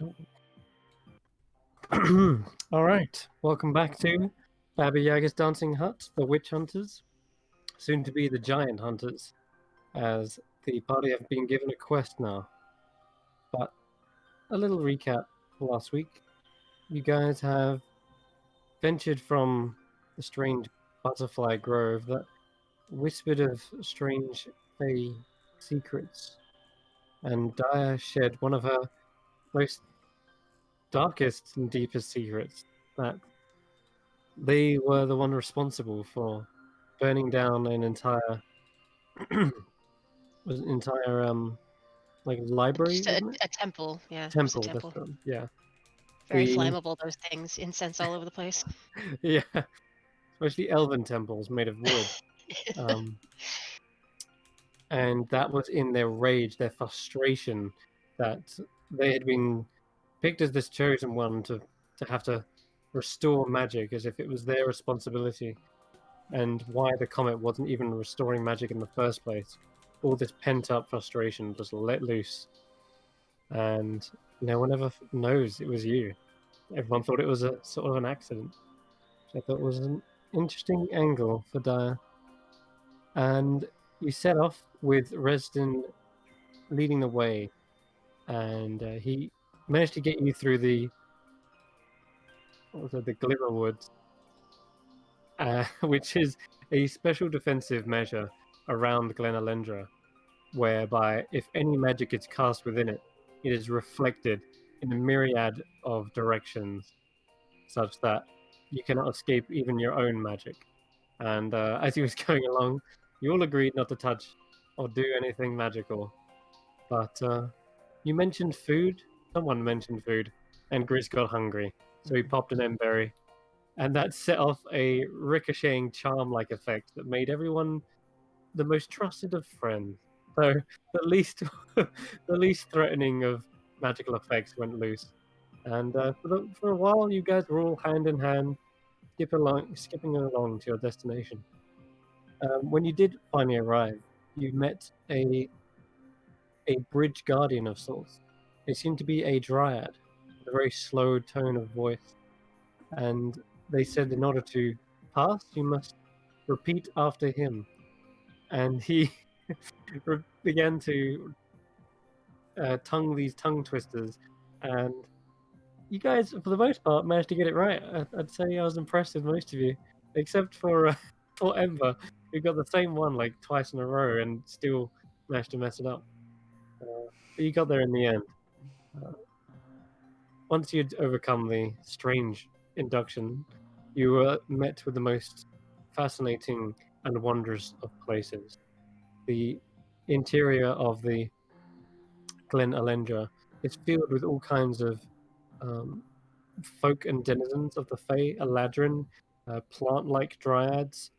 All right, welcome back to Baba Yaga's Dancing Hut, the Witch Hunters, soon to be the Giant Hunters, as the party have been given a quest now. But a little recap for last week. You guys have ventured from the strange butterfly grove that whispered of strange fey secrets, and Daya shared one of her most darkest and deepest secrets, that they were the one responsible for burning down an entire like library, Just wasn't it? a temple, yeah. It was a Temple, that's temple. yeah. Very The flammable, those things. Incense all over the place. yeah, especially elven temples made of wood. And that was in their rage, their frustration, that they had been picked as this chosen one to have to restore magic as if it was their responsibility, and why the comet wasn't even restoring magic in the first place. All this pent up frustration just let loose, and no one ever knows it was you. Everyone thought it was a sort of an accident, which I thought was an interesting angle for Dyer. And you set off with Resden leading the way, and he managed to get you through the Glimmer Woods, which is a special defensive measure around Glen Alendra, whereby if any magic is cast within it, it is reflected in a myriad of directions, such that you cannot escape even your own magic. And as he was going along, you all agreed not to touch or do anything magical. But you mentioned food. Someone mentioned food, and Grizz got hungry, so he popped an emberry, and that set off a ricocheting charm-like effect that made everyone the most trusted of friends. So the least, the least threatening of magical effects went loose, and for a while, you guys were all hand in hand, skipping along to your destination. When you did finally arrive, you met a bridge guardian of sorts. They seemed to be a dryad, with a very slow tone of voice, and they said in order to pass, you must repeat after him. And he began to tongue these tongue twisters, and you guys, for the most part, managed to get it right. I'd say I was impressed with most of you, except for for Ember, who got the same one like twice in a row and still managed to mess it up. But you got there in the end. Uh, Once you'd overcome the strange induction, you were met with the most fascinating and wondrous of places. The interior of the Glen Alendra is filled with all kinds of um, folk and denizens of the Fae, Eladrin, plant-like dryads,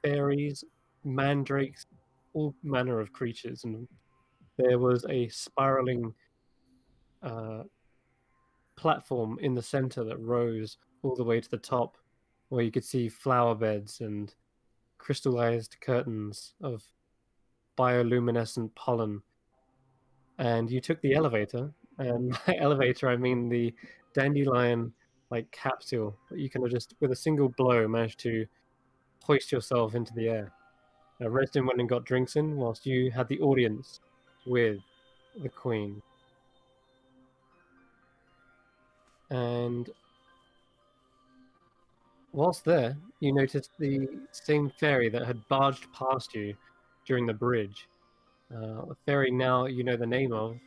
fairies, mandrakes, all manner of creatures, and there was a spiraling uh, platform in the center that rose all the way to the top, where you could see flower beds and crystallized curtains of bioluminescent pollen. And you took the elevator, and by elevator I mean the dandelion like capsule that you can just with a single blow manage to hoist yourself into the air. Resden went and got drinks in whilst you had the audience with the Queen. And whilst there, you noticed the same ferry that had barged past you during the bridge. A ferry now you know the name of,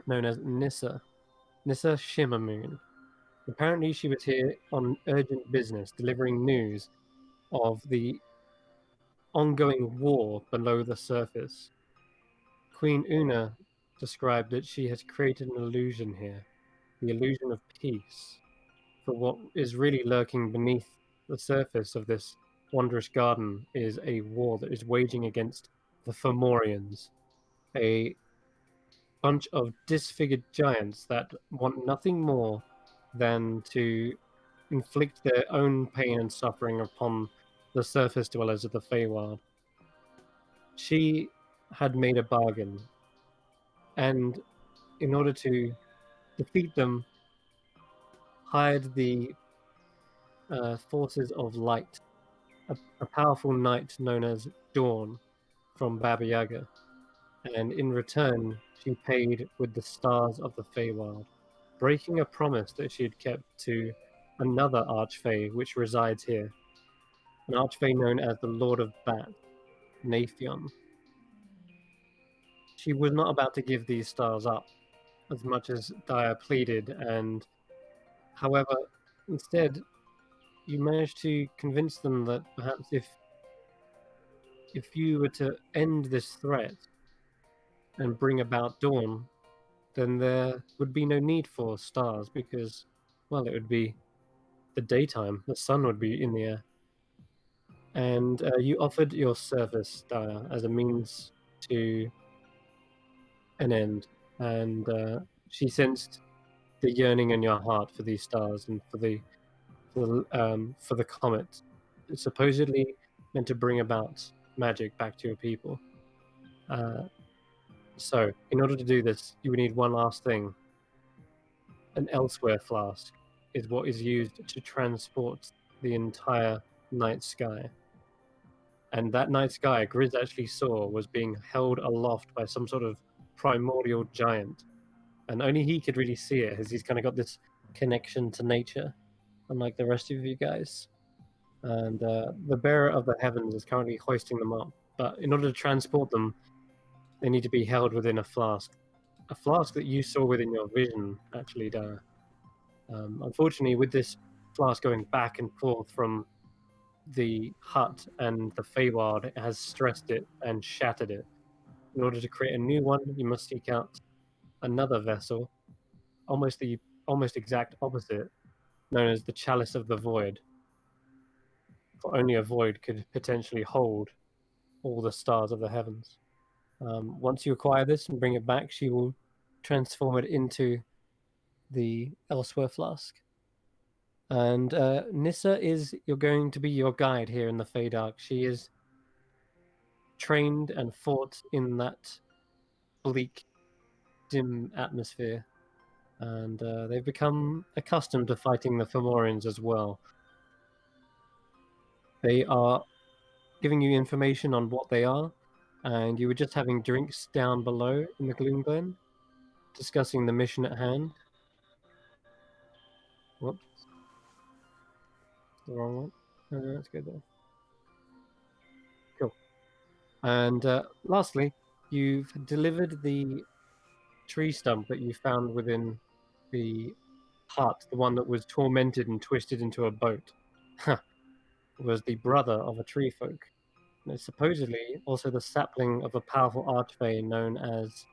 known as Nissa Shimmermoon. Apparently, she was here on urgent business, delivering news of the ongoing war below the surface. Queen Una described that she has created an illusion here, the illusion of peace, for what is really lurking beneath the surface of this wondrous garden is a war that is waging against the Fomorians, a bunch of disfigured giants that want nothing more than to inflict their own pain and suffering upon the surface dwellers of the Feywild. She had made a bargain, and in order to defeat them, hide the forces of light, a powerful knight known as Dawn from Baba Yaga, and in return she paid with the stars of the Feywild, breaking a promise that she had kept to another Archfey which resides here, an Archfey known as the Lord of Bat, Nathion. She was not about to give these stars up, as much as Daya pleaded, and however, instead, you managed to convince them that perhaps if you were to end this threat and bring about dawn, then there would be no need for stars because, well, it would be the daytime. The sun would be in the air. And you offered your service, Daya, as a means to an end. And she sensed the yearning in your heart for these stars and for the comet. It's supposedly meant to bring about magic back to your people. So, in order to do this, you would need one last thing. An elsewhere flask is what is used to transport the entire night sky. And that night sky, Grizz actually saw, was being held aloft by some sort of primordial giant. And only he could really see it, as he's kind of got this connection to nature, unlike the rest of you guys. And the bearer of the heavens is currently hoisting them up. But in order to transport them, they need to be held within a flask. A flask that you saw within your vision, actually, Dara. Unfortunately, with this flask going back and forth from the hut and the Feywild, it has stressed it and shattered it. In order to create a new one, you must seek out another vessel, almost the exact opposite, known as the Chalice of the Void. For only a void could potentially hold all the stars of the heavens. Once you acquire this and bring it back, she will transform it into the Elsewhere flask. And Nissa you're going to be your guide here in the Feydark. She is trained and fought in that bleak, dim atmosphere. And they've become accustomed to fighting the Fomorians as well. They are giving you information on what they are, and you were just having drinks down below in the Gloom Glen, discussing the mission at hand. Whoops. The wrong one. Let's go there. Cool. And lastly, you've delivered the tree stump that you found within the hut, the one that was tormented and twisted into a boat. Was the brother of a tree folk. And it's supposedly also the sapling of a powerful archfey known as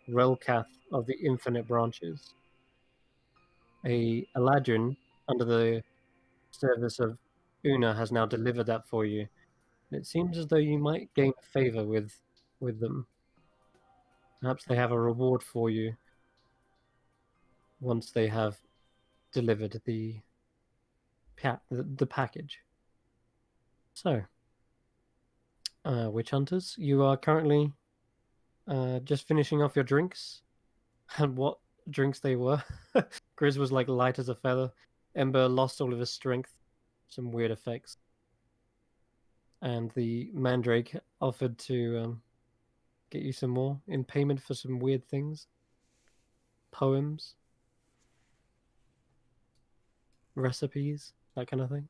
Relkath of the Infinite Branches. A Eladrin, under the service of Una, has now delivered that for you. And it seems as though you might gain favor with them. Perhaps they have a reward for you once they have delivered the package. So, Witch Hunters, you are currently just finishing off your drinks. And what drinks they were. Grizz was like light as a feather. Ember lost all of his strength. Some weird effects. And the Mandrake offered to get you some more in payment for some weird things. Poems. Recipes. That kind of thing.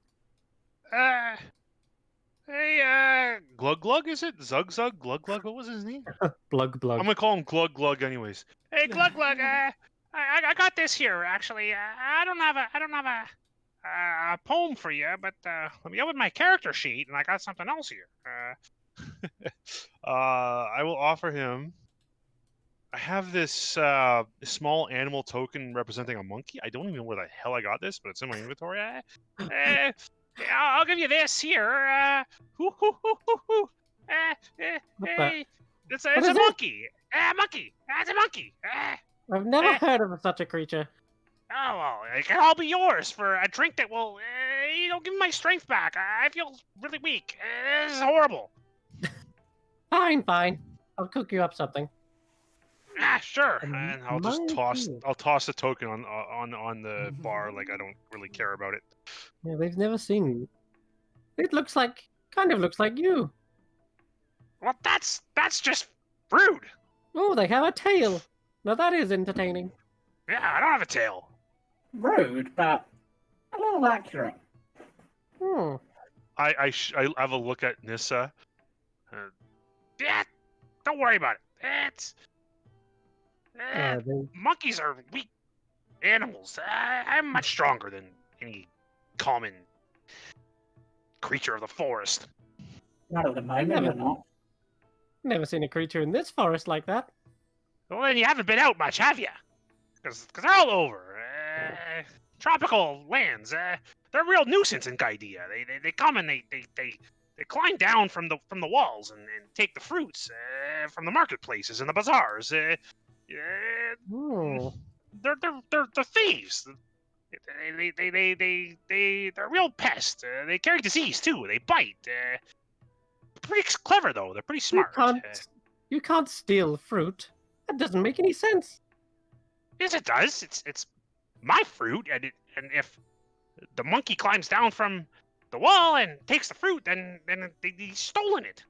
Hey, Glug Glug, is it? Zug Zug? Glug Glug? What was his name? Blug Blug. I'm gonna call him Glug Glug anyways. Hey, Glug Glug, I got this here, actually. I don't have a poem for you, but let me open my character sheet, and I got something else here. I will offer him. I have this small animal token representing a monkey. I don't even know where the hell I got this, but it's in my inventory. I'll give you this here. Hey, it's a monkey. Monkey. It's a monkey. I've never heard of such a creature. Oh, well, it can all be yours for a drink that will, give me my strength back. I feel really weak. This is horrible. Fine. I'll cook you up something. Yeah, sure. A And I'll just toss. monkey. I'll toss the token on the bar. Like I don't really care about it. Yeah, they've never seen. It kind of looks like you. Well, that's just rude. Oh, they have a tail. Now that is entertaining. Yeah, I don't have a tail. Rude, but a little accurate. Hmm. I have a look at Nissa. Yeah, don't worry about it. It's They, monkeys are weak animals. I'm much stronger than any common creature of the forest. Not at the moment, Never. you're not. Never seen a creature in this forest like that. Well, then you haven't been out much, have you? Because they're all over. Tropical lands. They're a real nuisance in Gaidia. They come and they climb down from the walls and take the fruits from the marketplaces and the bazaars. Hmm. They're thieves. They're a real pest. They carry disease too. They bite. Pretty clever though. They're pretty smart. You can't steal fruit. That doesn't make any sense. Yes, it does. It's my fruit, and if the monkey climbs down from the wall and takes the fruit, then he's stolen it.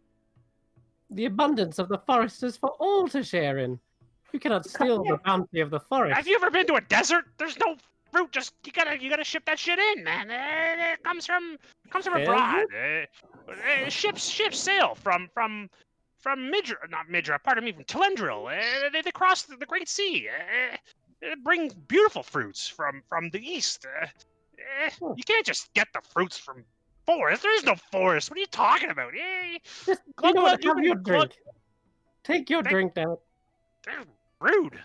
The abundance of the forest is for all to share in. You cannot steal the bounty of the forest. Have you ever been to a desert? There's no fruit. Just you gotta ship that shit in, man. It comes from abroad. Ships sail from Midra, not Midra. Pardon me, from Telendril. They cross the Great Sea. Bring beautiful fruits from the east. You can't just get the fruits from forest. There is no forest. What are you talking about? Just, you know what? Have your drink. Take your drink now. They're rude.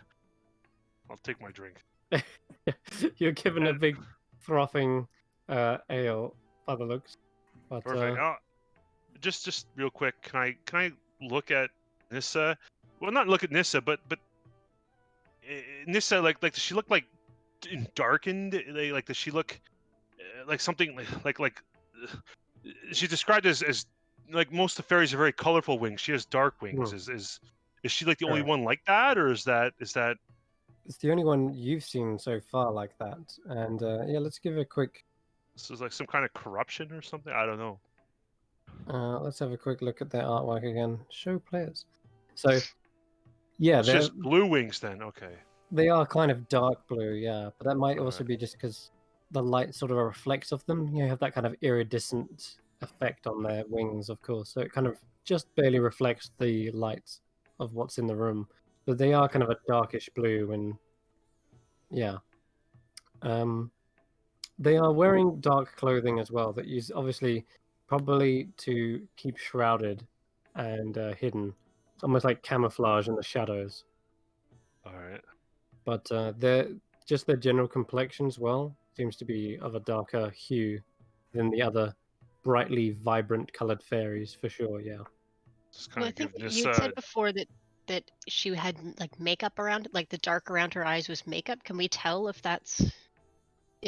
I'll take my drink. You're given a big frothing ale by the looks. But, Perfect. Just real quick, can I look at Nissa? Well, not look at Nissa, but Nissa, like does she look like darkened? Like does she look like something like she's described as like most of the fairies are very colorful wings. She has dark wings. Is she like the only one like that, or is that? It's the only one you've seen so far like that. And yeah, let's give a quick. This is like some kind of corruption or something. I don't know. Let's have a quick look at their artwork again. Show players. So, yeah, It's just blue wings then. Okay. They are kind of dark blue, yeah, but that might also be just because the light sort of reflects off them. You have that kind of iridescent effect on their wings, of course, so it kind of just barely reflects the light of what's in the room. But they are kind of a darkish blue, and yeah. They are wearing dark clothing as well that is obviously probably to keep shrouded and hidden. It's almost like camouflage in the shadows. All right. But their general complexion as well seems to be of a darker hue than the other brightly vibrant colored fairies, for sure. Yeah. Well, I think you had said before that she had like makeup around it, like the dark around her eyes was makeup. Can we tell if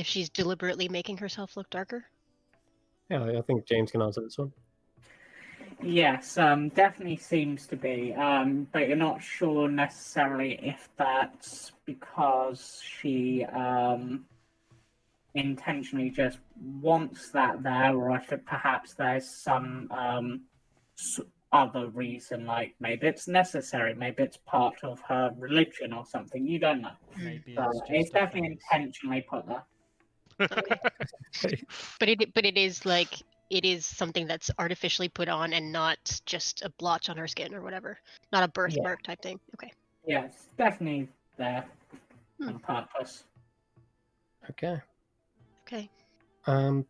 she's deliberately making herself look darker? Yeah, I think James can answer this one. Yes, definitely seems to be, but you're not sure necessarily if that's because she intentionally just wants that there, or if perhaps there's some other reason, like maybe it's necessary, maybe it's part of her religion or something. You don't know. Maybe it's definitely intentionally put there. Okay. But it is like it is something that's artificially put on and not just a blotch on her skin or whatever. Not a birthmark type thing. Okay. Yeah, it's definitely there on purpose. Okay. Okay. All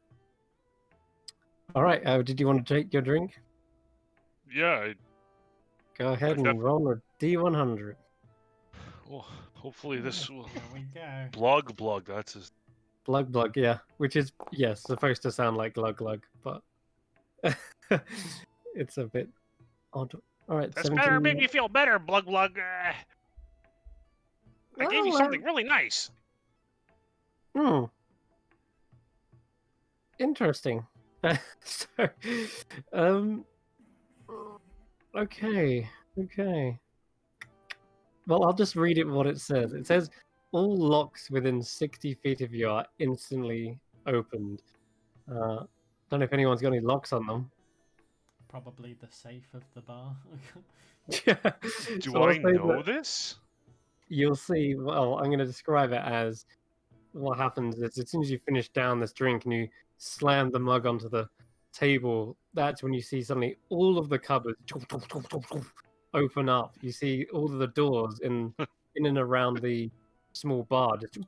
right. Did you want to take your drink? Yeah. Go ahead and roll a D100. Well, hopefully this will. There we go. Blug. That's his. Blug, yeah. Which is, yes, supposed to sound like glug, but it's a bit odd. All right, That's 17... better. Made me feel better, Blug. I gave you something really nice. Interesting. So, okay. Well, I'll just read it what it says. It says all locks within 60 feet of you are instantly opened. Don't know if anyone's got any locks on them. Probably the safe of the bar. Yeah. Do I know this? You'll see. Well, I'm going to describe it as what happens is as soon as you finish down this drink and you slam the mug onto the table, that's when you see suddenly all of the cupboards open up. You see all of the doors in and around the small bar just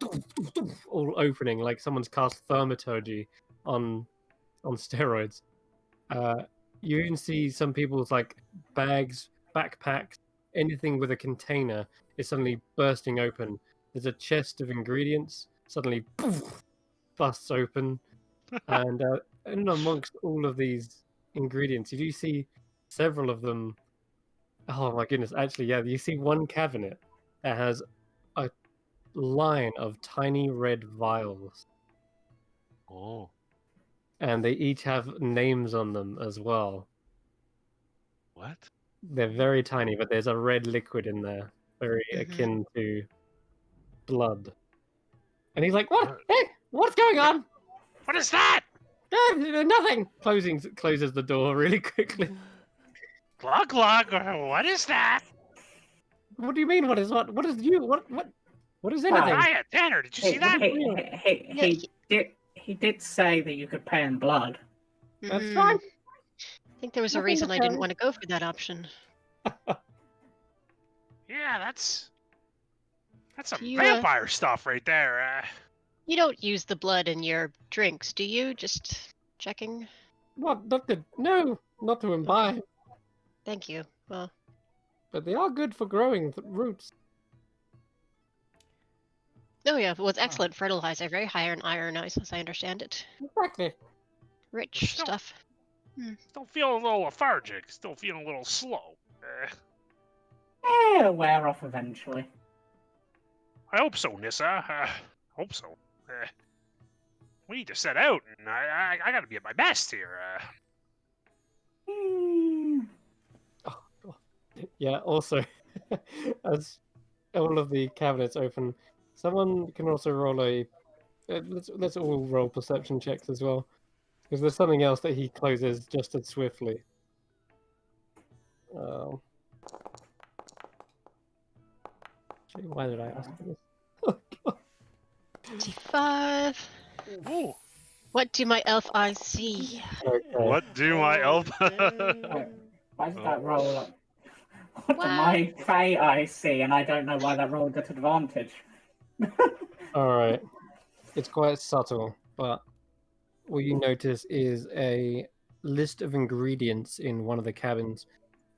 all opening like someone's cast thaumaturgy on steroids. You even see some people's like bags, backpacks, anything with a container is suddenly bursting open. There's a chest of ingredients suddenly busts open, and amongst all of these ingredients, you do see several of them. Oh my goodness! Actually, yeah, you see one cabinet that has a line of tiny red vials. Oh. And they each have names on them as well. What? They're very tiny, but there's a red liquid in there, very akin to blood. And he's like, "What? Hey, what's going on? What is that? Nothing." Closes the door really quickly. Glug glug. What is that? What do you mean? What is what? What is you? What is anything? Hiya, Tanner. Did you see that? He did say that you could pay in blood. That's fine. I think there was a reason I didn't want to go for that option. Yeah, that's some vampire stuff right there. You don't use the blood in your drinks, do you? Just checking. What? No, not to imbibe. Thank you. Well, but they are good for growing roots. Oh yeah, well, it's excellent fertilizer. Very high in iron, as I understand it. Exactly. Rich stuff. Still feeling a little lethargic. Still feeling a little slow. It'll wear off eventually. I hope so, Nissa. Hope so. We need to set out, and I gotta be at my best here. Yeah, also, as all of the cabinets open, someone can also roll a... let's all roll perception checks as well. Because there's something else that he closes just as swiftly. Why did I ask for this? 25. Ooh. What do my elf eyes see? Okay. What do my elf... Why did that roll up? What do my fey eyes see? And I don't know why that rolled at advantage. Alright. It's quite subtle, but what you notice is a list of ingredients in one of the cabinets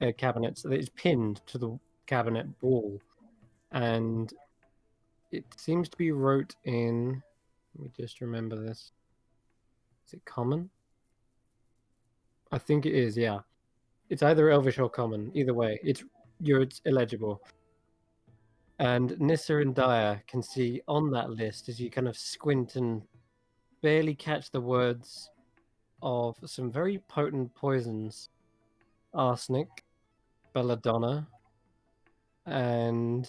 that is pinned to the cabinet wall. And it seems to be wrote in... Let me just remember this. Is it common? I think it is, yeah. It's either Elvish or common. Either way, it's illegible. And Nissa and Daya can see on that list as you kind of squint and barely catch the words of some very potent poisons. Arsenic, belladonna, and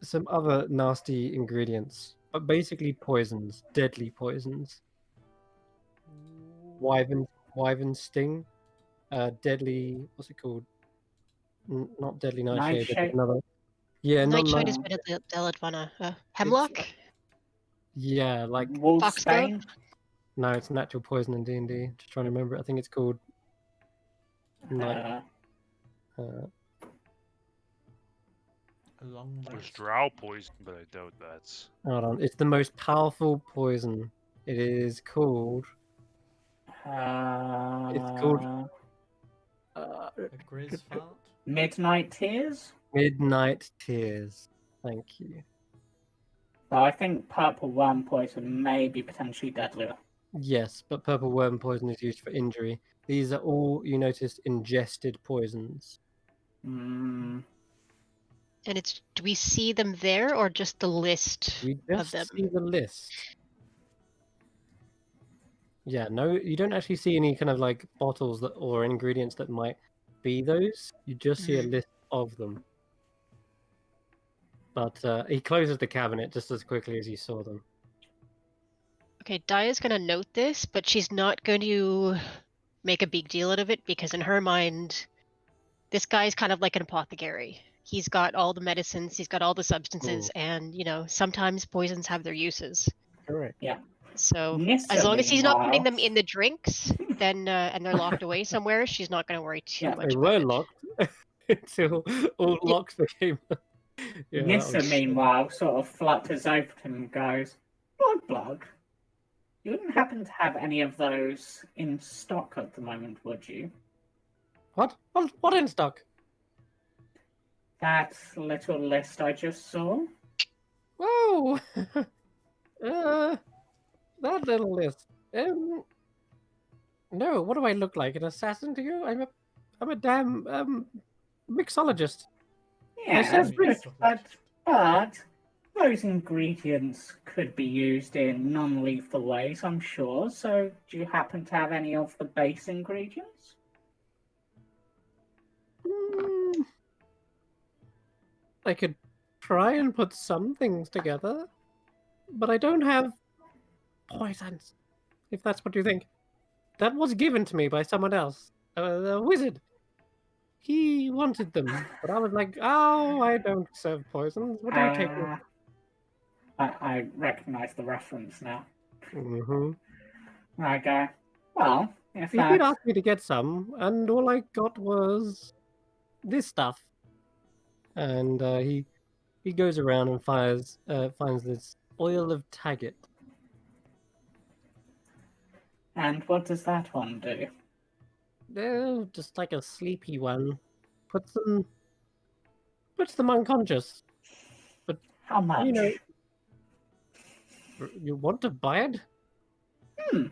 some other nasty ingredients. But basically poisons, deadly poisons. Wyvern sting, deadly, what's it called? Not deadly nightshade, but another. Yeah, nightshade is better than belladonna. Hemlock? Yeah, like Wolfsbane? No, it's natural poison in D&D. Just trying to remember it. I think it's called There's drow poison, but I doubt that's... Hold on. It's the most powerful poison. It is called... It's called... Midnight Tears? Midnight Tears. Thank you. So I think purple worm poison may be potentially deadlier. Yes, but purple worm poison is used for injury. These are all, you noticed, ingested poisons. Mm. And it's, do we see them there or just the list We just of them? see the list. Yeah, no, you don't actually see any kind of like bottles that or ingredients that might be those. You just see a list of them. But he closes the cabinet just as quickly as he saw them. Okay, Daya's gonna note this, but she's not going to make a big deal out of it because in her mind, this guy's kind of like an apothecary. He's got all the medicines, he's got all the substances, and sometimes poisons have their uses. Correct. Yeah. So as long as he's not putting them in the drinks, then and they're locked away somewhere, she's not going to worry too much They about were it. locked until all locks became. Nissa, meanwhile, sort of flutters over to him and goes, Blood. You wouldn't happen to have any of those in stock at the moment, would you? What? What in stock? That little list I just saw. Whoa! That little list. No, what do I look like? An assassin to you? I'm a damn mixologist. Yeah, but those ingredients could be used in non-lethal ways, I'm sure. So, do you happen to have any of the base ingredients? I could try and put some things together, but I don't have poisons, if that's what you think. That was given to me by someone else, a wizard. He wanted them, but I was like, oh, I don't serve poisons. What do you take? I recognize the reference now. Mm-hmm. I go, well, if he did ask me to get some, and all I got was this stuff. And he goes around and finds this oil of Taggart. And what does that one do? Oh, just like a sleepy one. Puts them unconscious. But how much? You want to buy it?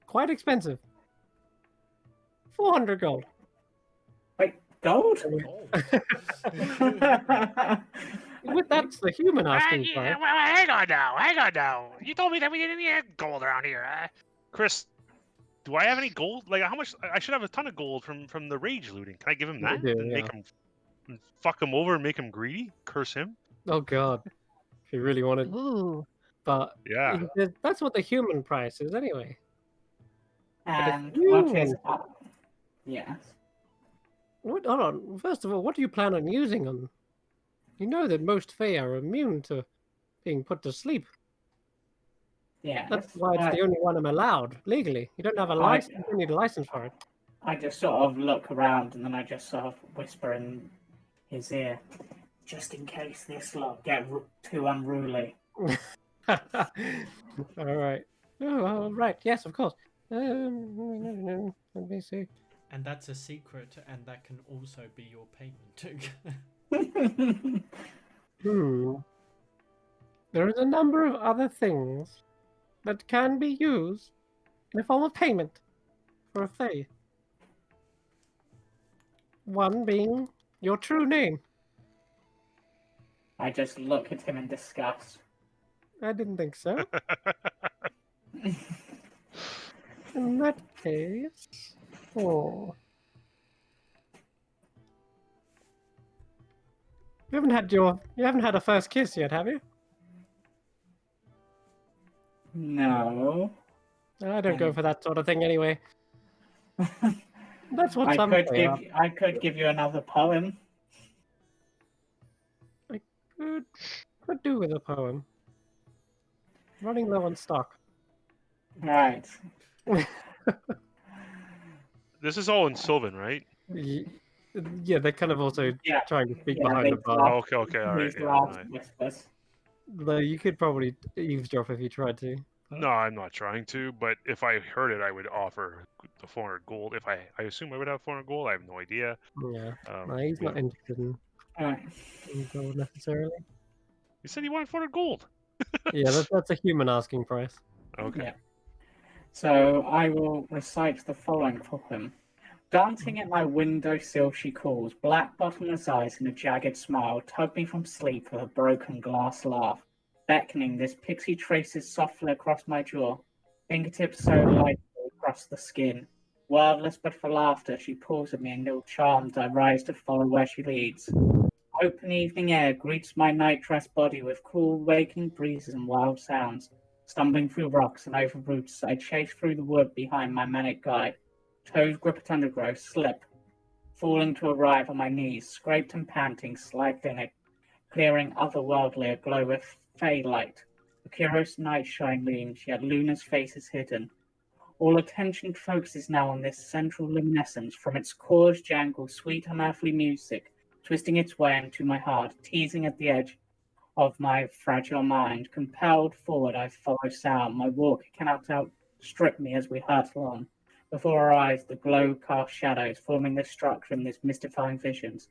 Quite expensive. 400 gold. Wait, gold? That's the human asking for it. Well, hang on now. You told me that we didn't need gold around here. Chris, do I have any gold? Like, how much? I should have a ton of gold from the rage looting. Can I give him that? Make him fuck him over and make him greedy? Curse him? Oh god. If he really wanted. Ooh. But yeah, that's what the human price is anyway. And what is yes. Hold on. First of all, what do you plan on using them? You know that most Fae are immune to being put to sleep. Yeah. That's why it's the only one I'm allowed legally. You don't have a license. You don't need a license for it. I just sort of look around and then I just sort of whisper in his ear, just in case this lot get too unruly. All right. Oh, right. Yes, of course. Let me see. And that's a secret, and that can also be your payment. There is a number of other things that can be used in a form of payment for a Fae. One being your true name. I just look at him in disgust. I didn't think so. In that case, you haven't had a first kiss yet, have you? No. I don't go for that sort of thing anyway. That's what I could give you another poem. I could do with a poem. Running low on stock. Right. This is all in Sylvan, right? Yeah, they're kind of also trying to speak behind the bar. Oh, okay, all right. Whispers. Though you could probably eavesdrop if you tried to. No, I'm not trying to, but if I heard it, I would offer the 400 gold. If I assume I would have 400 gold, I have no idea. Yeah, he's not interested in gold necessarily. He said he wanted 400 gold. Yeah, that's a human asking price. Okay. Yeah. So I will recite the following for him. Dancing at my windowsill she calls, black bottomless eyes and a jagged smile, tug me from sleep with a broken glass laugh. Beckoning, this pixie traces softly across my jaw, fingertips so lightly across the skin. Wordless but for laughter, she pulls at me and ill charmed I rise to follow where she leads. Open evening air greets my night-dressed body with cool waking breezes and wild sounds. Stumbling through rocks and over roots, I chase through the wood behind my manic guide. Toes grip at undergrowth, slip, falling to arrive on my knees, scraped and panting, slide in it, clearing otherworldly aglow with fey light. The curious night shine leans, yet Luna's face is hidden. All attention focuses now on this central luminescence, from its chords jangle sweet unearthly music, twisting its way into my heart, teasing at the edge of my fragile mind. Compelled forward, I follow sound. My walk cannot outstrip me as we hurt along. Before our eyes, the glow cast shadows, forming this structure and this mystifying visions.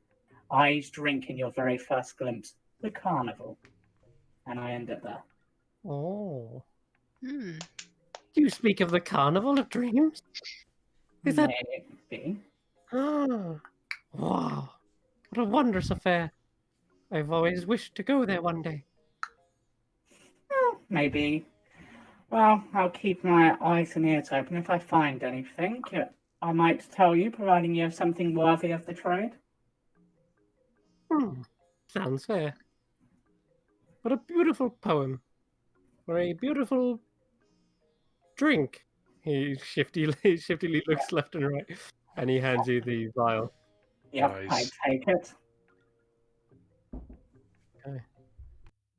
Eyes drink in your very first glimpse. The carnival. And I end it there. Oh. Hmm. Do you speak of the Carnival of Dreams? Is that... Maybe. Oh. Wow. What a wondrous affair. I've always wished to go there one day. Maybe. Well, I'll keep my eyes and ears open. If I find anything, I might tell you, providing you have something worthy of the trade. Sounds fair. What a beautiful poem. Or a beautiful drink. He shiftily looks left and right, and he hands you the vial. Yep, Nice. I take it.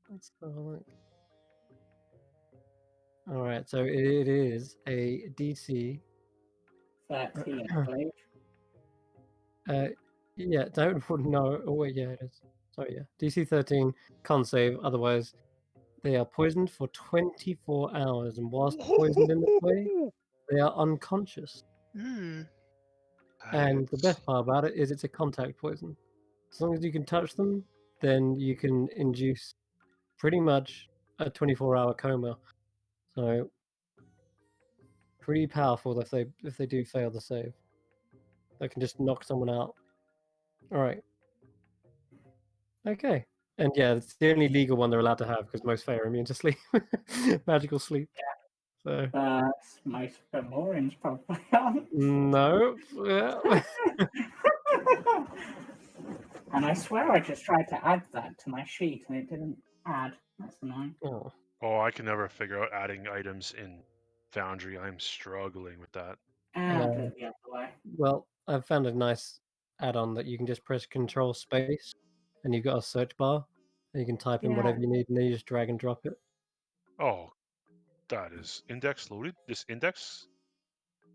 Let's have a look. Alright, so it is a DC. 13, I believe. Yeah, don't know. Oh, wait, yeah, it is. Sorry, yeah. DC 13, con save, otherwise they are poisoned for 24 hours, and whilst poisoned in this way, they are unconscious. Hmm. And the best part about it is it's a contact poison. As long as you can touch them, then you can induce pretty much a 24-hour coma. So pretty powerful if they do fail the save. They can just knock someone out. All right. Okay. And yeah, it's the only legal one they're allowed to have because most Fae are immune to sleep, magical sleep. So Most Fomorians probably aren't. no. Yeah. And I swear I just tried to add that to my sheet and it didn't add. That's annoying. Oh. Oh, I can never figure out adding items in Foundry. I'm struggling with that. I'll do it the other way. Well, I've found a nice add-on that you can just press Control Space, and you've got a search bar, and you can type in Yeah. whatever you need, and then you just drag and drop it. Oh, that is index loaded. This index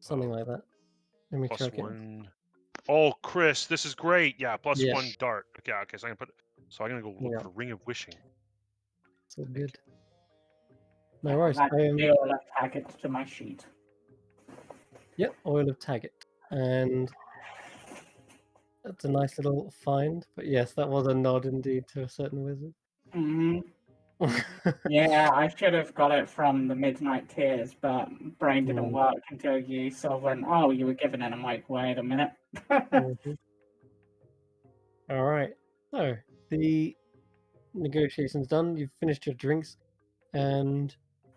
Something like that. Let me plus check it. one. Oh, Chris, this is great. Yeah, plus Yeah. one dart. Okay. So I'm gonna go look Yeah. for Ring of Wishing. It's all good. No worries. I'll tag it to my sheet. Yep, Oil of Taggart. And that's a nice little find. But yes, that was a nod indeed to a certain wizard. Hmm. Yeah, I should have got it from the Midnight Tears, but brain didn't work until you sort of went, oh, you were given it. I'm like, wait a minute. All right. So the negotiation's done. You've finished your drinks, and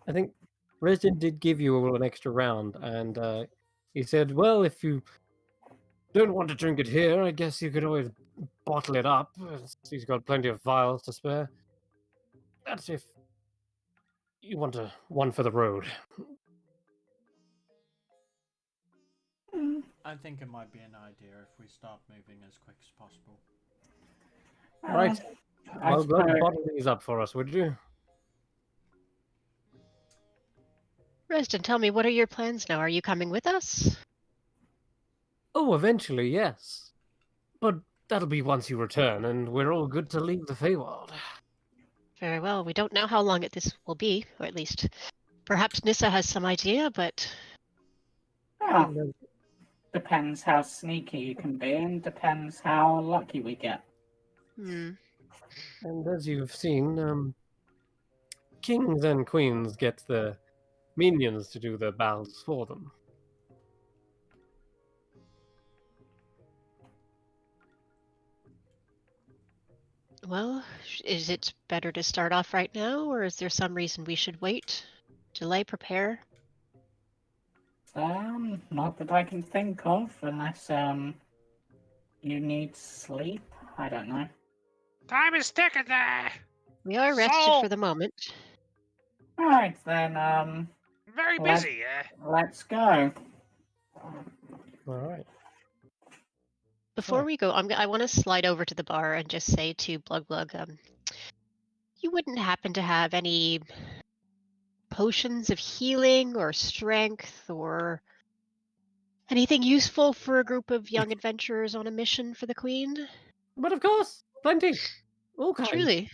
I think Resident did give you all an extra round, and he said, "Well, if you don't want to drink it here, I guess you could always bottle it up. He's got plenty of vials to spare. That's if you want one for the road." I think it might be an idea if we start moving as quick as possible. Right. Well, go and bottle these up for us, would you? Reston, tell me, what are your plans now? Are you coming with us? Oh, eventually, yes. But that'll be once you return, and we're all good to leave the Feywild. Very well. We don't know how long this will be, or at least perhaps Nissa has some idea, but... Well, depends how sneaky you can be, and depends how lucky we get. Hmm. And as you've seen, kings and queens get the minions to do the battles for them. Well, is it better to start off right now, or is there some reason we should wait, delay, prepare? Not that I can think of, unless you need sleep. I don't know. Time is ticking there. We are rested So for the moment. All right then. very Let- busy. Let's go. All right. Before Sure. we go, I want to slide over to the bar and just say to Blug Blug, you wouldn't happen to have any potions of healing or strength or anything useful for a group of young adventurers on a mission for the Queen? But of course, plenty. All kinds. Truly.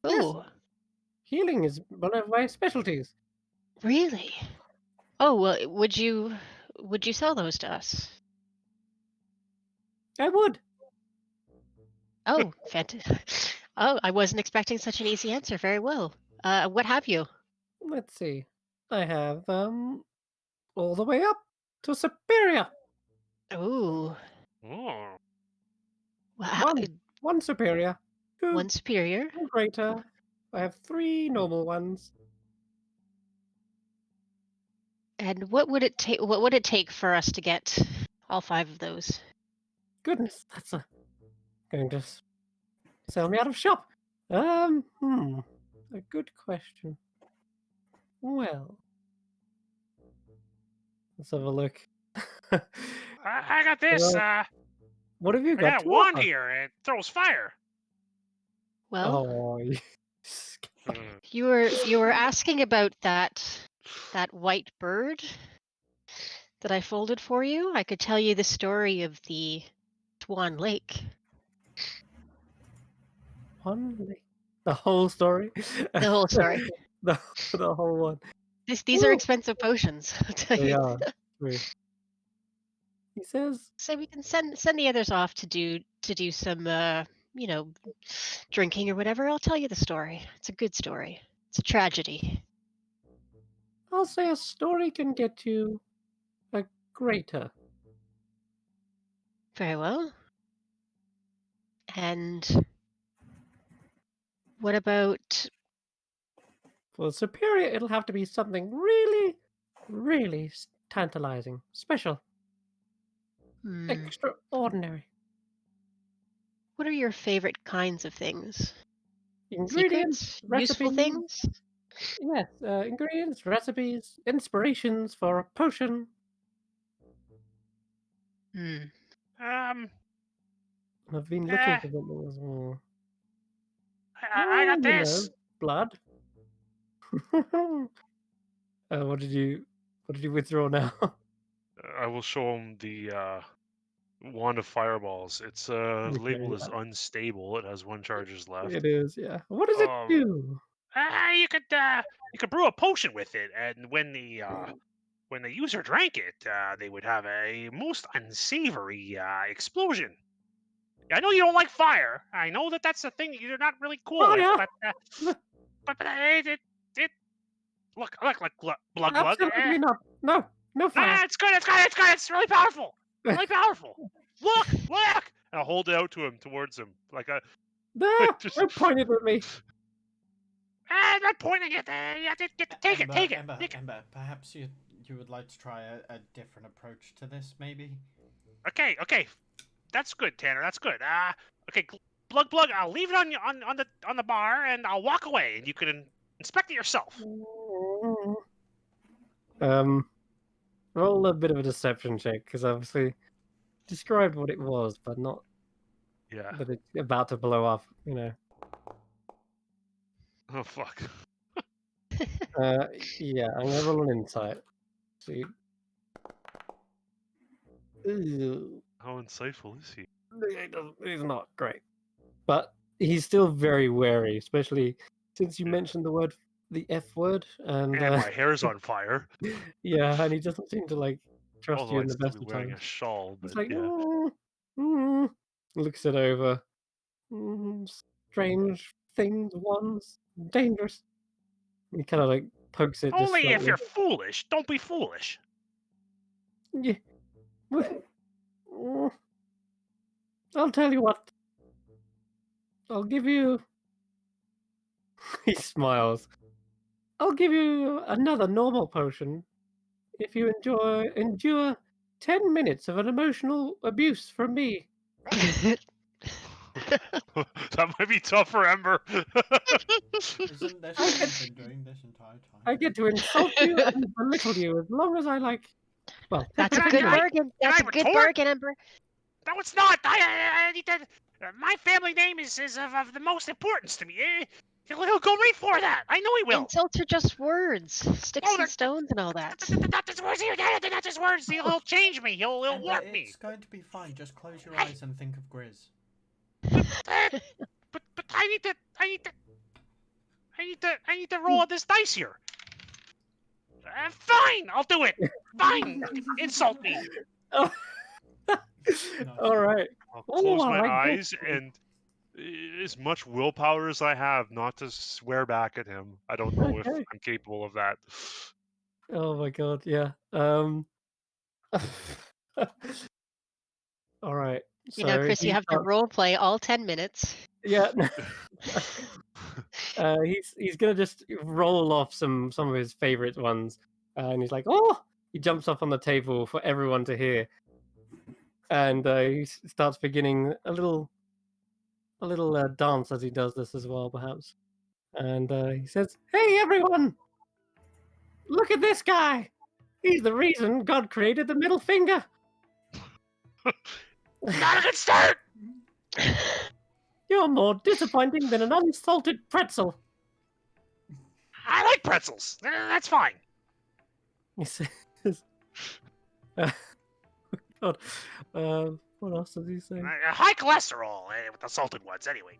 Yes. Oh, Healing is one of my specialties. really? Oh, well, would you sell those to us? I would. Oh, fantastic. Oh, I wasn't expecting such an easy answer. Very well. What have you? Let's see. I have all the way up to superior. Oh, Oh. wow. One superior. Two One superior. greater. I have 3 normal ones. And what would it take? What would it take for us to get all 5 of those? Goodness, that's going to sell me out of shop. A good question. Well, let's have a look. I got this. Well, what have you I got got to one offer? here. It throws fire. Well, Oh, you Mm. you were asking about that white bird that I folded for you. I could tell you the story of the Swan Lake. the whole story. The whole story. the whole one. These are Woo! expensive potions. I'll tell They you. are. True. He says, So we can send the others off to do some drinking or whatever. I'll tell you the story. It's a good story. It's a tragedy. I'll say a story can get you a greater. Very well. And what about For superior, it'll have to be something really, really tantalizing, special, extraordinary. what are your favorite kinds of things? Ingredients, Secrets? Useful recipes. things? Yes, ingredients, recipes, inspirations for a potion. Hmm. I've been Eh, looking for something as well. I got this. Blood. What did you withdraw now? I will show him the wand of fireballs. It's Okay, labeled as yeah. unstable. It has 1 charges left. It is, yeah. What does it do? You could brew a potion with it, and when the user drank it, they would have a most unsavory explosion. I know you don't like fire. I know that's the thing that you're not really cool with, Fire! but it look glug glug. Absolutely not. No, no fire. Nah, it's good. It's really powerful. Really powerful. Look. And I'll hold it out to him, towards him, like a No, just. don't point it at me. I'm not pointing it. You have to take it. Take it. Ember, perhaps you would like to try a different approach to this, maybe? Okay. That's good, Tanner. That's good. Okay, Blug. I'll leave it on the bar, and I'll walk away, and you can inspect it yourself. Roll a bit of a deception check, because obviously described what it was, but not Yeah. that it's about to blow up, Oh fuck. Yeah, I'm gonna roll an insight. See. Ew. How insightful is he? He's not great. But he's still very wary, especially since you Yeah. mentioned the F word, and And my hair's on fire. yeah, and he doesn't seem to trust Although you in I'd the still best be of wearing times. a shawl, He's but like, yeah. looks it over. Strange things, ones, dangerous. He kind of pokes it just Only if slightly. you're foolish. Don't be foolish. Yeah. I'll tell you what. I'll give you. He smiles. I'll give you another normal potion if you endure 10 minutes of an emotional abuse from me. That might be tough for Ember. Isn't this what you've been doing this entire time? I get to insult you and belittle you as long as I like. Well, That's a Can I- good can I- bargain. can That's I a good retort? bargain, Ember. No, it's not. I need to. My family name is of the most importance to me. He'll go right for that. I know he will. Insults are just words. Sticks Oh, and stones and all that. They're not just words. They're not just words. He'll change me. He'll Ember, warp me. it's going to be fine. Just close your eyes and think of Grizz. But I need to roll this dice here. Fine, I'll do it. Fine, insult me. Oh. All right. I'll Oh, close I my like eyes and as much willpower as I have not to swear back at him. I don't know if Okay. I'm capable of that. Oh my god, yeah. All right. So You know, Chris, you he have to starts- role play all 10 minutes. Yeah. He's gonna just roll off some of his favorite ones, and he's like, "Oh!" He jumps up on the table for everyone to hear, and he starts beginning a little dance as he does this as well, perhaps. And he says, "Hey, everyone! Look at this guy! He's the reason God created the middle finger." Not a good start. You're more disappointing than an unsalted pretzel. I like pretzels. That's fine. He says, God, what else does he say? High cholesterol with the salted ones, anyway.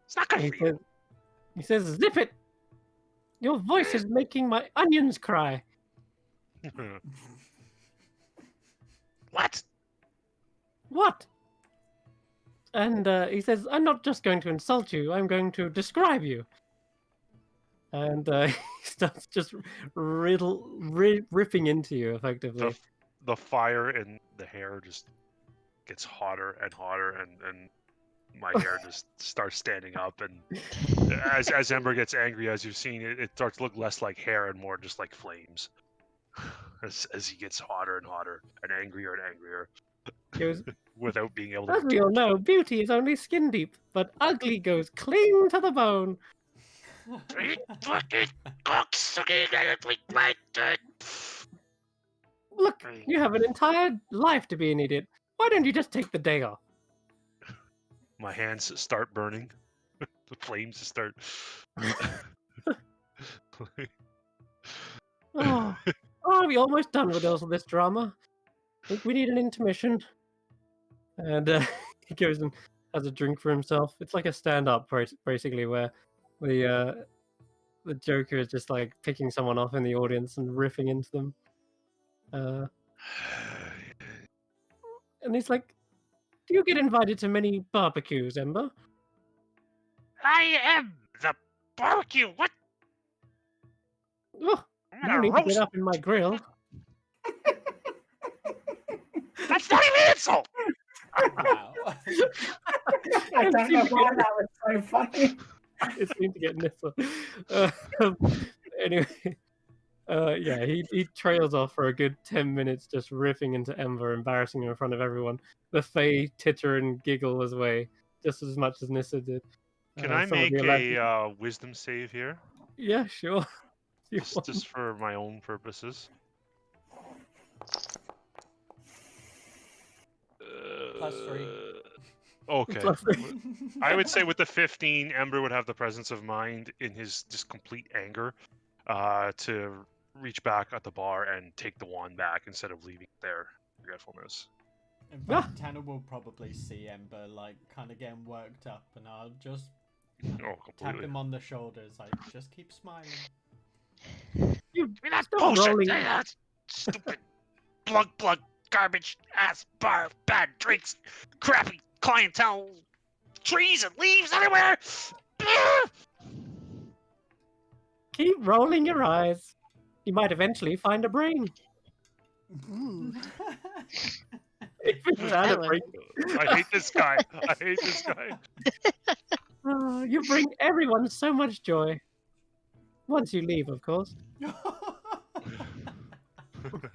It's not good He for you. says, "Zip it! Your voice is making my onions cry." What? What? And he says, "I'm not just going to insult you, I'm going to describe you." And he starts just ripping into you, effectively. The fire in the hair just gets hotter and hotter, and my hair just starts standing up. And as Ember gets angry, as you've seen, it starts to look less like hair and more just like flames. As he gets hotter and hotter and angrier and angrier. He goes, Without being able to. "As we all know, beauty is only skin deep, but ugly goes clean to the bone." Fucking cocksucking and Look, you have an entire life to be an idiot. Why don't you just take the day off? My hands start burning. The flames start. Oh, are we almost done with all of this drama? I think we need an intermission. And he goes and has a drink for himself. It's like a stand-up, basically, where the Joker is just like picking someone off in the audience and riffing into them. And he's like, "Do you get invited to many barbecues, Ember?" I am the barbecue. What? Oh, I'm you gonna need to roast. get up in my grill. That's not even an insult. Wow. I don't know why that was so funny. It seemed to get Nissa. Anyway, yeah, he trails off for a good 10 minutes, just riffing into Ember, embarrassing her in front of everyone. The Fae titter and giggle his way just as much as Nissa did. Can I some of make the a wisdom save here? Yeah, sure. You want- Just for my own purposes. +3. Okay. +3. I would say with the 15, Ember would have the presence of mind in his just complete anger to reach back at the bar and take the wand back instead of leaving it there. Forgetfulness. In fact, Tanner will probably see Ember like kind of getting worked up, and I'll just Oh, tap completely. him on the shoulders, like just keep smiling. You Give me that stop bullshit! rolling. That stupid plug, garbage, ass bar, bad drinks, crappy clientele, trees and leaves everywhere! keep rolling your eyes. You might eventually find a brain. Ooh. If it's without a That one. brain, I hate this guy. I hate this guy. you bring everyone so much joy. Once you leave, of course.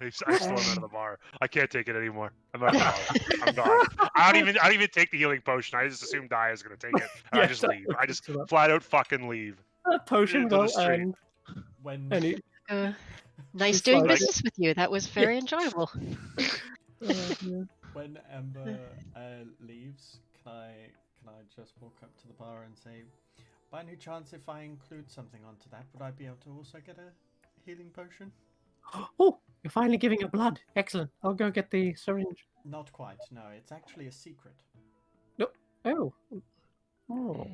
I storm out of the bar. I can't take it anymore. I'm out of the bar. I'm gone. I don't even take the healing potion. I just assume Daya's gonna take it. And I Yeah, just leave. I just so flat out fucking leave. potion Into the well street. earned. When And he, Nice It's doing like- business with you. That was very enjoyable. yeah. when Ember leaves, can I just walk up to the bar and say, by any chance, if I include something onto that, would I be able to also get a healing potion? Oh, you're finally giving her blood. Excellent. I'll go get the syringe. Not quite. No, it's actually a secret. Oh. Oh.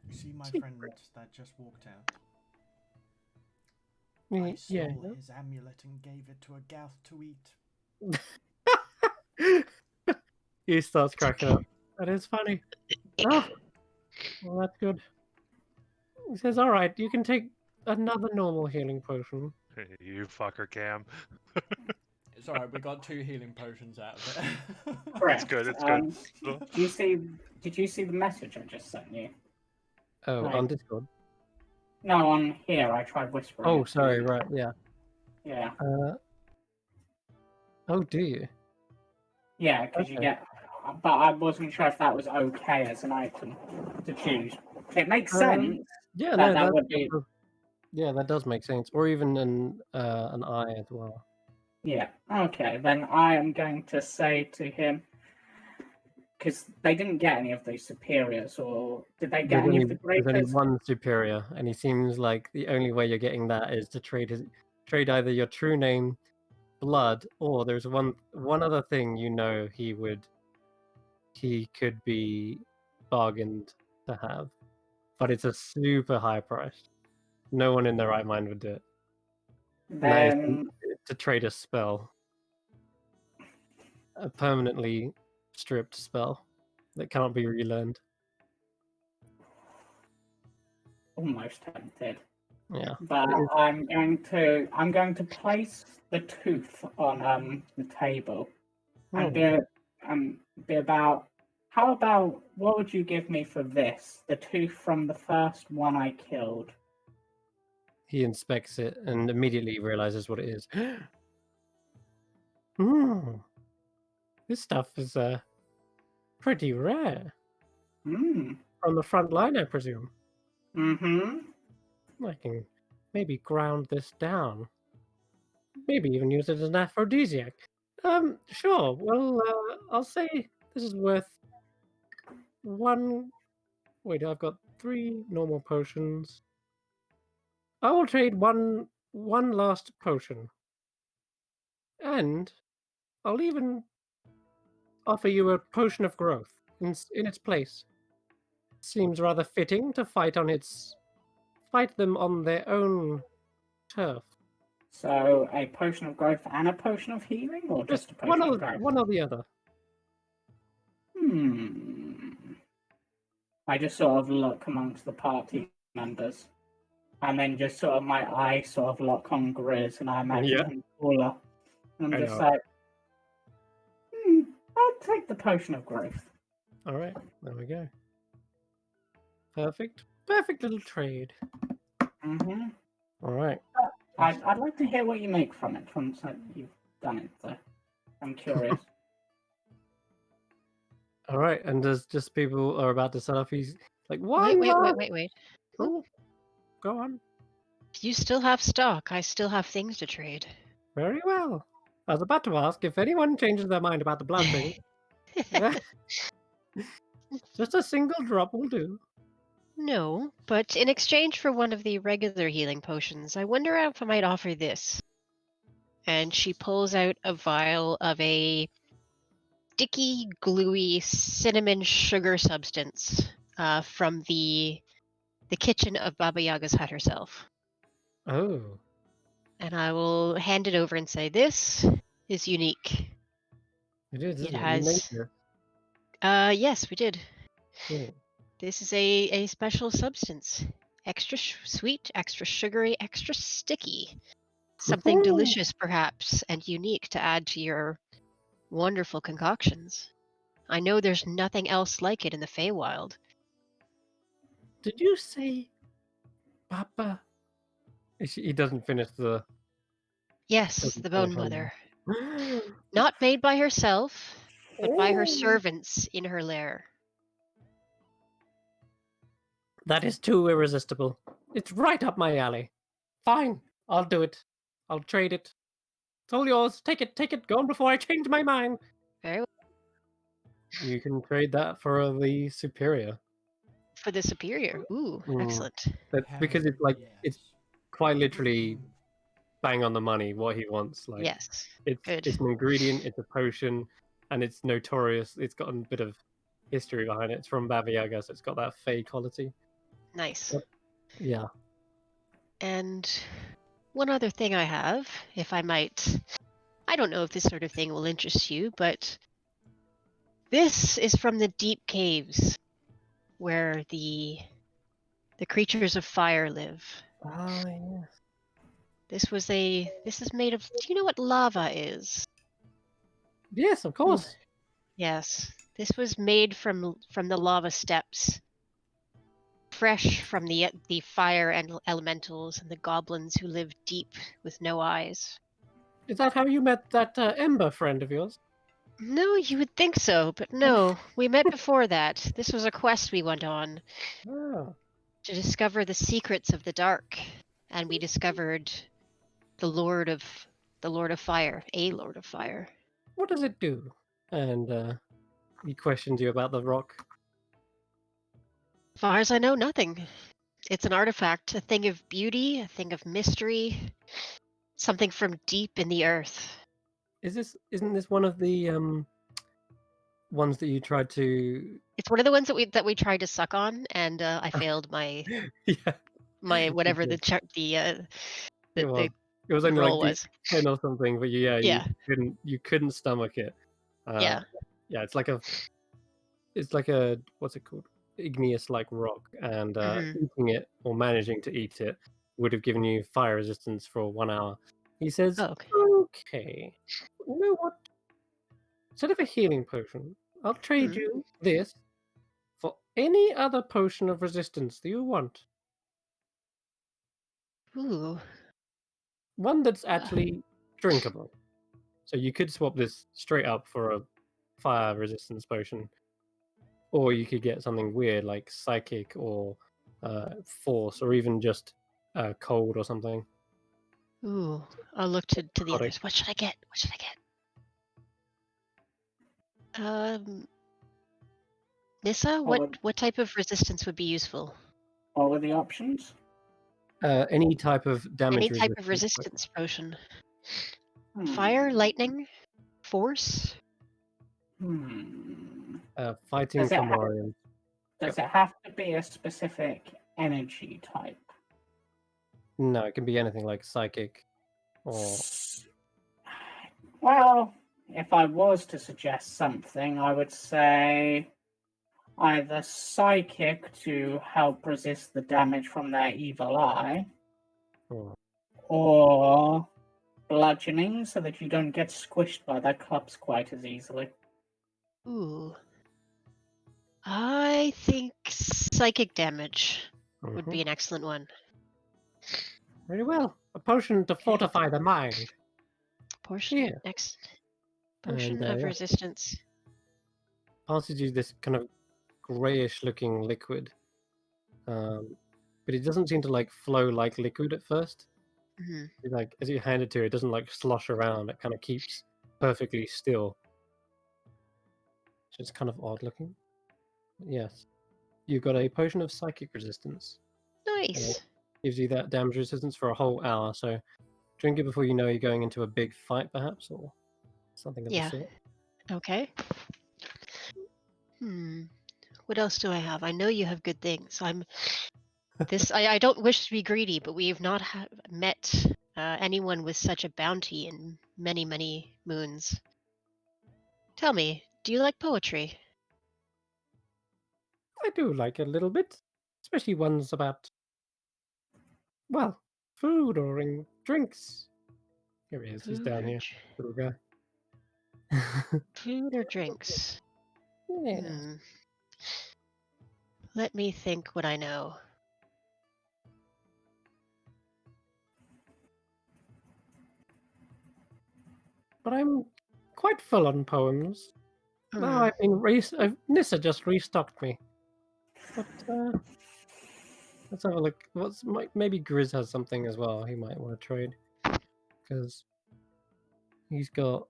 You see, my Secret. friend that just walked out. Yeah. I stole his amulet and gave it to a Gauth to eat. He starts cracking up. That is funny. Oh, well, that's good. He says, all right, you can take another normal healing potion. Hey, you fucker, Cam. It's alright, we got 2 healing potions out of it. Correct. good, it's good. Did you see the message I just sent you? Oh, Right. on Discord. No, on here I tried whispering. Oh, it to sorry, you. right, yeah. Yeah, Oh, do you? yeah, because you Okay. get. But I wasn't sure if that was okay as an item to choose. It makes sense. Yeah, That- no, that would be- Yeah, that does make sense. Or even an eye as well. Yeah. Okay, then I am going to say to him, because they didn't get any of those superiors, or did they get any of the There's only greatest? one superior, and he seems like the only way you're getting that is to trade either your true name, blood, or there's one other thing he could be bargained to have, but it's a super high price. No one in their right mind would do it. And that is Then to trade a spell, a permanently stripped spell that cannot be relearned. almost tempted. Yeah. But It is- I'm going to place the tooth on the table and Oh, be about, how about, what would you give me for this? The tooth from the first one I killed. he inspects it and immediately realizes what it is. Hmm. This stuff is pretty rare. Hmm. From the front line, I presume. Mm-hmm. I can maybe ground this down. Maybe even use it as an aphrodisiac. Sure. Well, I'll say this is worth one. Wait, I've got 3 normal potions. I will trade one last potion, and I'll even offer you a potion of growth in its place. Seems rather fitting to fight them on their own turf. So a potion of growth and a potion of healing, or just a one potion of or growth? one or the other. I just sort of look amongst the party members, and then just sort of my eyes sort of lock on Grizz, and I imagine Yeah. him taller. And I I'm just know. like, I'll take the potion of growth. All right, there we go. Perfect little trade. Mm-hmm. All right. I'd like to hear what you make from it once you've done it, though. I'm curious. All right, and as just people are about to set up, he's like, Wait. Oh, go on. If you still have stock, I still have things to trade. Very well. I was about to ask if anyone changes their mind about the blood thing. Just a single drop will do. No, but in exchange for one of the regular healing potions, I wonder if I might offer this. And she pulls out a vial of a sticky, gluey cinnamon sugar substance from the kitchen of Baba Yaga's hut herself. Oh, And I will hand it over and say, this is unique. it is. It Isn't has- You made this. Yes, we did. Cool. This is a special substance. Extra sweet, extra sugary, extra sticky. Something Ooh. delicious, perhaps, and unique to add to your wonderful concoctions. I know there's nothing else like it in the Feywild. Did you say, Papa? He doesn't finish the Yes, Doesn't the say Bone how Mother. long. Not made by herself, but by her Oh. servants in her lair. That is too irresistible. It's right up my alley. Fine, I'll do it. I'll trade it. It's all yours. Take it. Go on before I change my mind. Very well. You can trade that for the superior. For the superior. Ooh, excellent. That's Hell because it's like it's yes. quite literally bang on the money what he wants. Like Yes. it's Good. an ingredient, it's a potion, and it's notorious. It's got a bit of history behind it. It's from Baba Yaga, so it's got that fey quality. Nice. Yep. Yeah. And one other thing I have, if I might. I don't know if this sort of thing will interest you, but this is from the deep caves where the creatures of fire live. Ah, yes. This is made of. Do you know what lava is? Yes, of course. Yes. This was made from the lava steps, fresh from the fire and elementals and the goblins who live deep with no eyes. Is that how you met that Ember friend of yours? No, you would think so, but no. We met before that. This was a quest we went on Ah. to discover the secrets of the dark, and we discovered the Lord of Fire, a Lord of Fire. What does it do? And he questioned you about the rock. As far as I know, nothing. It's an artifact, a thing of beauty, a thing of mystery, something from deep in the earth. Isn't this one of the ones that you tried to It's one of the ones that we tried to suck on, and I failed my Yeah. whatever did. the It was. It was the only roll like was. D10 or something, but yeah, Yeah. you couldn't stomach it. Yeah. Yeah, it's like a what's it called? Igneous like rock, and Mhm. eating it or managing to eat it would have given you fire resistance for 1 hour. He says, Oh, okay. okay, you know what? Instead of a healing potion, I'll trade Hmm. you this for any other potion of resistance that you want. Ooh. One that's actually drinkable. So you could swap this straight up for a fire resistance potion, or you could get something weird like psychic or force, or even just cold or something. Ooh. I'll look to the Narcotic. others. What should I get? What should I get? Nissa, what type of resistance would be useful? What were the options? Any type of damage Any type of resistance. resistance potion. Hmm. Fire, lightning, force. Fighting Does it from have- warriors. Does it have to be a specific energy type? No, it can be anything like psychic or Well, if I was to suggest something, I would say either psychic to help resist the damage from their evil eye, or or bludgeoning so that you don't get squished by their clubs quite as easily. Ooh. I think psychic damage would be an excellent one. Very well. A potion to fortify the mind. Potion Yeah. Potion of yeah. resistance. Passes you this kind of grayish looking liquid. But it doesn't seem to like flow like liquid at first. Mhm. Like as you hand it to it, it doesn't like slosh around. It kind of keeps perfectly still. So it's kind of odd looking. Yes. You've got a potion of psychic resistance. Nice. Gives you that damage resistance for a whole hour. So drink it before you know you're going into a big fight, perhaps, or something of Yeah. the sort. Okay. What else do I have? I know you have good things. I don't wish to be greedy, but we have not met anyone with such a bounty in many, many moons. Tell me, do you like poetry? I do like it a little bit, especially ones about, well, food or drinks. Here he is. He's down here, little guy. Food or drinks? Yeah. Let me think what I know. but I'm quite full on poems. No, Hmm. I've been Nissa just restocked me. But let's have a look. Maybe Grizz has something as well. He might want to trade because he's got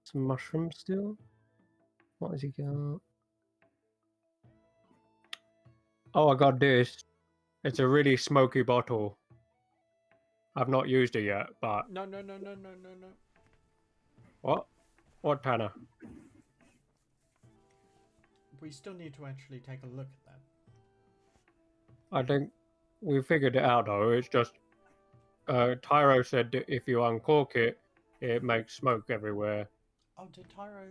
some mushrooms still. What has he got? Oh, I got this. It's a really smoky bottle. I've not used it yet, but No. what? What, Tanner? We still need to actually take a look at that. I think we figured it out though. It's just Tyro said that if you uncork it, it makes smoke everywhere. Oh, did Tyro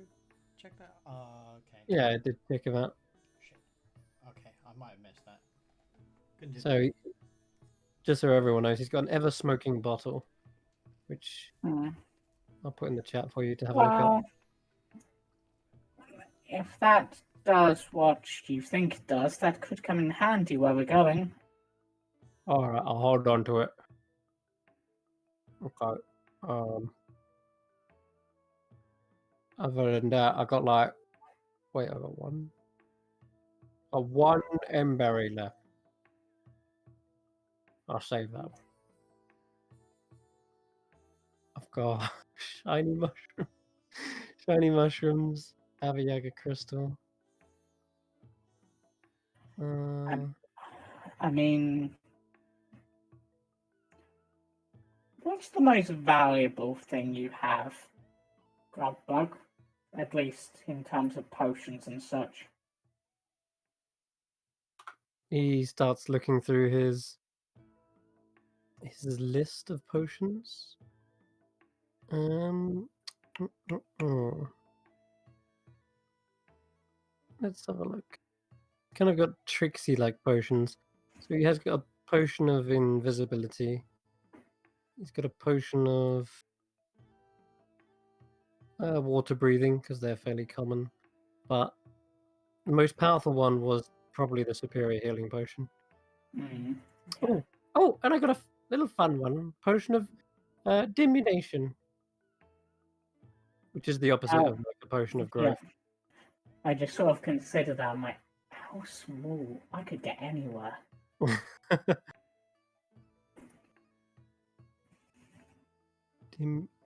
check that? Okay. Yeah, it did pick him out. Shit. Okay, I might have missed that. Continue. So, just so everyone knows, he's got an ever-smoking bottle, which I'll put in the chat for you to have a look at. Well, if that does what you think it does, that could come in handy where we're going. Alright, I'll hold on to it. Okay. Other than that, I got like... Wait, I got one. One emberry left. I'll save that one. I've got shiny mushroom, shiny mushrooms, Aviaga crystal. I mean, what's the most valuable thing you have, Grubbug? At least in terms of potions and such. He starts looking through his list of potions. Let's have a look. Kind of got tricksy like potions. So he has got a potion of invisibility. He's got a potion of water breathing because they're fairly common. But the most powerful one was probably the superior healing potion. Oh, and I got a little fun one. Potion of diminution. Which is the opposite of like a potion of growth. Yeah. I just sort of consider that. I'm like, how small? I could get anywhere.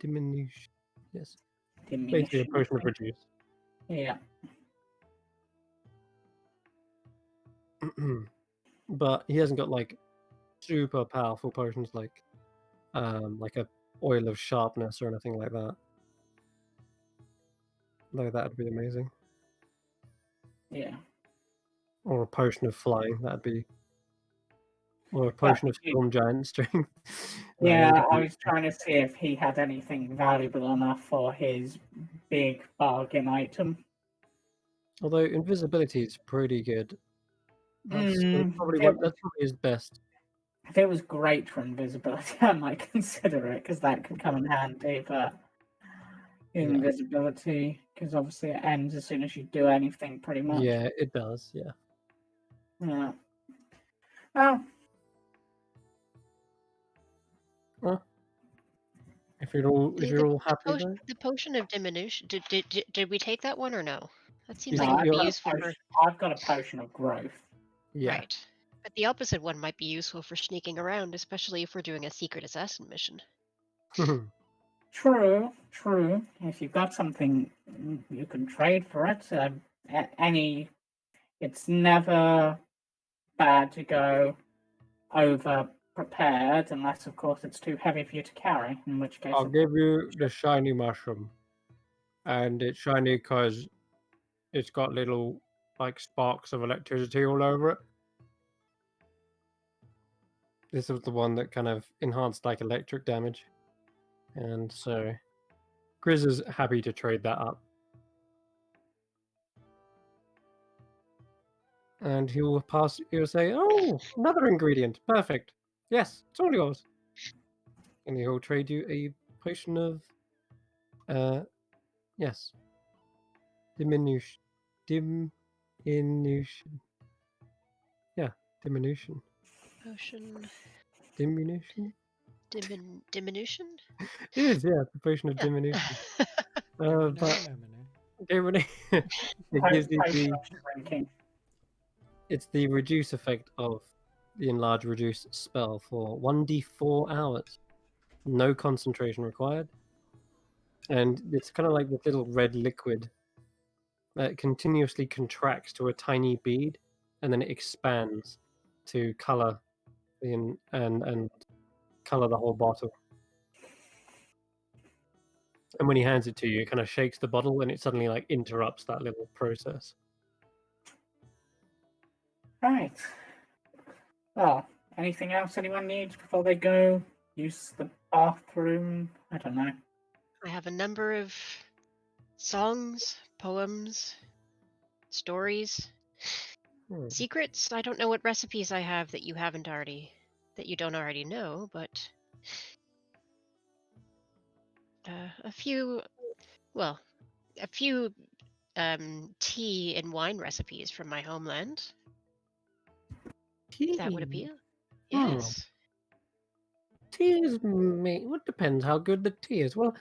Diminution. Yes. Diminution. Basically a potion of reduce. Yeah. But he hasn't got like super powerful potions like a oil of sharpness or anything like that. Though that'd be amazing. Yeah. Or a potion of flying, that'd be. Or a potion of storm giant strength. Yeah, I was trying to see if he had anything valuable enough for his big bargain item. Although invisibility is pretty good. That's probably his best. If it was great for invisibility, I might consider it because that could come in handy. But invisibility, because obviously it ends as soon as you do anything, pretty much. Yeah, it does. Yeah. Yeah. Well, if you're all happy, the potion of diminution. Did we take that one or no? That seems No, like it would be I've useful for. I've got a potion of growth. Yeah. Right. But the opposite one might be useful for sneaking around, especially if we're doing a secret assassin mission. True. If you've got something, you can trade for it. It's never bad to go over prepared, unless of course it's too heavy for you to carry. In which case, I'll give you the shiny mushroom, and it's shiny because it's got little like sparks of electricity all over it. This was the one that kind of enhanced like electric damage, and so Grizz is happy to trade that up. And he'll say, "Oh, another ingredient, perfect. Yes, it's all yours." And he'll trade you a potion of, yes, diminution. Yeah, diminution. Potion. Diminution? Diminution? It is, yeah, the potion of diminution. But it gives you the Drinking. it's the reduce effect of the enlarge reduce spell for 1d4 hours. No concentration required. And it's kind of like this little red liquid that continuously contracts to a tiny bead and then it expands to color and color the whole bottle. And when he hands it to you, it kind of shakes the bottle and it suddenly like interrupts that little process. Right. Well, anything else anyone needs before they go? Use the bathroom? I don't know. I have a number of songs, poems, stories, secrets. I don't know what recipes I have that you don't already know, but a few tea and wine recipes from my homeland. Tea. That would appeal. Hmm. Yes. Tea is made. What depends how good the tea is. Well,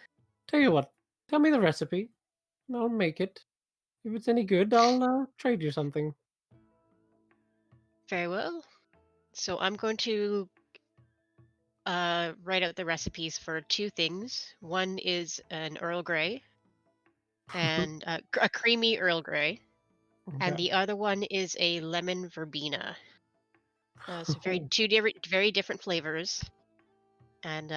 tell you what. Tell me the recipe, and I'll make it. If it's any good, I'll trade you something. Very well. So I'm going to write out the recipes for two things. One is an Earl Grey, and a creamy Earl Grey, and Okay. the other one is a lemon verbena. So Oh. two very different flavors, and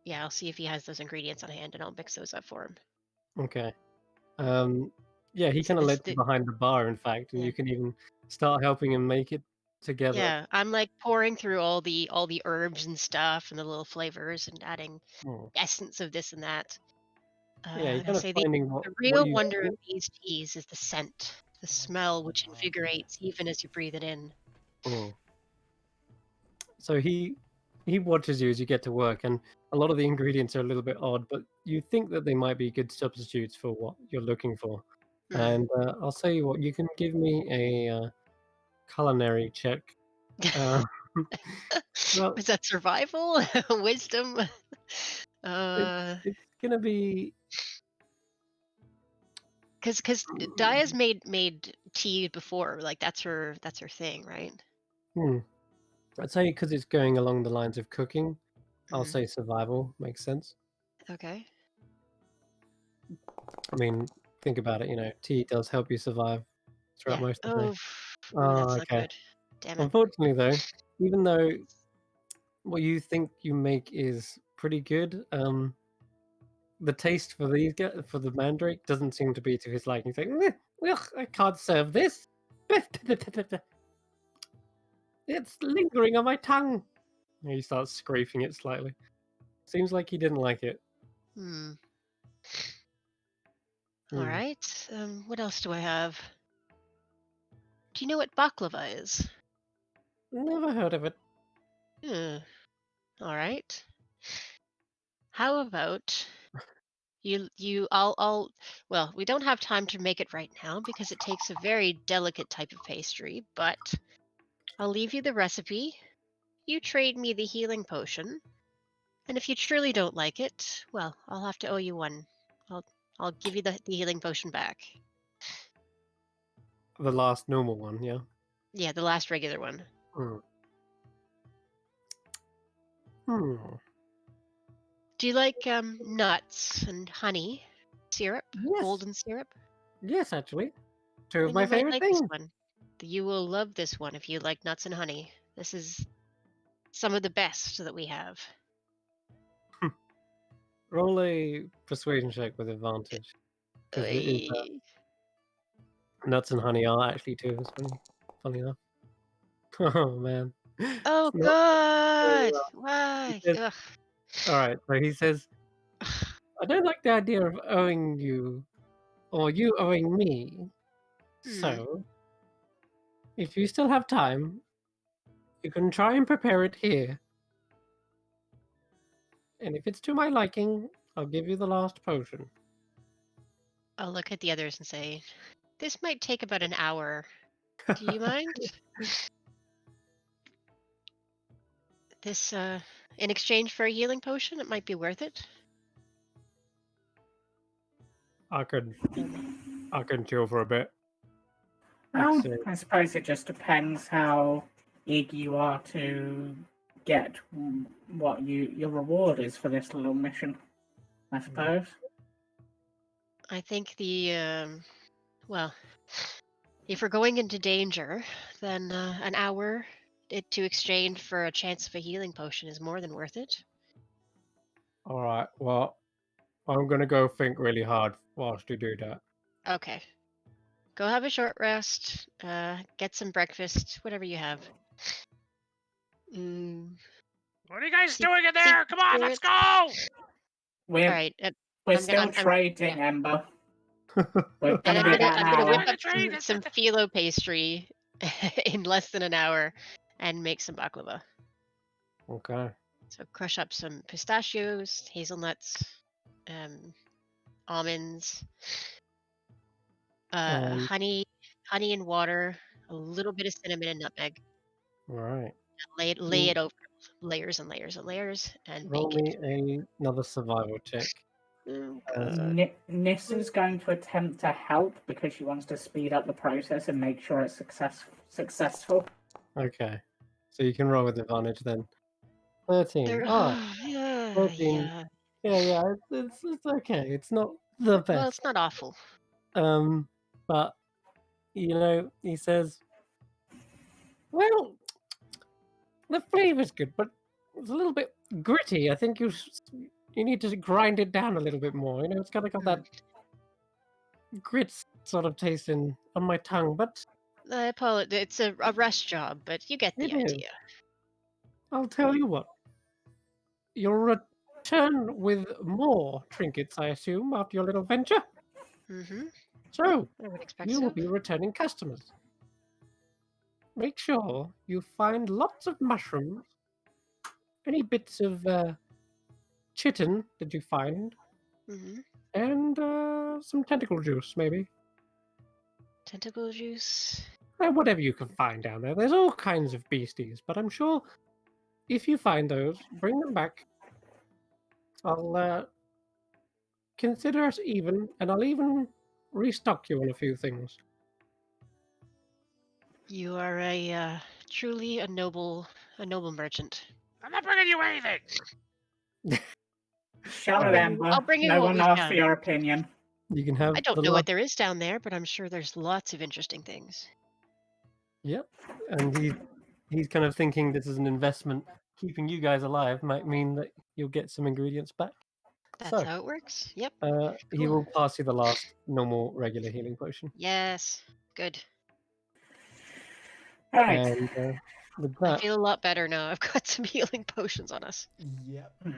yeah, I'll see if he has those ingredients on hand, and I'll mix those up for him. Okay. Yeah, he So kind of this lets you behind the bar, in fact, and Yeah. you can even start helping him make it together. Yeah, I'm like pouring through all the herbs and stuff and the little flavors and adding Oh. essence of this and that. Yeah, he's And I kind of say finding the what real you wonder of think. these teas is the scent, the smell, which invigorates even as you breathe it in. Oh. So he watches you as you get to work, and a lot of the ingredients are a little bit odd, but you think that they might be good substitutes for what you're looking for. And I'll tell you what, you can give me a culinary check. Well, Is that survival? Wisdom? it's gonna be Because Daya's made tea before, like that's her thing, right? I'd say because it's going along the lines of cooking, I'll Mhm. say survival makes sense. Okay. I mean, think about it. Tea does help you survive throughout Yeah. most of the day. Oh, that's Oh, not okay. good. Damn it. Unfortunately, though, even though what you think you make is pretty good, the taste for for the mandrake doesn't seem to be to his liking. He's like, ugh, I can't serve this. It's lingering on my tongue. And he starts scraping it slightly. Seems like he didn't like it. Hmm. Hmm. All right. What else do I have? Do you know what baklava is? Never heard of it. All right. How about I'll well, we don't have time to make it right now because it takes a very delicate type of pastry, but I'll leave you the recipe. You trade me the healing potion, and if you truly don't like it, well, I'll have to owe you one. I'll give you the healing potion back. The last normal one, yeah. Yeah, the last regular one. Hmm. Do you like nuts and honey syrup, Yes. golden syrup? Yes, actually. Two of Then my you might favorite like things. this one. You will love this one if you like nuts and honey. This is some of the best that we have. Roll a persuasion check with advantage. Because it is nuts and honey are actually two of us. Funny enough. Oh, man. Oh, Not very God! well. Why? He says, Ugh. all right, so he says, I don't like the idea of owing you, or you owing me. So, if you still have time, you can try and prepare it here. And if it's to my liking, I'll give you the last potion. I'll look at the others and say, this might take about an hour. Do you mind? This, in exchange for a healing potion, it might be worth it. I can chill for a bit. Well, Let's see. I suppose it just depends how eager you are to get what your reward is for this little mission. I suppose. I think well, if we're going into danger, then an hour to exchange for a chance of a healing potion is more than worth it. All right. Well, I'm gonna go think really hard whilst you do that. Okay. Go have a short rest. Get some breakfast, whatever you have. What are you guys Keep- doing in there? keep Come on, let's spirits. go! We're All right. we're I'm still gonna- I'm- trading, yeah. Ember. We're And gonna be about an I'm gonna hour. whip up Trade. some phyllo pastry in less than an hour and make some baklava. Okay. So crush up some pistachios, hazelnuts, almonds, Um, honey and water, a little bit of cinnamon and nutmeg. All right. Lay it over layers and layers and layers and Roll bake it. me another survival check. Oh, God. Nissa's going to attempt to help because she wants to speed up the process and make sure it's successful. Okay. So you can roll with advantage then. 13. There- Oh, yeah, 13. yeah. Yeah. It's okay. It's not the best. Well, it's not awful. But he says, well, the flavor's good, but it's a little bit gritty. I think you need to grind it down a little bit more. It's kind of got that grit sort of taste on my tongue, but I apologize. It's a rush job, but you get the It is. idea. I'll tell you what. You'll return with more trinkets, I assume, after your little venture. Mm-hmm. So, I would expect you so. will be returning customers. Make sure you find lots of mushrooms, any bits of chitin that you find, Mm-hmm. and some tentacle juice, maybe. Tentacle juice. Whatever you can find down there. There's all kinds of beasties, but I'm sure if you find those, bring them back. I'll consider us even, and I'll even restock you on a few things. You are a truly a noble merchant. I'm not bringing you anything. Shut it, Alright. Ember. I'll bring you No what one we've asked got. for your opinion. You can have I don't the know lot. what there is down there, but I'm sure there's lots of interesting things. Yep. And he's kind of thinking this is an investment. Keeping you guys alive might mean that you'll get some ingredients back. That's So, how it works. Yep. he Cool. will pass you the last normal regular healing potion. Yes. Good. All right. And with I that, feel a lot better now. I've got some healing potions on us. Yep. Hmm.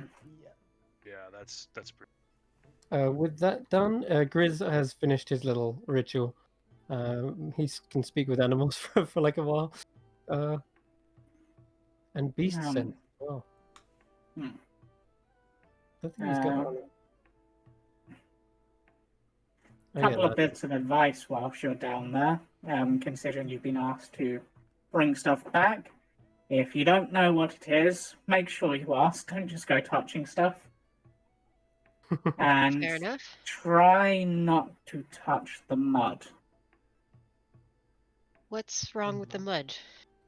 Yep. Yeah, that's pretty. with that done, Grizz has finished his little ritual. He can speak with animals for like a while. And beast scent as well. Hmm. I think he's got one. Oh, yeah, Couple of that- bits of advice whilst you're down there, considering you've been asked to bring stuff back. If you don't know what it is, make sure you ask. Don't just go touching stuff. And Fair enough. try not to touch the mud. What's wrong with the mud?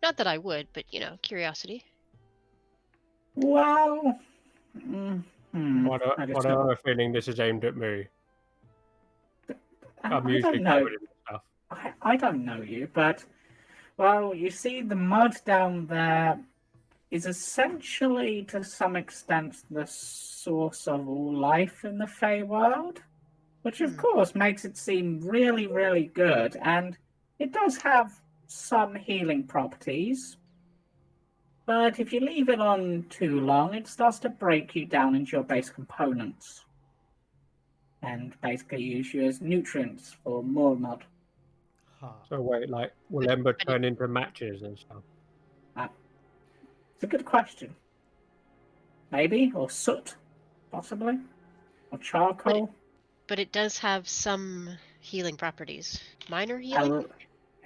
Not that I would, but curiosity. Well, What I just I don't- have a feeling this is aimed at me. I'm I usually don't know. covered in stuff. I don't know you, but well, you see, the mud down there is essentially, to some extent, the source of all life in the Feywild, which of course makes it seem really, really good, and it does have some healing properties. But if you leave it on too long, it starts to break you down into your base components, and basically use you as nutrients for more mud. Ha. So wait, like, will Ember turn into matches and stuff? It's a good question. Maybe, or soot, possibly, or charcoal. But it does have some healing properties. Minor healing?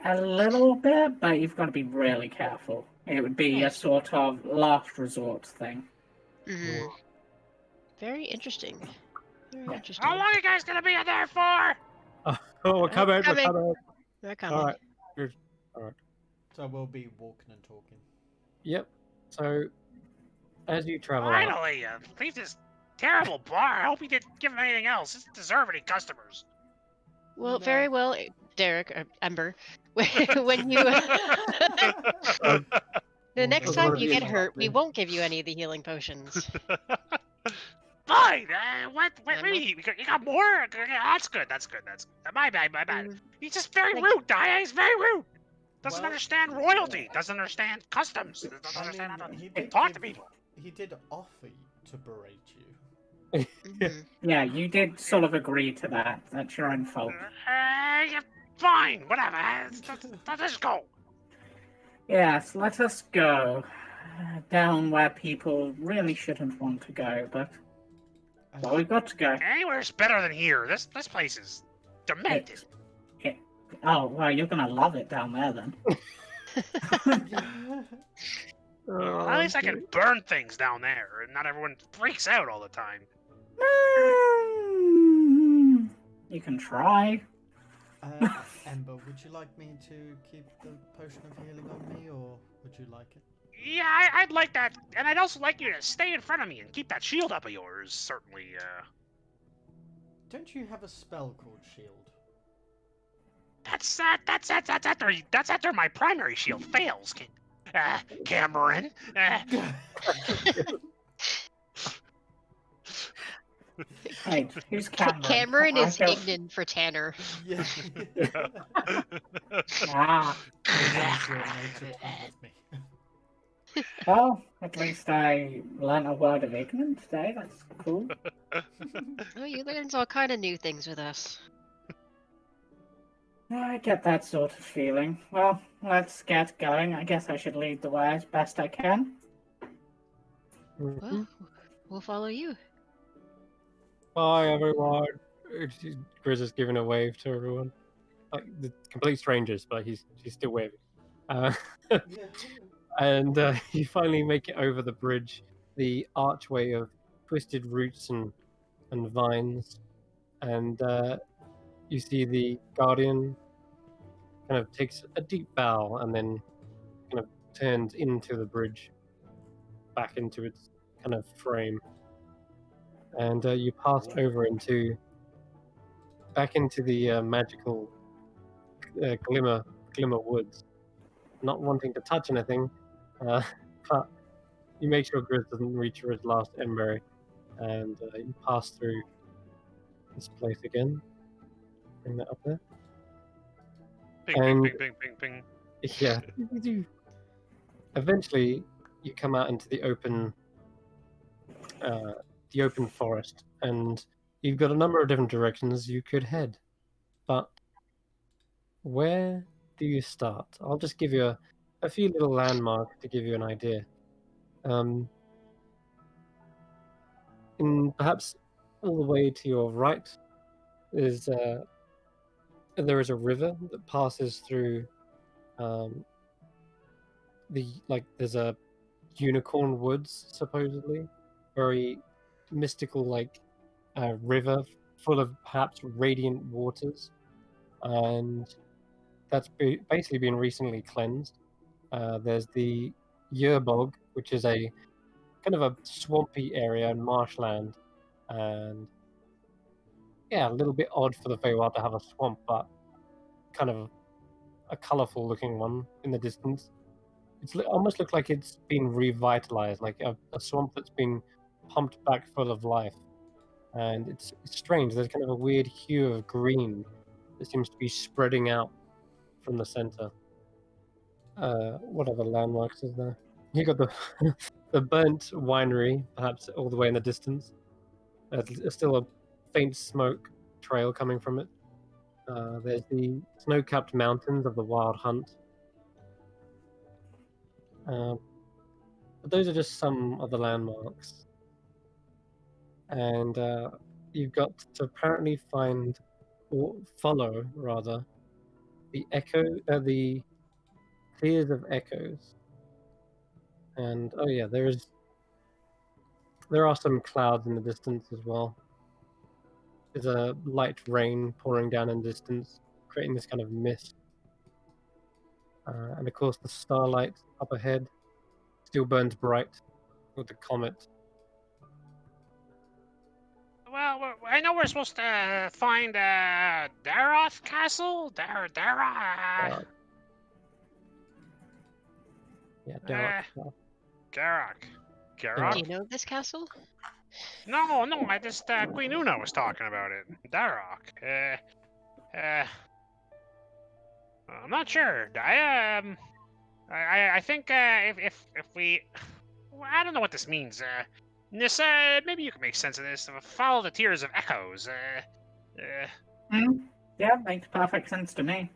A little bit, but you've got to be really careful. It would be a Right. sort of last resort thing. Mhm. Very interesting. Very Yeah. interesting. How long are you guys gonna be in there for? Oh, we're coming, we're coming. coming. They're coming. All right. Good. All right. So we'll be walking and talking. Yep. So, as you travel out, Finally, leave this terrible bar. I hope he didn't give him anything else. He doesn't deserve any customers. Well, No. very well, Derek, or Ember. When you Uh, the next those time were you the get hurt, we instructions. won't give you any of the healing potions. Fine. What? I'm Maybe you got more? That's good. That's good. That's good. My bad. My bad. Mm, He's just very Like- rude, Daya. He's very rude. Doesn't Well, understand royalty. Doesn't understand customs. Doesn't I understand mean, how to he did talk give, to people. He did offer to berate you. mhm. Yeah, you did sort of agree to that. That's your own fault. Yeah, fine. Whatever. Let's go. Yes, let us go down where people really shouldn't want to go, but well, we've got to go. Anywhere's better than here. This place is demented. Oh, well, you're gonna love it down there then. Oh, At least I can burn things down there, and not everyone freaks out all the time. You can try. Ember, would you like me to keep the potion of healing on me, or would you like it? Yeah, I'd like that, and I'd also like you to stay in front of me and keep that shield up of yours. Certainly. Don't you have a spell called Shield? That's after my primary shield fails. Cameron. Wait, who's Cameron? Cameron I is don't- Ignan for Tanner. Yeah. Ah, Enjoys your nature time with me. well, at least I learned a word of ignorance today. That's cool. Oh, you learn all kind of new things with us. I get that sort of feeling. Well, let's get going. I guess I should lead the way as best I can. mhm. Well, we'll follow you. Bye, everyone. Grizz is giving a wave to everyone, like the complete strangers, but she's still waving. Yeah. And you finally make it over the bridge, the archway of twisted roots and vines, and you see the guardian kind of takes a deep bow and then kind of turns into the bridge, back into its kind of frame, and you pass over back into the magical glimmer woods, not wanting to touch anything, but you make sure Grizz doesn't reach for his last emberry, and you pass through this place again. Bring that up there. Ping, And- ping, ping, ping, ping, ping. Yeah. Eventually, you come out into the open forest, and you've got a number of different directions you could head. But where do you start? I'll just give you a few little landmarks to give you an idea. In perhaps all the way to your right is there is a river that passes through there's a unicorn woods, supposedly, very mystical, like river full of perhaps radiant waters, and that's basically been recently cleansed. There's the Yerbog, which is a kind of a swampy area and marshland, and yeah, a little bit odd for the Feywild to have a swamp, but kind of a colourful looking one in the distance. It's almost looks like it's been revitalized, like a swamp that's been pumped back full of life. And it's strange. There's kind of a weird hue of green that seems to be spreading out from the center. What other landmarks is there? You got the the burnt winery, perhaps all the way in the distance. There's still a faint smoke trail coming from it. There's the snow-capped mountains of the Wild Hunt. But those are just some of the landmarks. And you've got to apparently find, or follow rather, the clears of echoes. And oh yeah, there are some clouds in the distance as well. There's a light rain pouring down in the distance, creating this kind of mist. And of course, the starlight up ahead still burns bright with the comet. Well, I know we're supposed to find Daroth Castle. Yeah, dark. Garak. Do Garak? you know this castle? No, I just Queen Una was talking about it. Darok. I'm not sure. I think if we, well, I don't know what this means. This maybe you can make sense of this. Follow the tears of echoes. Yeah, makes perfect sense to me.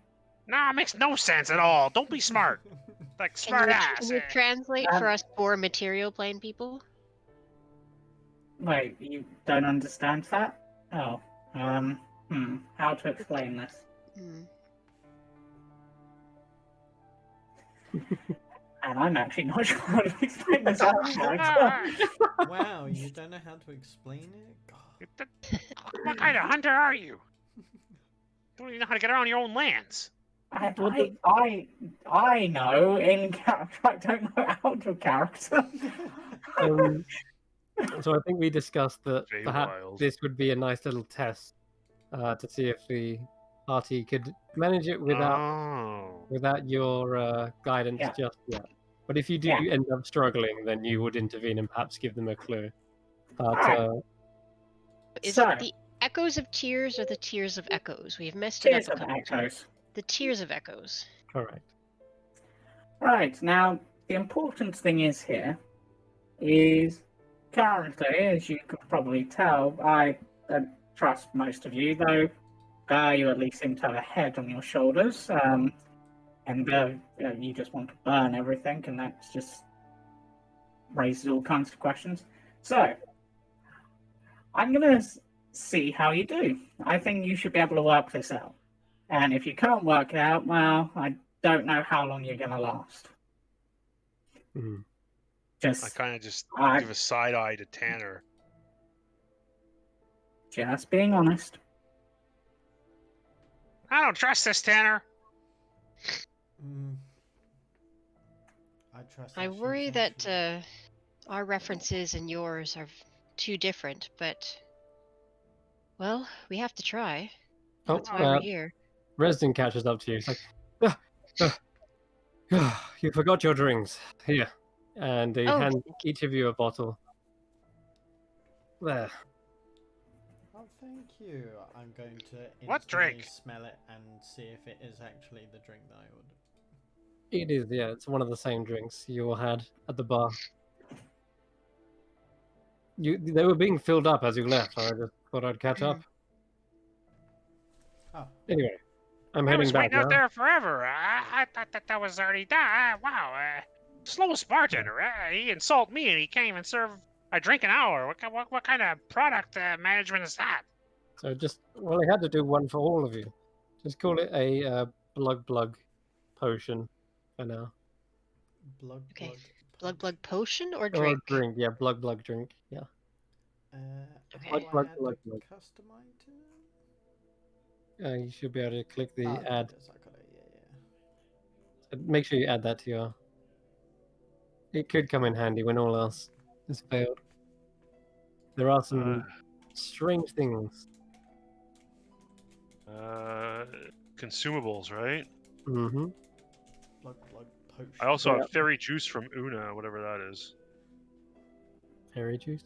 Nah, it makes no sense at all. Don't be smart. Like smart ass. Can you translate for us poor material plane people? Wait, you don't understand that? Oh, how to explain this? Hmm. And I'm actually not sure how to explain this either. Wow, you don't know how to explain it? God. What kind of hunter are you? Don't even know how to get around your own lands. I know in character. I don't know out of character. So I think we discussed that Jay perhaps Wild. this would be a nice little test to see if the party could manage it without your guidance Yeah. just yet. But if you do Yeah. end up struggling, then you would intervene and perhaps give them a clue. But Alright. Is So- it the echoes of tears or the tears of echoes? We've messed it Tears up. of echoes. The tears of echoes. correct. Right, now, the important thing here is currently, as you could probably tell, I don't trust most of you, though you at least seem to have a head on your shoulders, and you just want to burn everything, and that just raises all kinds of questions. So, I'm going to see how you do. I think you should be able to work this out. And if you can't work it out, well, I don't know how long you're going to last. Mhm. I kind of just give a side eye to Tanner. Just being honest. I don't trust this, Tanner. I trust. I that she's worry that actually- our references and yours are too different, but well, we have to try. Oh, That's why we're here. Resden catches up to you. He's like, you forgot your drinks. Here. And he Oh, hands each of you a bottle. There. Oh, thank you. I'm going to What instantly drink? smell it and see if it is actually the drink that I ordered. It is, yeah. It's one of the same drinks you all had at the bar. They were being filled up as you left, so I just thought I'd catch up. Oh. Anyway, I'm I heading was back waiting now. out there forever. I thought that was already done. Wow. Slowest bartender. He insulted me and he can't even serve a drink an hour. What kind of product management is that? So I had to do one for all of you. Just call it a blug potion for now. Blug, Okay. blug, Blood potion or Or drink? drink, yeah, blug drink, yeah. Okay. How do Plug, I add plug, the plug. custom item? You should be able to click the Ah, add. yes, I got it. Yeah. So make sure you add that to your. It could come in handy when all else has failed. There are some strange things. Consumables, right? Mm-hmm. Blug, potion. I also Yeah. have fairy juice from Una, whatever that is. Fairy juice.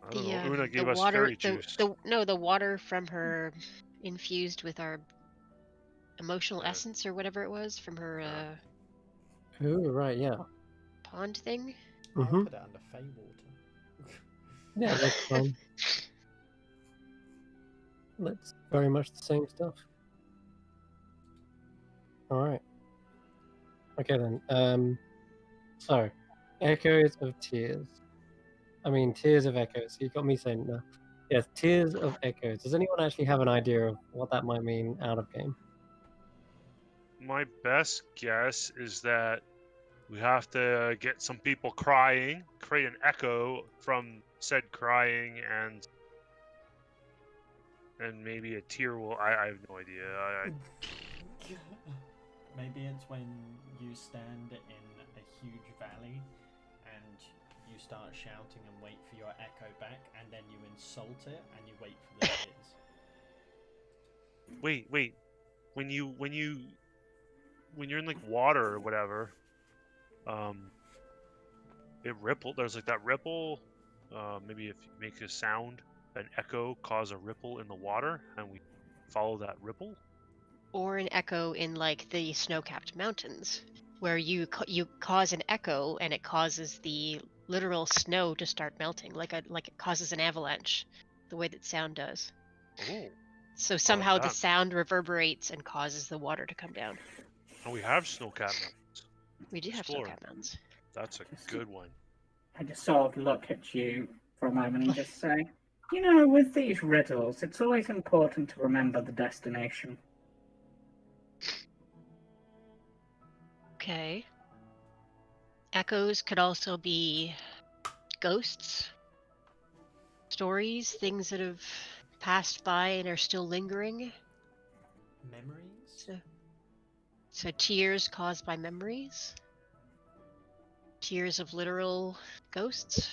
I don't know. Una gave us water, fairy juice. the water from her infused with our emotional Yeah. essence or whatever it was from her Oh, right, yeah. pond thing. I'll Mm-hmm. put it under Fey water. Yeah, that's fine. That's very much the same stuff. Alright. Okay then. So, Echoes of Tears. I mean, Tears of Echoes. You got me saying no. Yes, Tears of Echoes. Does anyone actually have an idea of what that might mean out of game? My best guess is that we have to get some people crying, create an echo from said crying, and and maybe a tear will. I have no idea. Maybe it's when you stand in a huge valley and you start shouting and wait for your echo back, and then you insult it and you wait for the tears. Wait. When you're in like water or whatever, it ripple. There's like that ripple. Maybe if you make a sound, an echo cause a ripple in the water, and we follow that ripple. Or an echo in like the snow-capped mountains, where you cause an echo and it causes the literal snow to start melting, like it causes an avalanche, the way that sound does. Oh, So somehow the that. sound reverberates and causes the water to come down. And we have snow-capped mountains. We do have Explore. snow-capped mountains. That's a good one. I just sort of look at you for a moment and just say, you know, with these riddles, it's always important to remember the destination. Okay. Echoes could also be ghosts, stories, things that have passed by and are still lingering. Memories? So tears caused by memories. Tears of literal ghosts.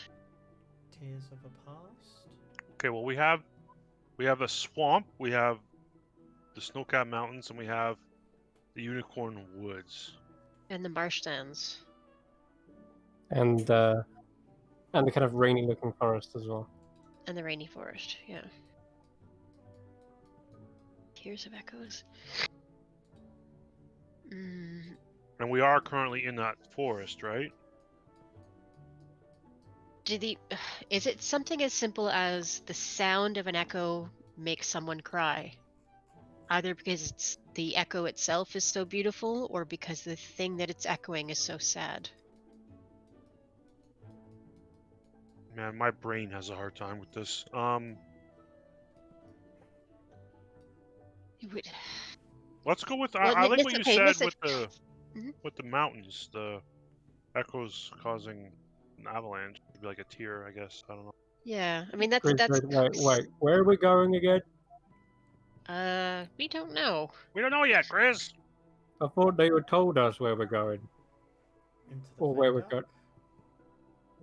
Tears of a past? Okay, well we have a swamp, we have the snow-capped mountains, and we have the unicorn woods. And the marshlands. And the kind of rainy-looking forest as well. And the rainy forest, yeah. Tears of echoes. And we are currently in that forest, right? Is it something as simple as the sound of an echo makes someone cry? Either because the echo itself is so beautiful, or because the thing that it's echoing is so sad. Man, my brain has a hard time with this. Let's go with. I like what you said with the mountains. The echoes causing an avalanche. It'd be like a tear, I guess. I don't know. Yeah, I mean that's. Wait. Where are we going again? We don't know. We don't know yet, Grizz. I thought they would told us where we're going. Into the Or where we're Fenduck? going.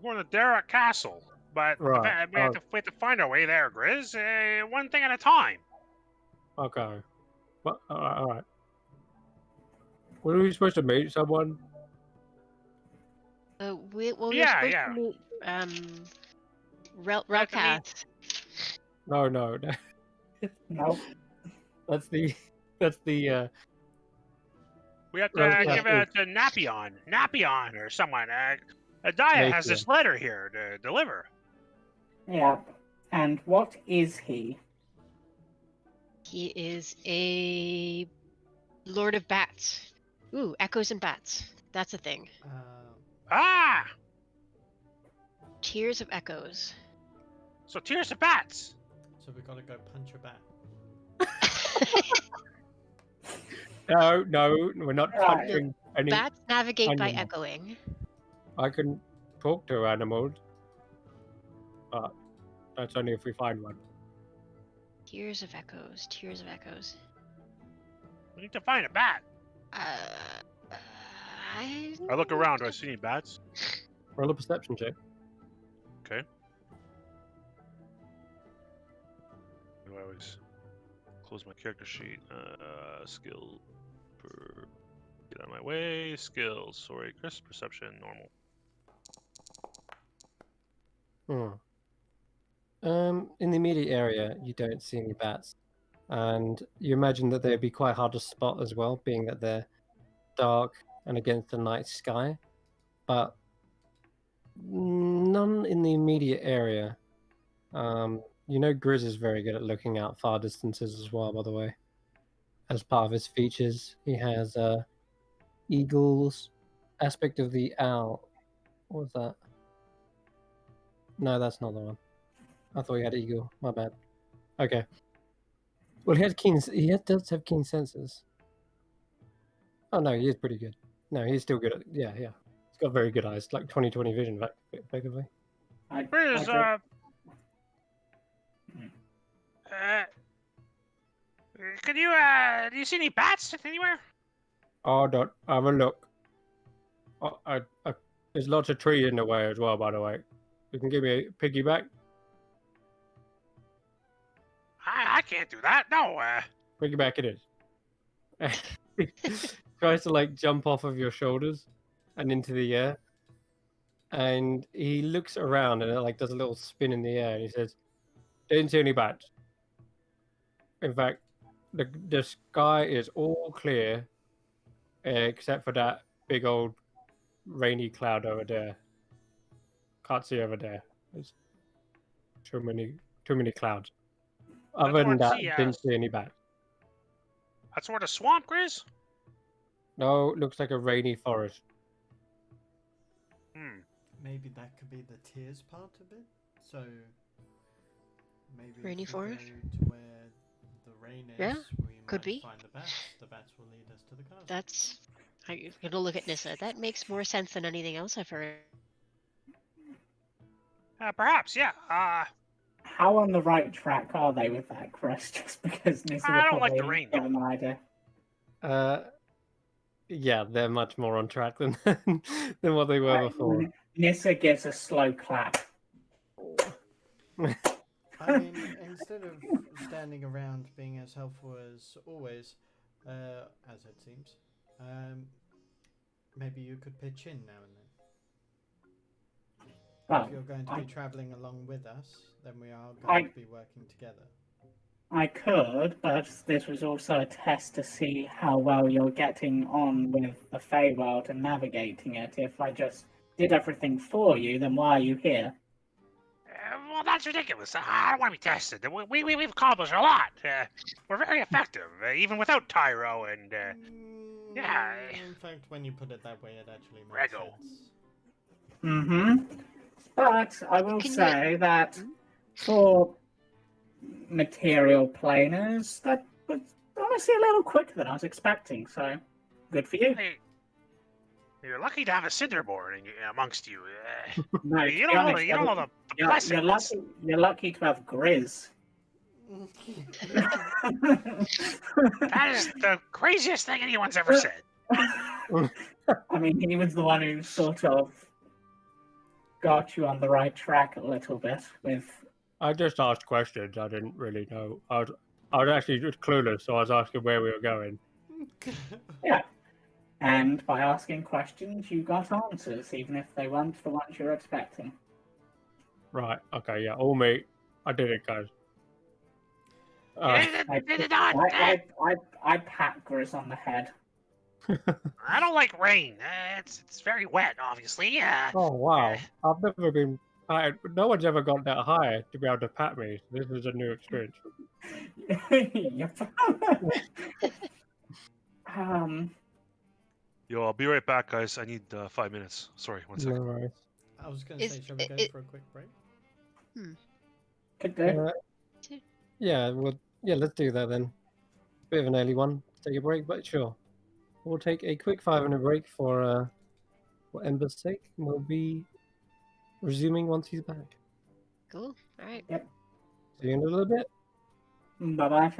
We're going to Derek Castle, but Right. we have to find our way there, Grizz. One thing at a time. Okay. Well, all right. Were we supposed to meet someone? We're supposed Yeah. to meet have to Relcath. No. No. That's the We have to Well, give yeah. it to Napion or someone. Daya has this letter here to deliver. Yeah. And what is he? He is a Lord of Bats. Ooh, echoes and bats. That's a thing. Ah! Tears of echoes. So Tears of Bats. So we gotta go punch a bat. No, we're not punching any. Bats navigate by animal. echoing. I can talk to animals, but that's only if we find one. Tears of echoes. Tears of echoes. We need to find a bat. I look around. Do I see any bats? Roll a perception check. Okay. Do I always close my character sheet? Skill. Get out of my way. Skills. Sorry, Chris. Perception. Normal. In the immediate area, you don't see any bats, and you imagine that they'd be quite hard to spot as well, being that they're dark and against the night sky. But none in the immediate area. You know, Grizz is very good at looking out far distances as well. By the way, as part of his features, he has eagle's aspect of the owl. What was that? No, that's not the one. I thought he had eagle. My bad. Okay. Well, he does have keen senses. Oh no, he is pretty good. No, he's still good at. Yeah. He's got very good eyes, like 20/20 vision, effectively. Can you, do you see any bats anywhere? Hold on, have a look. There's lots of trees in the way as well, by the way. You can give me a piggyback. I can't do that. No, Piggyback it is. Tries to like jump off of your shoulders and into the air. And he looks around and it like does a little spin in the air and he says, "Didn't see any bats. In fact, the sky is all clear except for that big old rainy cloud over there. Can't see over there. There's too many clouds. Other than towards that, the, didn't see any bats. that's where the swamp is? No, looks like a rainy forest. Hmm. Maybe that could be the tears part of it. So maybe Rainy if we forest? go to where the rain is, Yeah, we could might be. find the bats. The bats will lead us to the castle. That's. I'm gonna look at Nissa. That makes more sense than anything else I've heard. Perhaps, yeah. How on the right track are they with that, Chris? Just because Nissa I would don't like the probably rain, get though. an idea. Yeah, they're much more on track than than what they were before. Nissa gives a slow clap. I mean, instead of standing around being as helpful as always, as it seems, maybe you could pitch in now and then. Well, If you're going to be travelling along with us, then we are going to be working together. I could, but this was also a test to see how well you're getting on with the Feywild and navigating it. If I just did everything for you, then why are you here? Well, that's ridiculous. I don't want to be tested. We've accomplished a lot. We're very effective, even without Tyro and, yeah. In fact, when you put it that way, it actually makes Rego. sense. Mm-hmm. But I will Can you- say that for material planers, that was honestly a little quicker than I was expecting, so good for you. Hey, you're lucky to have a Cinderborn amongst you. No, You to be don't know honest, the, you don't know the you're blessings. you're lucky to have Grizz. That is the craziest thing anyone's ever said. I mean, he was the one who sort of got you on the right track a little bit with. I just asked questions. I didn't really know. I was actually just clueless, so I was asking where we were going. Yeah. And by asking questions, you got answers, even if they weren't the ones you're expecting. Right. Okay. Yeah. All me. I did it, guys. You did not. I pat Grizz on the head. I don't like rain. It's very wet, obviously. Oh wow! I've never been patted. No one's ever got that high to be able to pat me. This is a new experience. Yep. Yo, I'll be right back, guys. I need 5 minutes. Sorry, 1 second. No worries. I was going to say, shall we go for a quick break? Could do. Yeah. Well. Yeah. Let's do that then. Bit of an early one. Take a break, but sure. We'll take a quick 5-minute break for Ember's sake, and we'll be resuming once he's back. Cool. All right. Yep. See you in a little bit. Bye bye.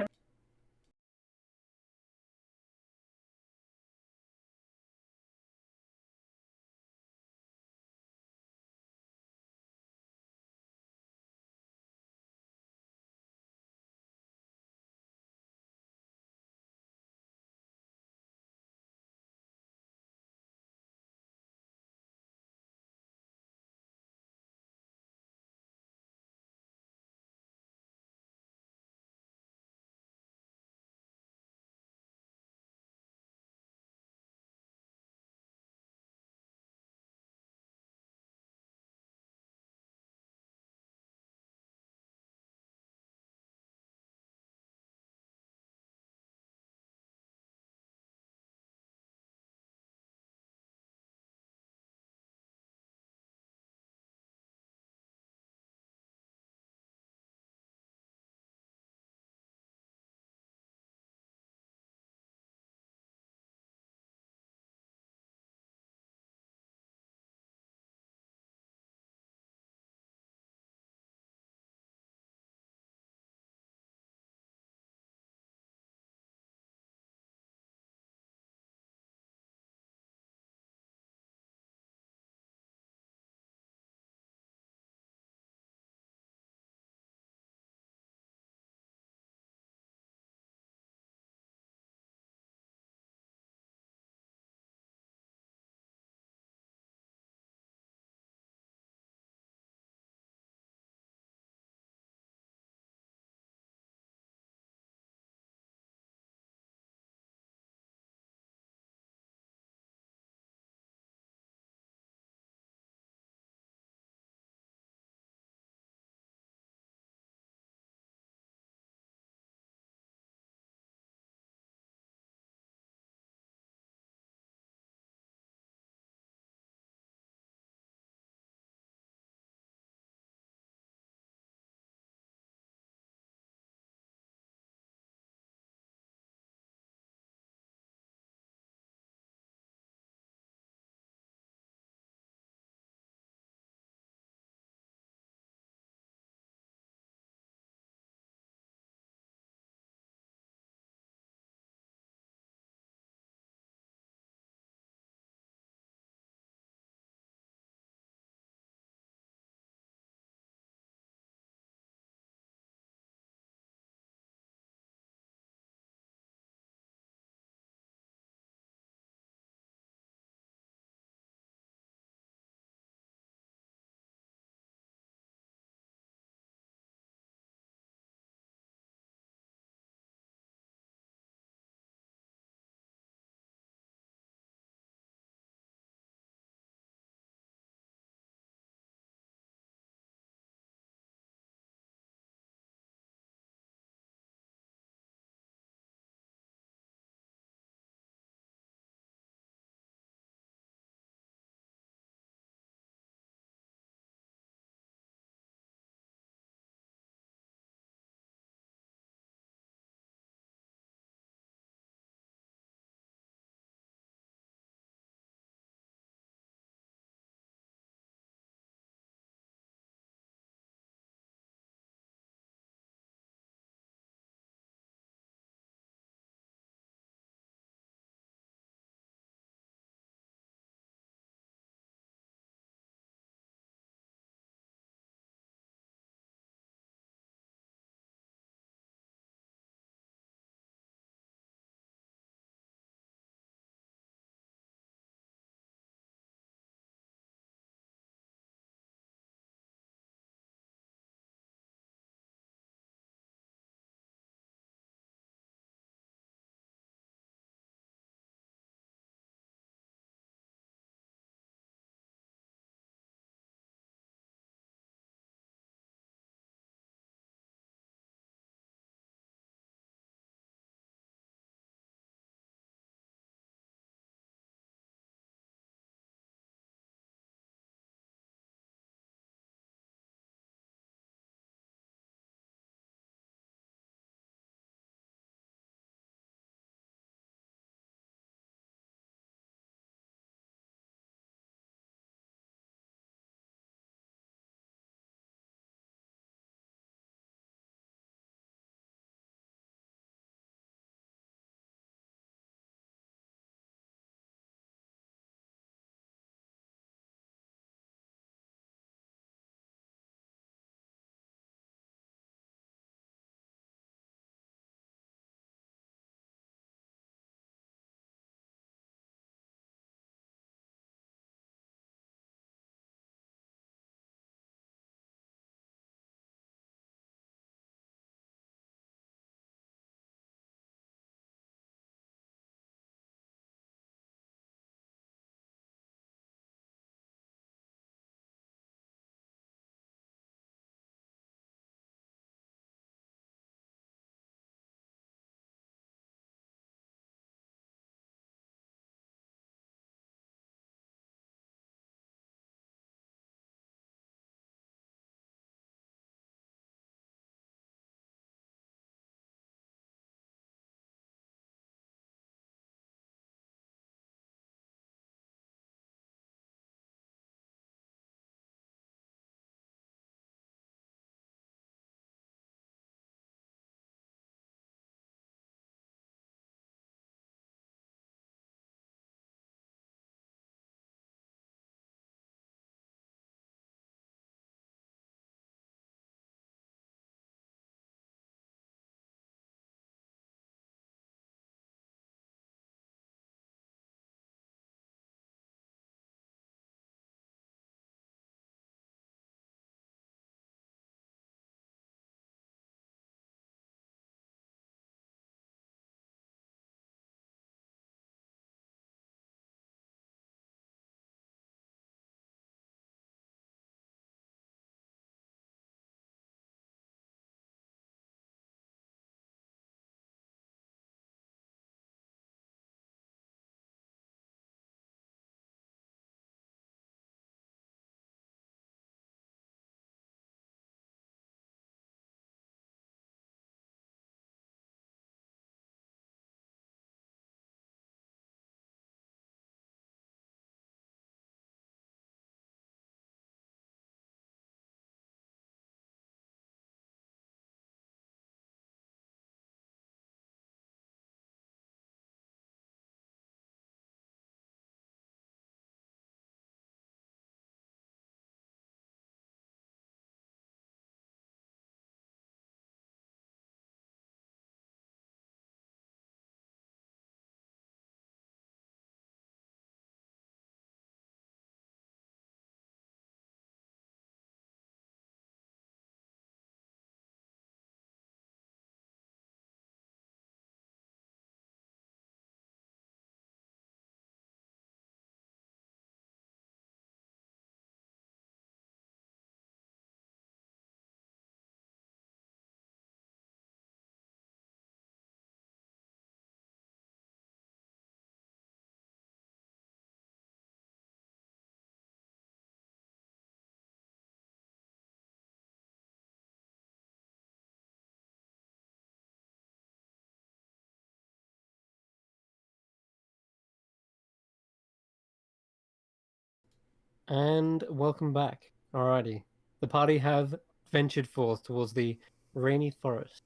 And welcome back. Alrighty. The party have ventured forth towards the rainy forest.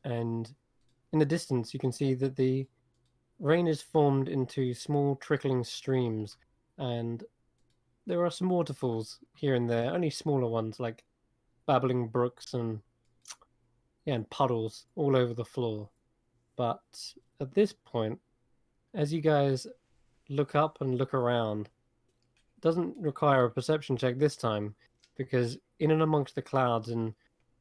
And in the distance, you can see that the rain is formed into small trickling streams. And there are some waterfalls here and there, only smaller ones like babbling brooks and puddles all over the floor. But at this point, as you guys look up and look around, doesn't require a perception check this time, because in and amongst the clouds and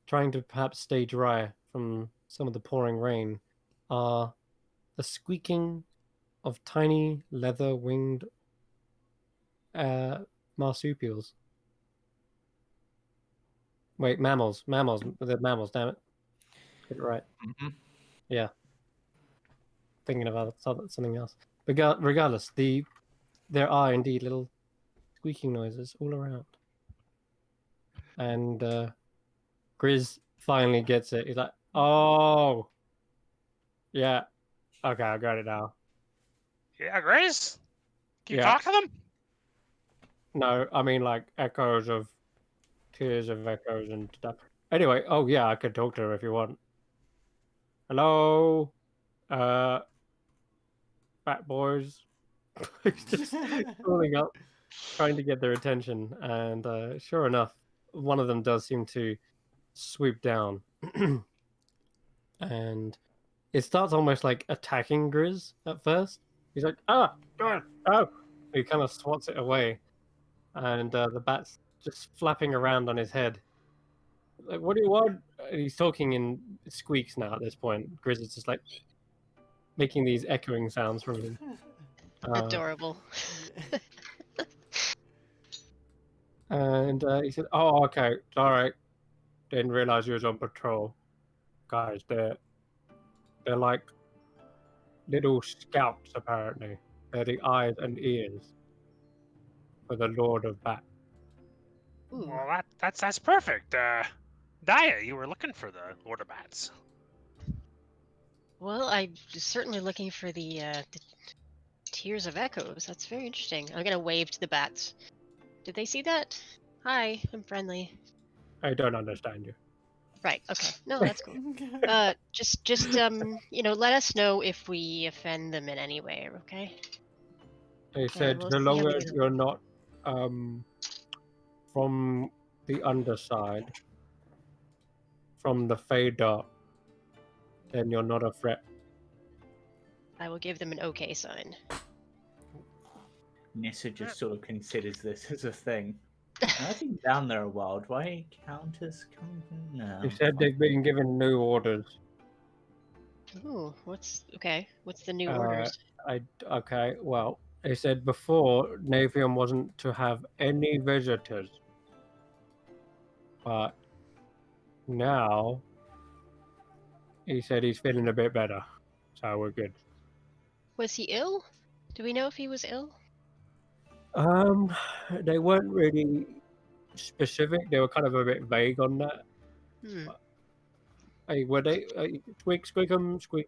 trying to perhaps stay dry from some of the pouring rain are the squeaking of tiny leather-winged marsupials. Wait, mammals. They're mammals, damn it. Get it right. Mm-hmm. Yeah. Thinking about something else. But regardless, there are indeed little squeaking noises all around. And Grizz finally gets it. He's like, oh, yeah. Okay, I got it now. Yeah, Grace? Can you Yeah. talk to them? No, I mean like echoes of tears of echoes and stuff. Anyway, oh yeah, I could talk to her if you want. Hello, fat boys. He's just calling up, trying to get their attention, and sure enough, one of them does seem to swoop down, and it starts almost like attacking Grizz at first. He's like, ah, God, oh! He kind of swats it away, and the bat's just flapping around on his head. Like, what do you want? He's talking in squeaks now at this point. Grizz is just like making these echoing sounds from him. Adorable. And he said, "Oh, okay, it's all right. Didn't realize you was on patrol, guys. They're like little scouts apparently. They're the eyes and ears for the Lord of Bat." Ooh. Well, that's perfect. Daya, you were looking for the Lord of Bats. Well, I'm certainly looking for the Tears of Echoes. That's very interesting. I'm gonna wave to the bats. Did they see that? Hi, I'm friendly. I don't understand you. Right. Okay. No, that's cool. Just let us know if we offend them in any way. Okay. He said, we'll "So see how long we as get you're not from the underside, from the Fadar, then you're not a threat." I will give them an okay sign. Nissa just sort of considers this as a thing. I've been down there a while. Do I count as coming? No. He said they've been given new orders. Ooh, what's the new Uh, orders? Okay, well, he said before Navium wasn't to have any visitors, but now he said he's feeling a bit better, so we're good. Was he ill? Do we know if he was ill? They weren't really specific. They were kind of a bit vague on that. Hmm. Hey, were they squeak, squeak?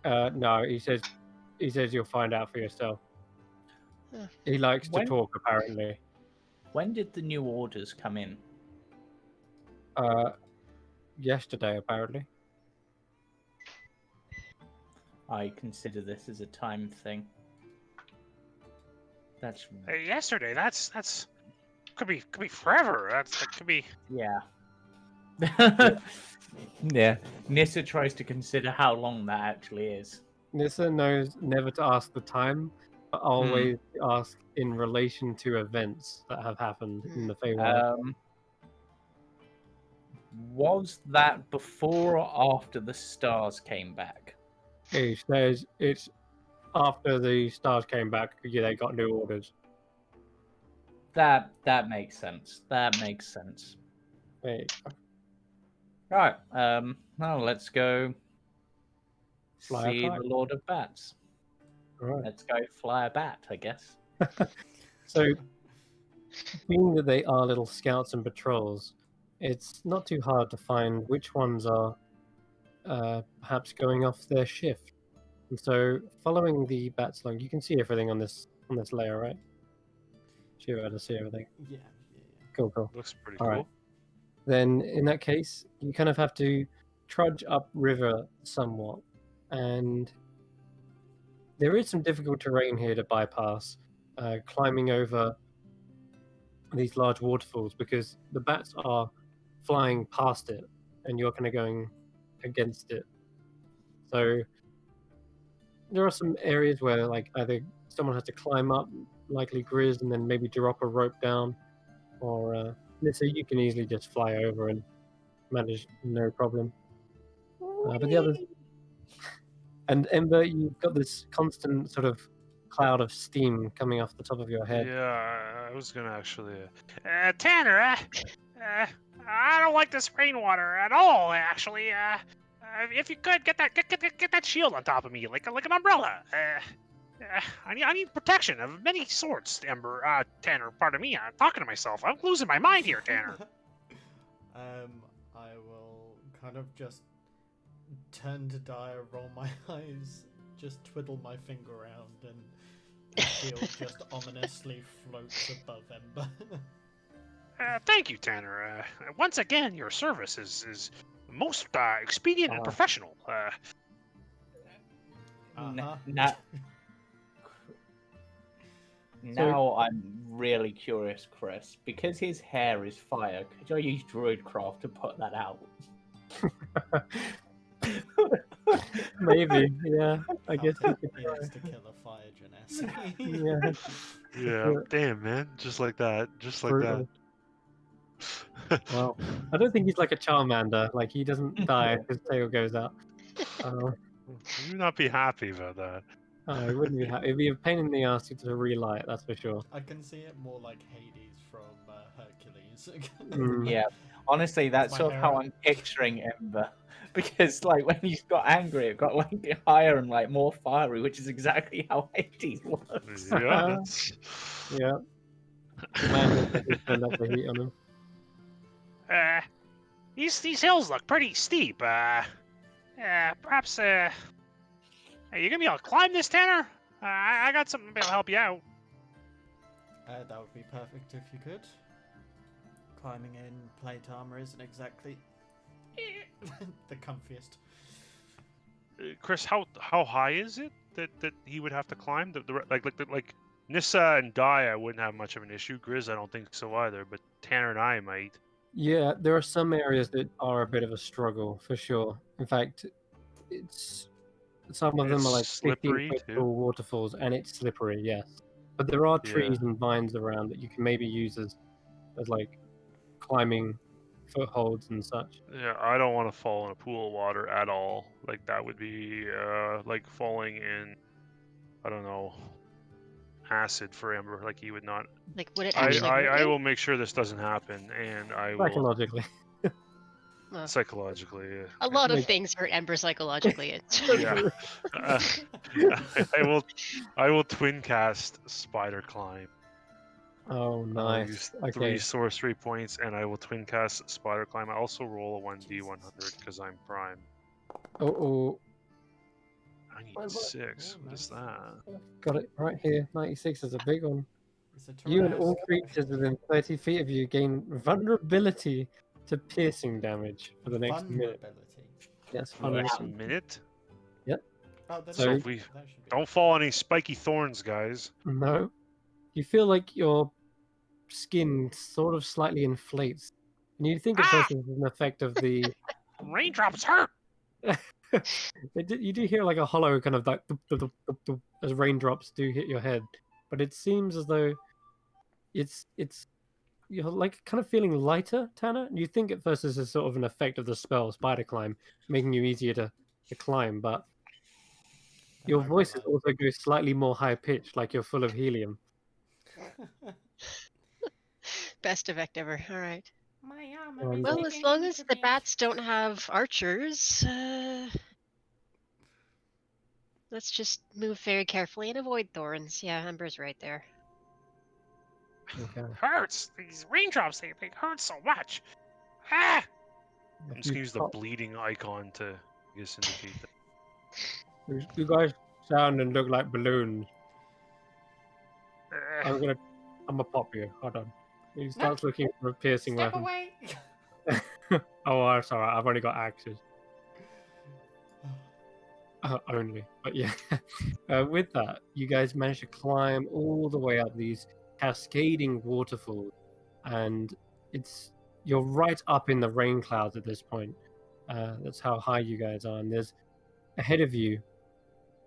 No, he says you'll find out for yourself. Huh. He likes to talk, apparently. When did the new orders come in? Yesterday, apparently. I consider this as a time thing. That's Yesterday. That's could be forever. That could be. yeah. Yeah. Nissa tries to consider how long that actually is. Nissa knows never to ask the time, but always ask in relation to events that have happened in the Feywild. Was that before or after the stars came back? He says it's after the stars came back. Yeah, they got new orders. That makes sense. That makes sense. There you go. Right. Now let's go Fly a see kite. the Lord of Bats. All right. Let's go fly a bat, I guess. So, being that they are little scouts and patrols, it's not too hard to find which ones are perhaps going off their shift. And so, following the bats along, you can see everything on this on this layer, right? Should be able to see everything. Yeah. Cool, cool. Looks pretty All cool. right. Then in that case, you kind of have to trudge upriver somewhat, and there is some difficult terrain here to bypass, climbing over these large waterfalls because the bats are flying past it, and you're kind of going against it. So there are some areas where like either someone has to climb up, likely Grizz, and then maybe drop a rope down, or so you can easily just fly over and manage no problem. But the others, and Ember, you've got this constant sort of cloud of steam coming off the top of your head. Yeah, I was gonna actually. Tanner, I don't like this rainwater at all. Actually, if you could get that shield on top of me, like an umbrella. I need protection of many sorts. Tanner, pardon me. I'm talking to myself. I'm losing my mind here, Tanner. I will kind of just turn to Dyer, roll my eyes, just twiddle my finger around, and the shield just ominously floats above Ember. Thank you, Tanner. Once again, your service is most expedient and professional. Now I'm really curious, Chris. Because his hair is fire, could I use Druidcraft to put that out? Maybe, yeah. I guess you could He try. needs to kill a fire genasi. Yeah. Yeah, damn, man. Just like that. Just like Brutal. that. Well, I don't think he's like a Charmander. Like he doesn't die if his tail goes out. You would not be happy about that. It wouldn't be. It'd be a pain in the ass to relight. That's for sure. I can see it more like Hades from Hercules. Yeah, honestly, that's My sort of how hair. I'm picturing Ember. Because, like, when he's got angry, it got like higher and like more fiery, which is exactly how Hades works. Yeah, that's... Yeah. The man has turned up the heat on him. These hills look pretty steep. Perhaps, hey, you gonna be able to climb this, Tanner? I got something that'll help you out. That would be perfect if you could. Climbing in plate armor isn't exactly the comfiest. Chris, how high is it that he would have to climb? Like Nissa and Daya wouldn't have much of an issue. Grizz, I don't think so either. But Tanner and I might. Yeah, there are some areas that are a bit of a struggle for sure. In fact, it's some of them are like slippery 15-foot too. tall waterfalls, and it's slippery. Yes, but there are Yeah. trees and vines around that you can maybe use as like climbing footholds and such. Yeah, I don't want to fall in a pool of water at all. Like that would be like falling in, I don't know, acid for Ember. Like he would not. Like, would it actually hurt I you? will make sure this doesn't happen, and I will Psychologically. psychologically. A lot of Like- things hurt Ember psychologically. Yeah. I will twin cast Spider Climb. Oh, I'll nice. use Okay. 3 sorcery points, and I will twin cast Spider Climb. I also roll a 1d100 because I'm prime. Oh, I need What? 6. Oh, What is nice. that? got it right here. 96 is a big one. It's a You and all Tarrasque. creatures within 30 feet of you gain vulnerability to piercing damage for the next minute. Vulnerability. Yes, For the next vulnerability. minute? Oh, then So if we that should be Don't fall on any spiky thorns, guys. No. You feel like your skin sort of slightly inflates. And you think at first it's an effect of the... Raindrops hurt! You do hear like a hollow kind of like as raindrops do hit your head. But it seems as though it's you're like kind of feeling lighter, Tanner. And you think at first this is sort of an effect of the spell Spider Climb, making you easier to climb, but Then your I voice realise- also goes slightly more high pitched, like you're full of helium. Best effect ever. All right. My armor Well, is Well, as beginning long as to the be- bats don't have archers, let's just move very carefully and avoid thorns. Yeah, Ember's right there. Okay. Hurts! These raindrops, they hurt so much! Ah! I'm just You gonna use the pop- bleeding icon to I guess indicate that. You guys sound and look like balloons. I'm gonna pop you. Hold on. He starts looking for a piercing Step weapon. away! Oh, I'm sorry. I've only got axes. Only. But yeah. With that, you guys manage to climb all the way up these cascading waterfalls, and you're right up in the rain clouds at this point. That's how high you guys are, and there's ahead of you.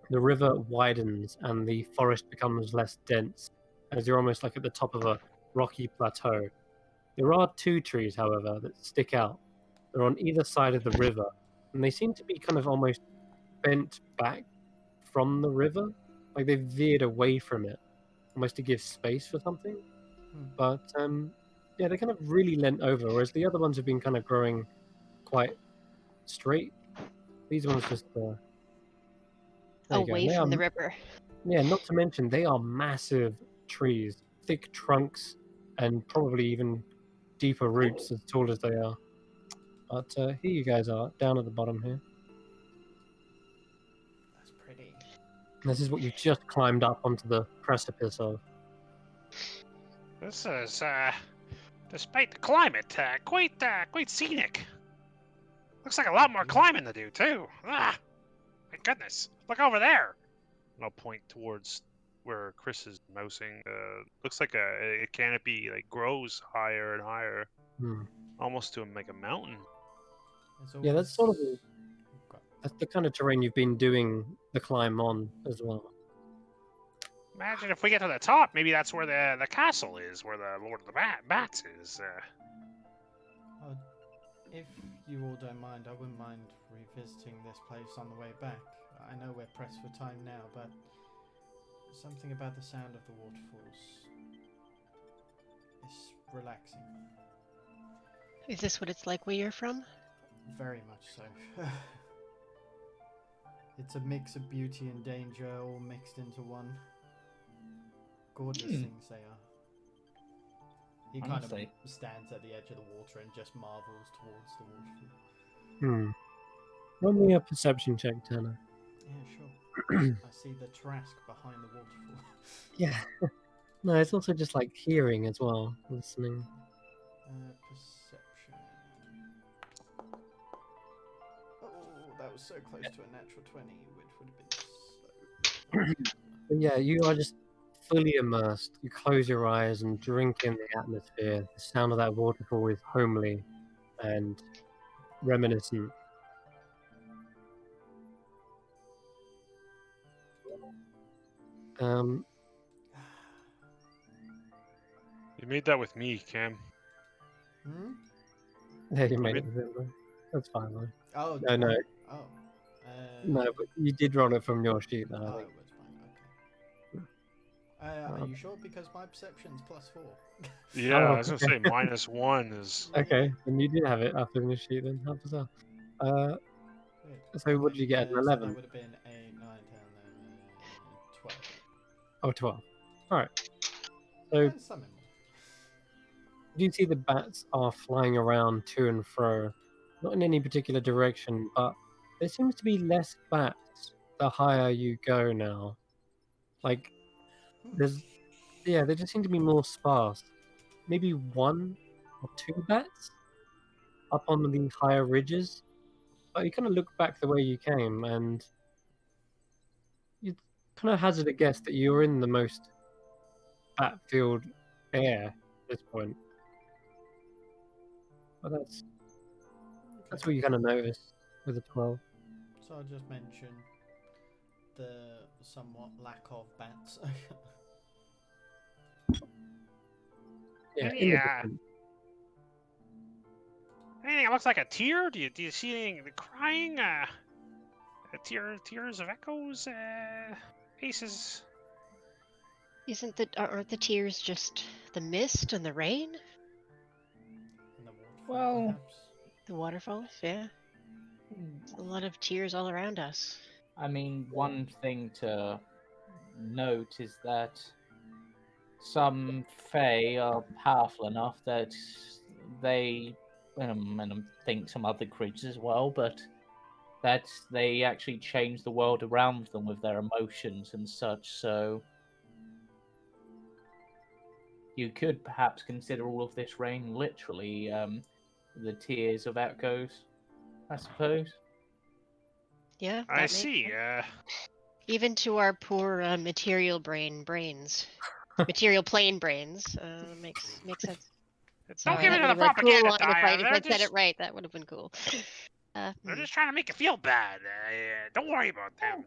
The river widens and the forest becomes less dense, as you're almost like at the top of a rocky plateau. There are two trees, however, that stick out. They're on either side of the river, and they seem to be kind of almost bent back from the river, like they've veered away from it, almost to give space for something. But yeah, they're kind of really leant over, whereas the other ones have been kind of growing quite straight. These ones just there you go. Away They are, from the river. yeah, not to mention they are massive trees, thick trunks, and probably even deeper roots as tall as they are. But here you guys are, down at the bottom here. That's pretty. This is what you just climbed up onto the precipice of. This is, despite the climate, quite scenic. Looks like a lot more climbing to do, too. Ah, my goodness. Look over there. And I'll point towards where Chris is mousing. Looks like a canopy, like, grows higher and higher. Almost to like a mountain. Yeah, that's sort of that's the kind of terrain you've been doing the climb on as well. Imagine if we get to the top, maybe that's where the castle is, where the Lord of the Bats is. If you all don't mind, I wouldn't mind revisiting this place on the way back. I know we're pressed for time now, but something about the sound of the waterfalls is relaxing. Is this what it's like where you're from? Very much so. It's a mix of beauty and danger all mixed into one. Gorgeous things they are. He kind of stands at the edge of the water and just marvels towards the waterfall. Roll me a perception check, Tanner. Yeah, sure. I see the Trask behind the waterfall. Yeah. No, it's also just like hearing as well, listening. Perception. Oh, that was so close to a natural 20, which would have been slow. But yeah, you are just fully immersed. You close your eyes and drink in the atmosphere. The sound of that waterfall is homely and reminiscent. You made that with me, Cam. Yeah, you made it with it, though. That's fine, though. Oh, No. Oh. No, but you did roll it from your sheet, though. Oh, that's fine. Okay. Are you sure? Because my perception's +4. Yeah, I was gonna say -1 is. Okay, then you did have it up in the sheet, then. How bizarre. So what did you get? An 11? So that would have been 8, 9, 10, 12. Oh, 12. Alright. So, you see the bats are flying around to and fro, not in any particular direction, but there seems to be less bats the higher you go now. Like, there just seem to be more sparse. Maybe 1 or 2 bats up on the higher ridges. But you kind of look back the way you came, and you kind of hazard a guess that you're in the most bat-filled air at this point. But that's what you kind of notice with the 12. So I'll just mention the somewhat lack of bats. Anything that looks like a tear? Do you see anything crying? Tears of echoes? Faces? Aren't the tears just the mist and the rain? And the waterfall, Well, perhaps? The waterfalls, yeah. A lot of tears all around us. I mean, one thing to note is that some Fae are powerful enough that they, and I think some other creatures as well, but that they actually change the world around them with their emotions and such. So you could perhaps consider all of this rain literally the tears of echoes, I suppose. Yeah, I that makes see. sense. Even to our poor material plane brains, makes sense. Don't Sorry, give that it would to the have been a cool propaganda, line if Dia. I'd said it right. That would have been cool. They're just trying to make you feel bad. Don't worry about them.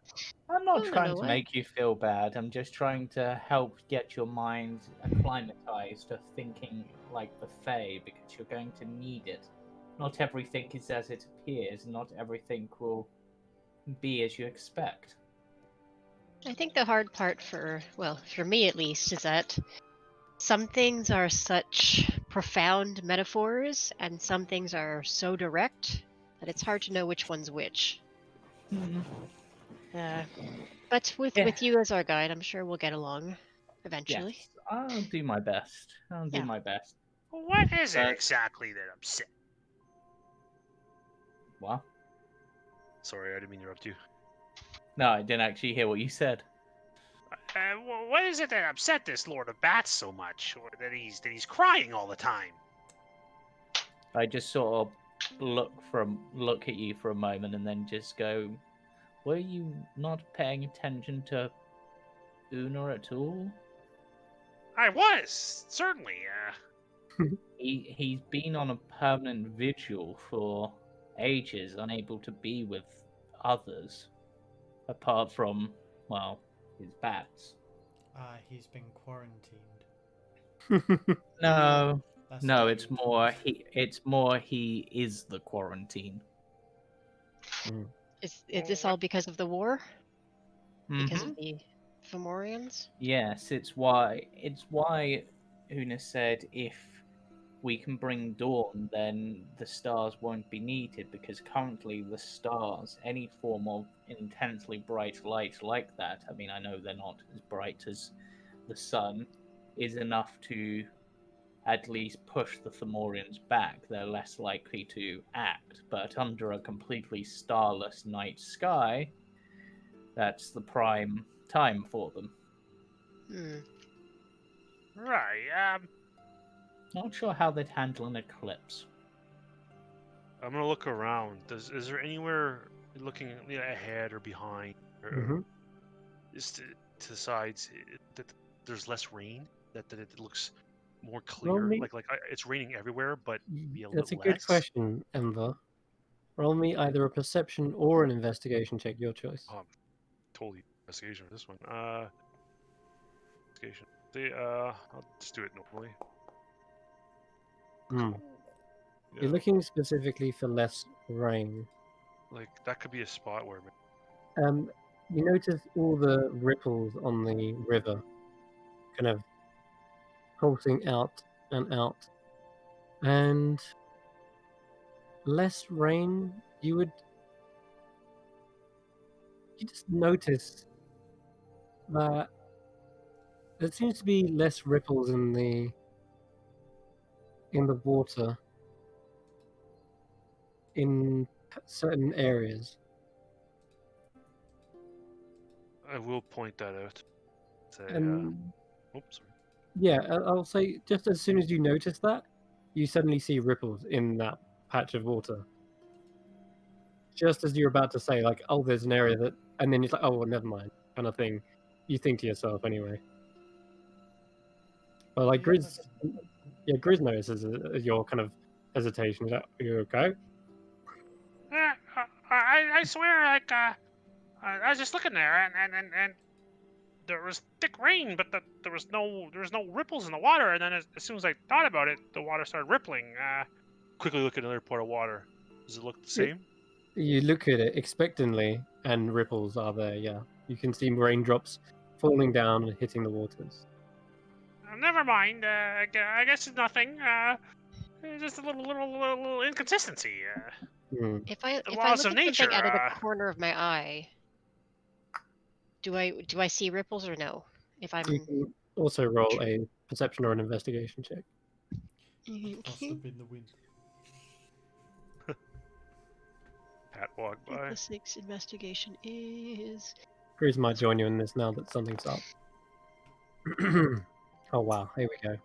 I'm not No, trying to make you feel bad. I'm just trying to help get your mind acclimatized to thinking like the Fae, because you're going to need it. Not everything is as it appears. Not everything will be as you expect. I think the hard part for me at least, is that some things are such profound metaphors and some things are so direct that it's hard to know which one's which. But with you as our guide, I'm sure we'll get along eventually. Yes, I'll do my best. I'll do my best. What is it exactly that upset? What? Sorry, I didn't mean to interrupt you. No, I didn't actually hear what you said. What is it that upset this Lord of Bats so much, or that he's crying all the time? I just sort of look at you for a moment and then just go, were you not paying attention to Una at all? I was, certainly. He's been on a permanent vigil for ages, unable to be with others, apart from, well, his bats. He's been quarantined. No, That's no, the it's more he is the quarantine. Is this all because of the war? Because of the Fomorians? Yes, it's why Una said if we can bring dawn, then the stars won't be needed, because currently the stars, any form of intensely bright light like that, I mean, I know they're not as bright as the sun, is enough to at least push the Fomorians back. They're less likely to act, but under a completely starless night sky, that's the prime time for them. Right, Not sure how they'd handle an eclipse. I'm gonna look around. Is there anywhere looking ahead or behind, or just to the sides, that there's less rain? That it looks more clear? It's raining everywhere, but maybe a That's a little less? good question, Ember. Roll me either a perception or an investigation check, your choice. Totally investigation for this one. Investigation. I'll just do it normally. Yeah. You're looking specifically for less rain. Like, that could be a spot where... You notice all the ripples on the river kind of pulsing out and out. And less rain, you just notice that there seems to be less ripples in the water in certain areas. I will point that out. Oops, sorry. Yeah, I'll say just as soon as you notice that, you suddenly see ripples in that patch of water. Just as you're about to say, like, oh, there's an area that, and then it's like, oh, well, never mind, kind of thing. You think to yourself anyway. But like Grizz notices your kind of hesitation. Is that, are you okay? I swear, like, I was just looking there, and there was thick rain, but there was no ripples in the water. And then as soon as I thought about it, the water started rippling. Quickly look at another part of water. Does it look the same? You look at it expectantly, and ripples are there. Yeah, you can see raindrops falling down and hitting the waters. Never mind. I guess it's nothing. Just a little inconsistency. If I The look laws at of nature. something out of the corner of my eye, do I see ripples or no? If I'm You can also roll a perception or an investigation check. Must have been the wind. Pat walked by. The 6 investigation is... Grizz might join you in this now that something's up. Oh wow, here we go.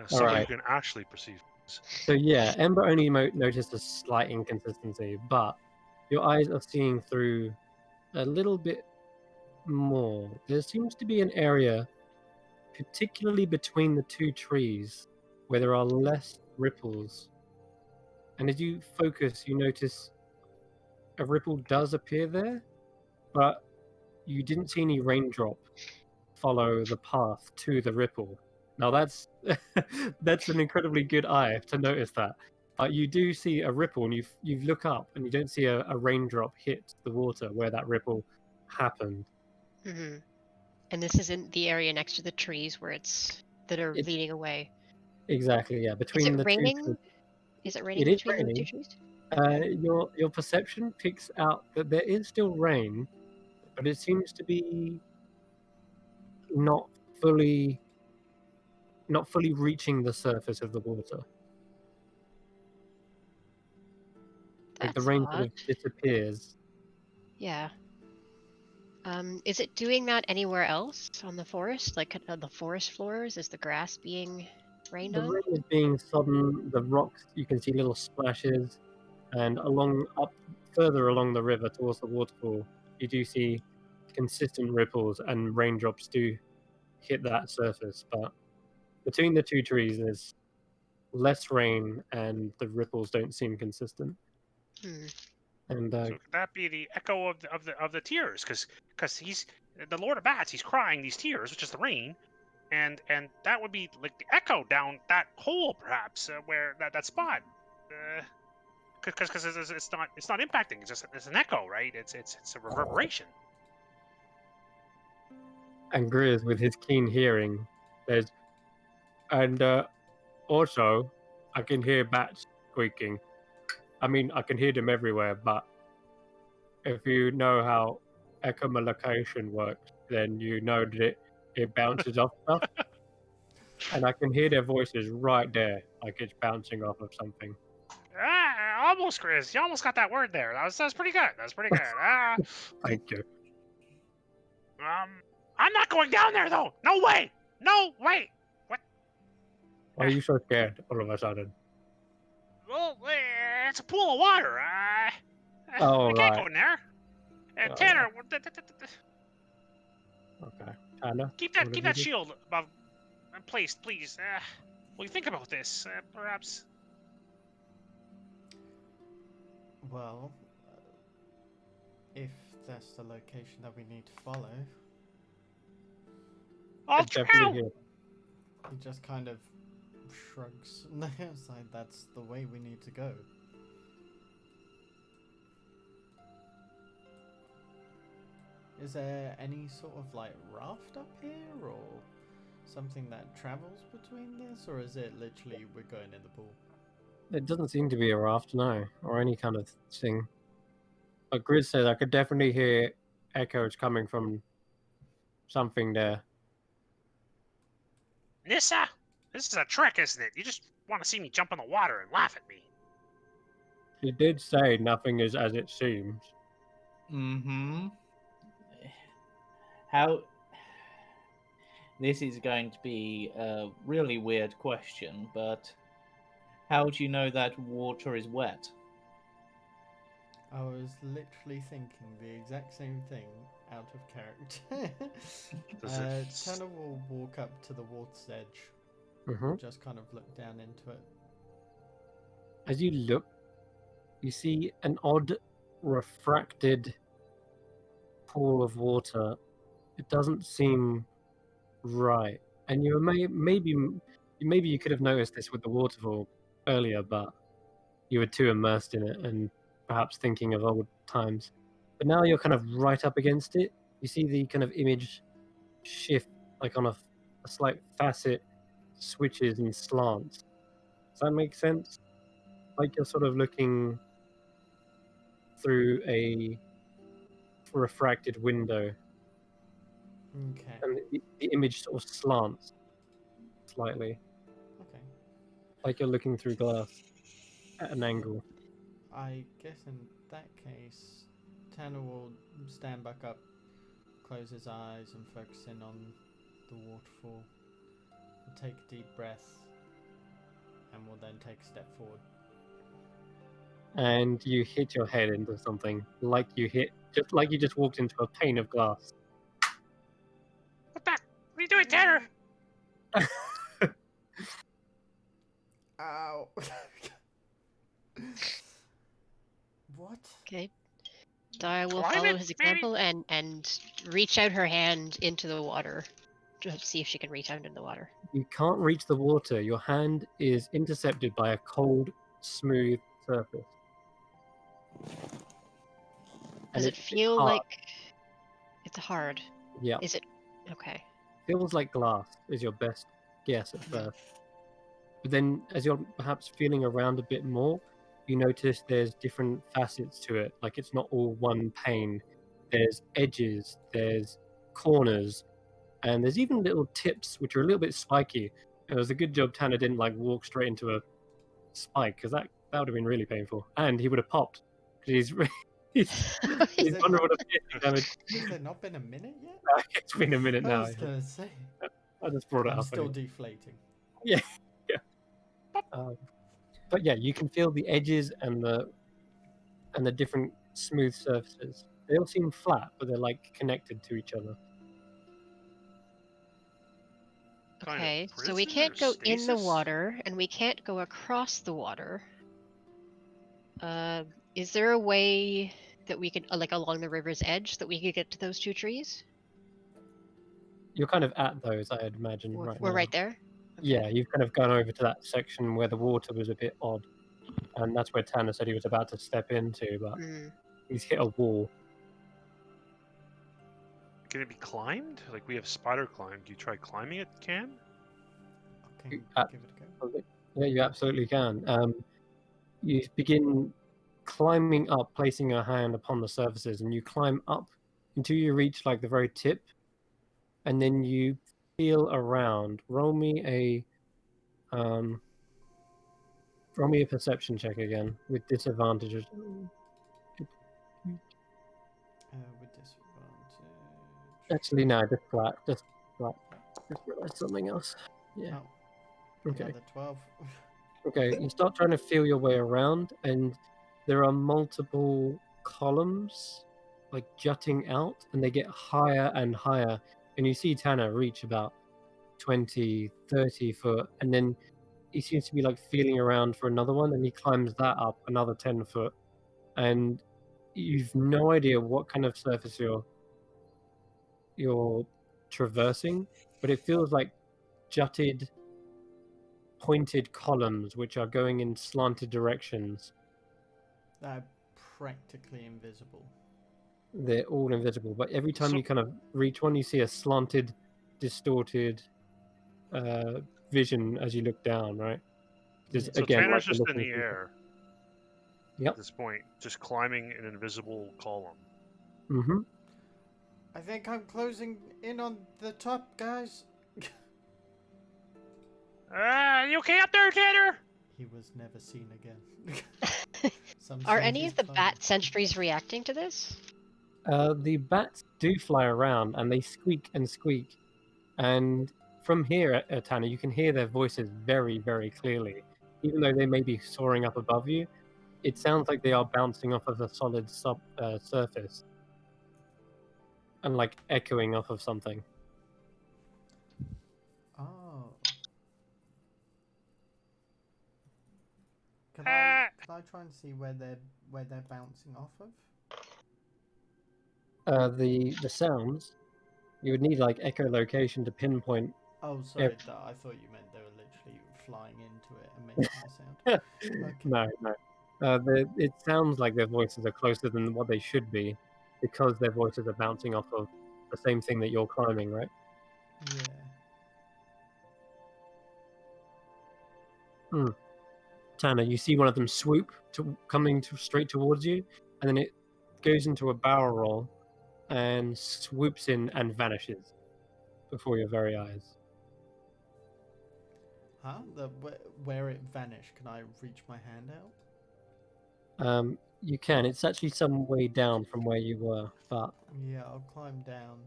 Somebody right. who can actually perceive things. So yeah, Ember only noticed a slight inconsistency, but your eyes are seeing through a little bit more. There seems to be an area, particularly between the two trees, where there are less ripples. And as you focus, you notice a ripple does appear there, but you didn't see any raindrop follow the path to the ripple. Now that's that's an incredibly good eye to notice that. But you do see a ripple, and you look up, and you don't see a raindrop hit the water where that ripple happened. Mm-hmm. And this isn't the area next to the trees where that are It- leading away. Exactly, yeah. Is Between it the two raining? trees, Is it it raining is between the two raining. trees? Your perception picks out that there is still rain, but it seems to be not fully not fully reaching the surface of the water. Like the That's rain sort odd. of disappears. Yeah. Is it doing that anywhere else on the forest? Like on the forest floors? Is the grass being rained The on? rain is being sodden. The rocks, you can see little splashes, and further along the river towards the waterfall, you do see consistent ripples, and raindrops do hit that surface. But between the two trees, there's less rain, and the ripples don't seem consistent. Hmm. And So could that be the echo of the tears? Because he's the Lord of Bats. He's crying these tears, which is the rain, and that would be like the echo down that hole, perhaps, where that spot. Because it's not impacting. It's an echo, right? It's a reverberation. and Greers, with his keen hearing, says, and also, I can hear bats squeaking. I mean, I can hear them everywhere, but if you know how echolocation works, then you know that it bounces off stuff. And I can hear their voices right there, like it's bouncing off of something. Almost, Chris. You almost got that word there. That was pretty good. That was pretty good. Thank you. I'm not going down there though. No way. No way. What? Why are you so scared all of a sudden? Well, it's a pool of water. Oh, we can't right. go in there. Oh, Tanner, Okay. Tanner? keep what did that you do? shield above placed, please. Will you think about this? Perhaps. Well, if that's the location that we need to follow, I'll Definitely try. here. he just kind of shrugs. It's like that's the way we need to go. Is there any sort of like raft up here or something that travels between this, or is it literally we're going in the pool? It doesn't seem to be a raft, no, or any kind of thing. But Grizz says I could definitely hear echoes coming from something there. Nissa, this is a trick, isn't it? You just want to see me jump in the water and laugh at me. She did say nothing is as it seems. Mm-hmm. How... This is going to be a really weird question, but how do you know that water is wet? I was literally thinking the exact same thing out of character. Tanner will walk up to the water's edge, Mm-hmm. just kind of look down into it. As you look, you see an odd refracted pool of water. It doesn't seem right, and maybe you could have noticed this with the waterfall earlier, but you were too immersed in it and perhaps thinking of old times. But now you're kind of right up against it. You see the kind of image shift, like on a slight facet, switches and slants. Does that make sense? Like you're sort of looking through a refracted window, Okay. and the image sort of slants slightly, Okay. like you're looking through glass at an angle. I guess in that case, Tanner will stand back up, close his eyes, and focus in on the waterfall. And take a deep breath and will then take a step forward. And you hit your head into something, like you just walked into a pane of glass. What the? What are you doing, Tanner? Ow! What? Okay. Daya will Climb follow it, his maybe? example and reach out her hand into the water to see if she can reach out into the water. You can't reach the water. Your hand is intercepted by a cold, smooth surface. Does And it feel hard. like it's hard? Yeah, Is it okay? feels like glass is your best guess at first. But then, as you're perhaps feeling around a bit more, you notice there's different facets to it. Like it's not all one pane. There's edges, there's corners, and there's even little tips which are a little bit spiky. It was a good job Tanner didn't like walk straight into a spike, because that would have been really painful, and he would have popped. He's he's Is it vulnerable not- to piercing damage. Has it not been a minute yet? It's been a minute I now. was gonna say. I just brought it I'm up. still anyway. deflating. But yeah, you can feel the edges and the different smooth surfaces. They all seem flat, but they're like connected to each other. Kind of Okay, so prison we or can't go in the stasis? water and we can't go across the water. Is there a way that we could, like along the river's edge, that we could get to those two trees? You're kind of at those, I'd imagine, right We're now. right there. Yeah, you've kind of gone over to that section where the water was a bit odd, and that's where Tanner said he was about to step into, but Mm. he's hit a wall. Can it be climbed? Like we have spider climb. Do you try climbing it, Cam? Okay, Uh, give it a go. Yeah, you absolutely can. You begin climbing up, placing your hand upon the surfaces, and you climb up until you reach like the very tip, and then you feel around. Roll me a perception check again with disadvantages. With disadvantage. Actually, no, just flat. Just flat. Just realized something else. Yeah. Oh, Okay. another 12. Okay. You start trying to feel your way around, and there are multiple columns like jutting out, and they get higher and higher. And you see Tanner reach about 20, 30 foot, and then he seems to be like feeling around for another one, and he climbs that up another 10 foot. And you've no idea what kind of surface you're traversing, but it feels like jutted, pointed columns which are going in slanted directions. They're practically invisible. They're all invisible, but every time So- you kind of reach one, you see a slanted, distorted vision as you look down, right? Just So again, Tanner's like just in the air. Yep. At this point, just climbing an invisible column. Mm-hmm. I think I'm closing in on the top, guys. You okay up there, Tanner? He was never seen again. Some Are say any he's of the fine. bat sentries reacting to this? The bats do fly around, and they squeak and squeak. And from here, Tanner, you can hear their voices very, very clearly. Even though they may be soaring up above you, it sounds like they are bouncing off of a solid surface and like echoing off of something. Oh. Can Ah. I try and see where they're bouncing off of? The sounds, you would need like echolocation to pinpoint. Oh, sorry. I thought you meant they were literally flying into it and making a sound. Okay. No. It sounds like their voices are closer than what they should be, because their voices are bouncing off of the same thing that you're climbing, right? Yeah. Tanner, you see one of them swoop straight towards you, and then it goes into a barrel roll and swoops in and vanishes before your very eyes. Huh? Where it vanished? Can I reach my hand out? You can. It's actually some way down from where you were, but Yeah, I'll climb down.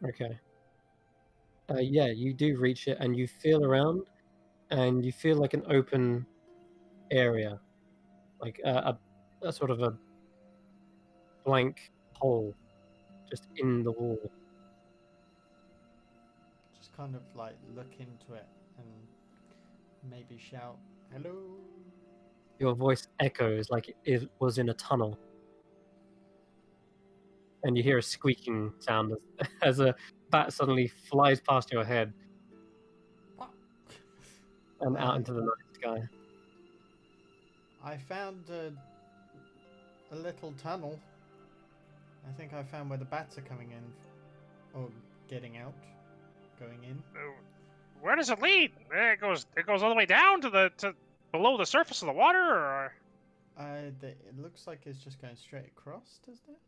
okay. Yeah, you do reach it, and you feel around, and you feel like an open area, like a sort of a blank hole just in the wall. Just kind of like look into it and maybe shout, "Hello." Your voice echoes like it was in a tunnel. And you hear a squeaking sound as a bat suddenly flies past your head and out into the night sky. I found a little tunnel. I think I found where the bats are coming in, or getting out, going in. Where does it lead? It goes all the way down to below the surface of the water, or? It looks like it's just going straight across, doesn't it?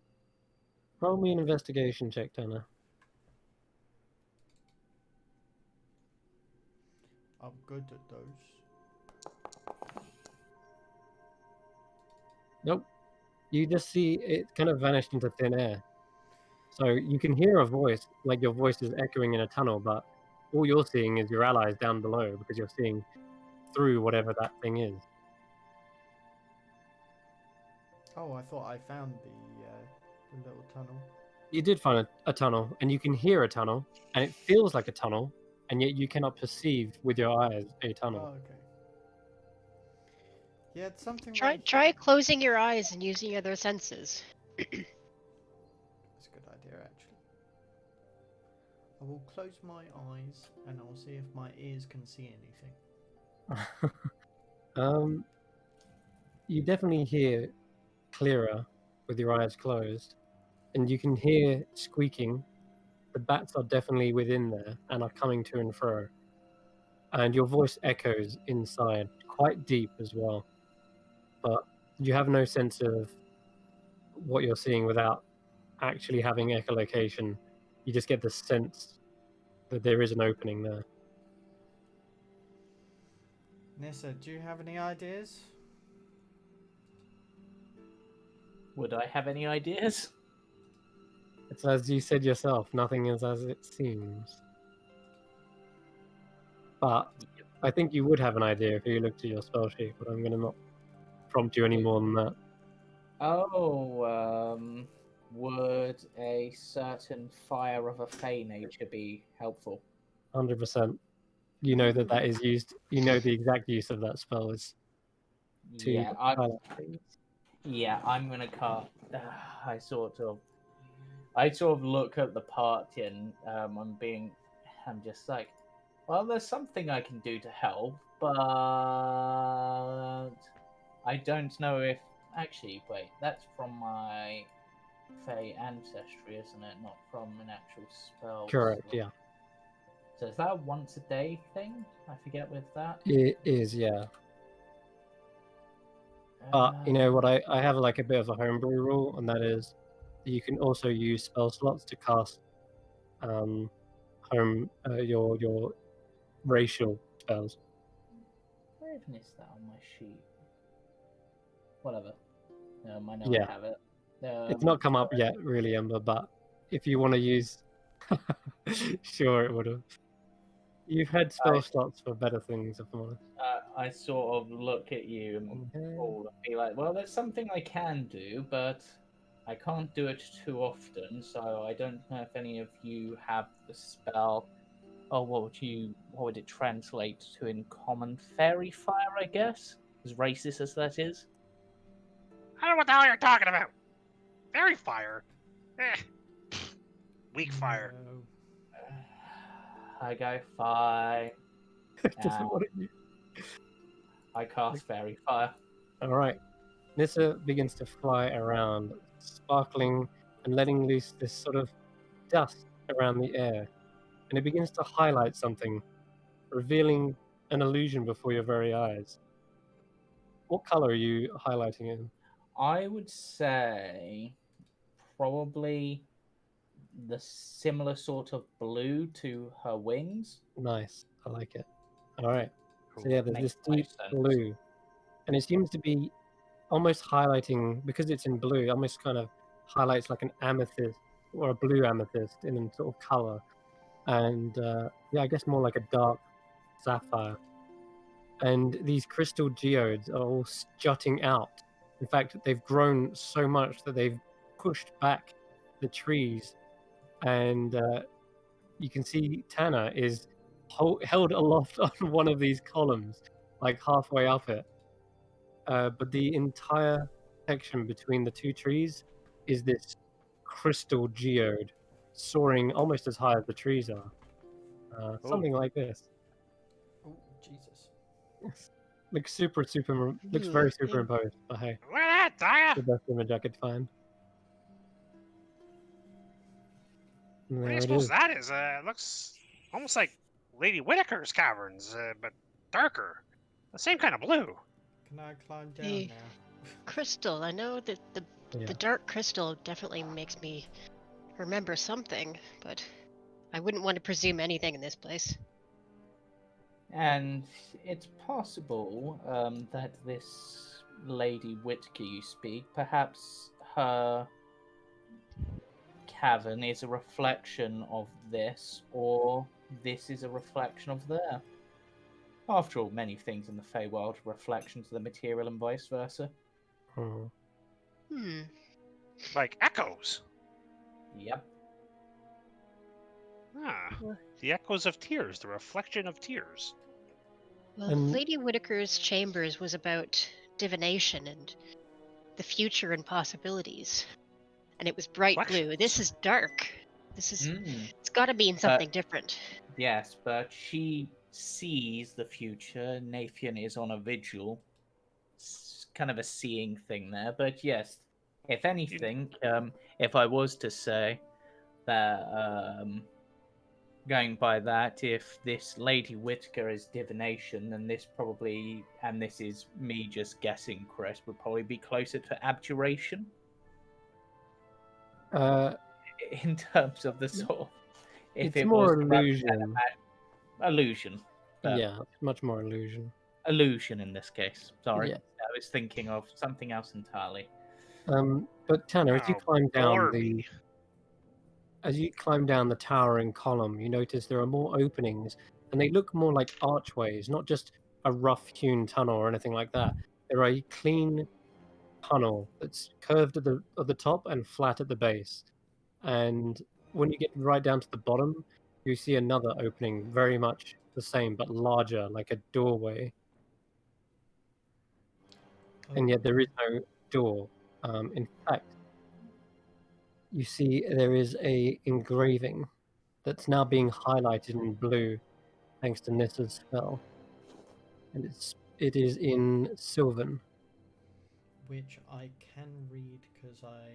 Roll me an investigation check, Tanner. I'm good at those. Nope. You just see it kind of vanished into thin air. So you can hear a voice, like your voice is echoing in a tunnel, but all you're seeing is your allies down below because you're seeing through whatever that thing is. Oh, I thought I found the little tunnel. You did find a tunnel, and you can hear a tunnel, and it feels like a tunnel, and yet you cannot perceive with your eyes a tunnel. Oh, okay. Yeah, it's something. Try closing your eyes and using your other senses. That's a good idea, actually. I will close my eyes and I'll see if my ears can see anything. You definitely hear clearer with your eyes closed, and you can hear squeaking. The bats are definitely within there and are coming to and fro. And your voice echoes inside, quite deep as well. But you have no sense of what you're seeing without actually having echolocation. You just get the sense that there is an opening there. Nissa, do you have any ideas? Would I have any ideas? It's as you said yourself, nothing is as it seems. But I think you would have an idea if you looked at your spell sheet, but I'm going to not prompt you any more than that. Oh, would a certain fire of a fey nature be helpful? 100%. You know that is used. You know the exact use of that spell is to highlight things. Yeah, I'm gonna cast. I sort of look at the party and I'm just like, well, there's something I can do to help, but I don't know if. Actually, wait, that's from my Fey ancestry, isn't it? Not from an actual spell. Correct, yeah. So is that a once a day thing? I forget with that. It is, yeah. But you know what? I have like a bit of a homebrew rule, and that is that you can also use spell slots to cast your racial spells. Where even is that on my sheet? Whatever. I know Yeah. I have it. It's not come up yet, really, Ember. But if you want to use, sure, it would have. You've had spell slots for better things, if I'm honest. I sort of look at you and be like, well, there's something I can do, but I can't do it too often, so I don't know if any of you have the spell. Oh, what would it translate to in common? Fairy fire, I guess? As racist as that is. I don't know what the hell you're talking about. Fairy fire? Weak fire. No. I go fine. Doesn't want to. I cast fairy fire. All right. Nissa begins to fly around, sparkling and letting loose this sort of dust around the air. And it begins to highlight something, revealing an illusion before your very eyes. What color are you highlighting in? I would say probably the similar sort of blue to her wings. Nice. I like it. All right. So yeah, there's Makes this deep sense. blue. And it seems to be almost highlighting, because it's in blue, almost kind of highlights like an amethyst or a blue amethyst in sort of color. And yeah, I guess more like a dark sapphire. and these crystal geodes are all jutting out. In fact, they've grown so much that they've pushed back the trees, and you can see Tanner is held aloft on one of these columns, like halfway up it. But the entire section between the two trees is this crystal geode soaring almost as high as the trees are. Something like this. Oh, Jesus. Looks looks very superimposed. But hey, Look at that, Daya! the best image I could find. And What do there you it suppose is. that is? It looks almost like Lady Whitaker's caverns, but darker. The same kind of blue. Can I climb down The now? crystal. I know that the dark crystal definitely makes me remember something, but I wouldn't want to presume anything in this place. And it's possible that this Lady Whitaker you speak, perhaps her cavern is a reflection of this, or this is a reflection of there. After all, many things in the Feywild are reflections of the material and vice versa. Hmm. Like echoes. Yep. Ah, the echoes of tears, the reflection of tears. Well, And- Lady Whitaker's chambers was about divination and the future and possibilities. And it was bright blue. This is dark. This is it's got to mean something different. Yes, but she sees the future. Nathan is on a vigil. It's kind of a seeing thing there. But yes, if anything, if I was to say that, going by that, if this Lady Whitaker is divination, then this probably, and this is me just guessing, Chris, would probably be closer to abjuration. In terms of the sort of, if it's it more was to represent illusion. Illusion. Yeah, it's much more illusion. Illusion in this case. Sorry. Yeah. I was thinking of something else entirely. But Tanner, as you climb down Barbie. as you climb down the towering column, you notice there are more openings, and they look more like archways, not just a rough-hewn tunnel or anything like that. They're a clean tunnel that's curved at the top and flat at the base. And when you get right down to the bottom, you see another opening, very much the same but larger, like a doorway. And yet there is no door. In fact, you see there is a engraving that's now being highlighted in blue thanks to Nissa's spell. And it is in Sylvan. Which I can read because I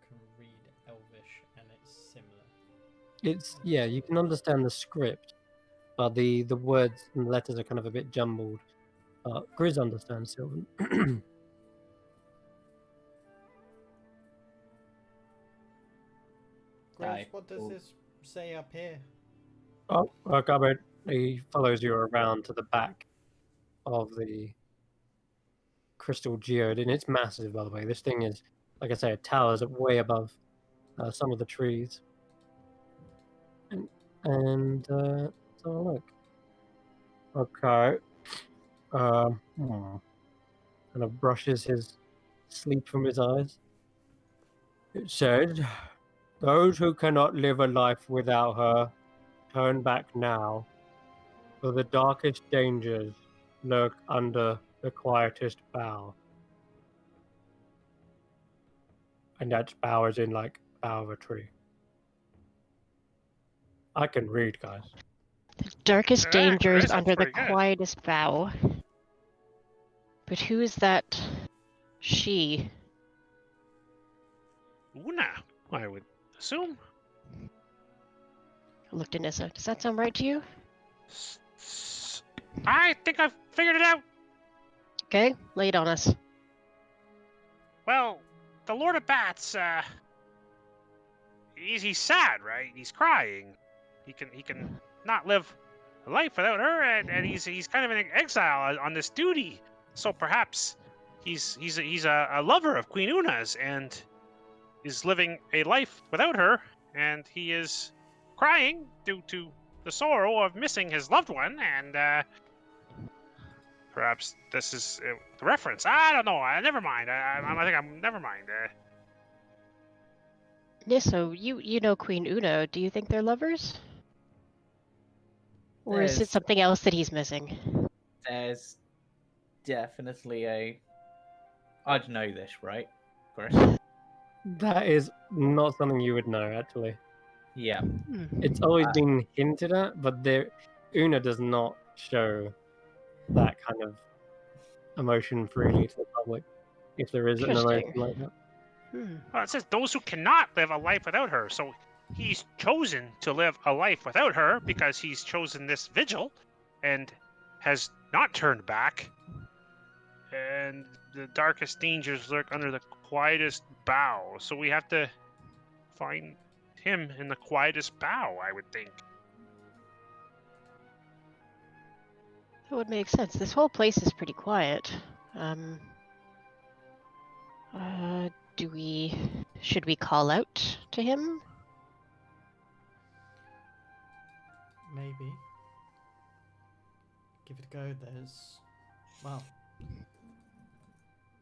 can read Elvish and it's similar. You can understand the script, but the words and letters are kind of a bit jumbled. Grizz understands Sylvan. Grizz, what does this say up here? Oh, Gabbard, he follows you around to the back of the crystal geode, and it's massive, by the way. This thing is, like I say, it towers up way above some of the trees. And let's have a look. Okay. Kind of brushes his sleep from his eyes. It says, "Those who cannot live a life without her, turn back now, for the darkest dangers lurk under the quietest bough." And that's bough as in like bough of a tree. I can read, guys. The darkest dangers Chris, that's under the pretty good. quietest bough. But who is that she? Una, I would assume. I looked at Nissa. Does that sound right to you? I think I've figured it out. Okay, lay it on us. Well, the Lord of Bats, he's sad, right? He's crying. He can not live a life without her, and he's kind of in exile on this duty. So perhaps he's a lover of Queen Una's and is living a life without her, and he is crying due to the sorrow of missing his loved one, and Perhaps this is the reference. I don't know. Never mind. I think I'm never mind. Nisso, you know Queen Una. Do you think they're lovers? Or is it There's- something else that he's missing? There's definitely a. I'd know this, right, Chris? That is not something you would know, actually. Yeah. It's always been hinted at, but Una does not show that kind of emotion freely to the public. If there is an emotion Interesting. like that. Well, it says those who cannot live a life without her. So he's chosen to live a life without her because he's chosen this vigil and has not turned back. And the darkest dangers lurk under the quietest bough. So we have to find him in the quietest bough, I would think. That would make sense. This whole place is pretty quiet. Should we call out to him? Maybe. Give it a go.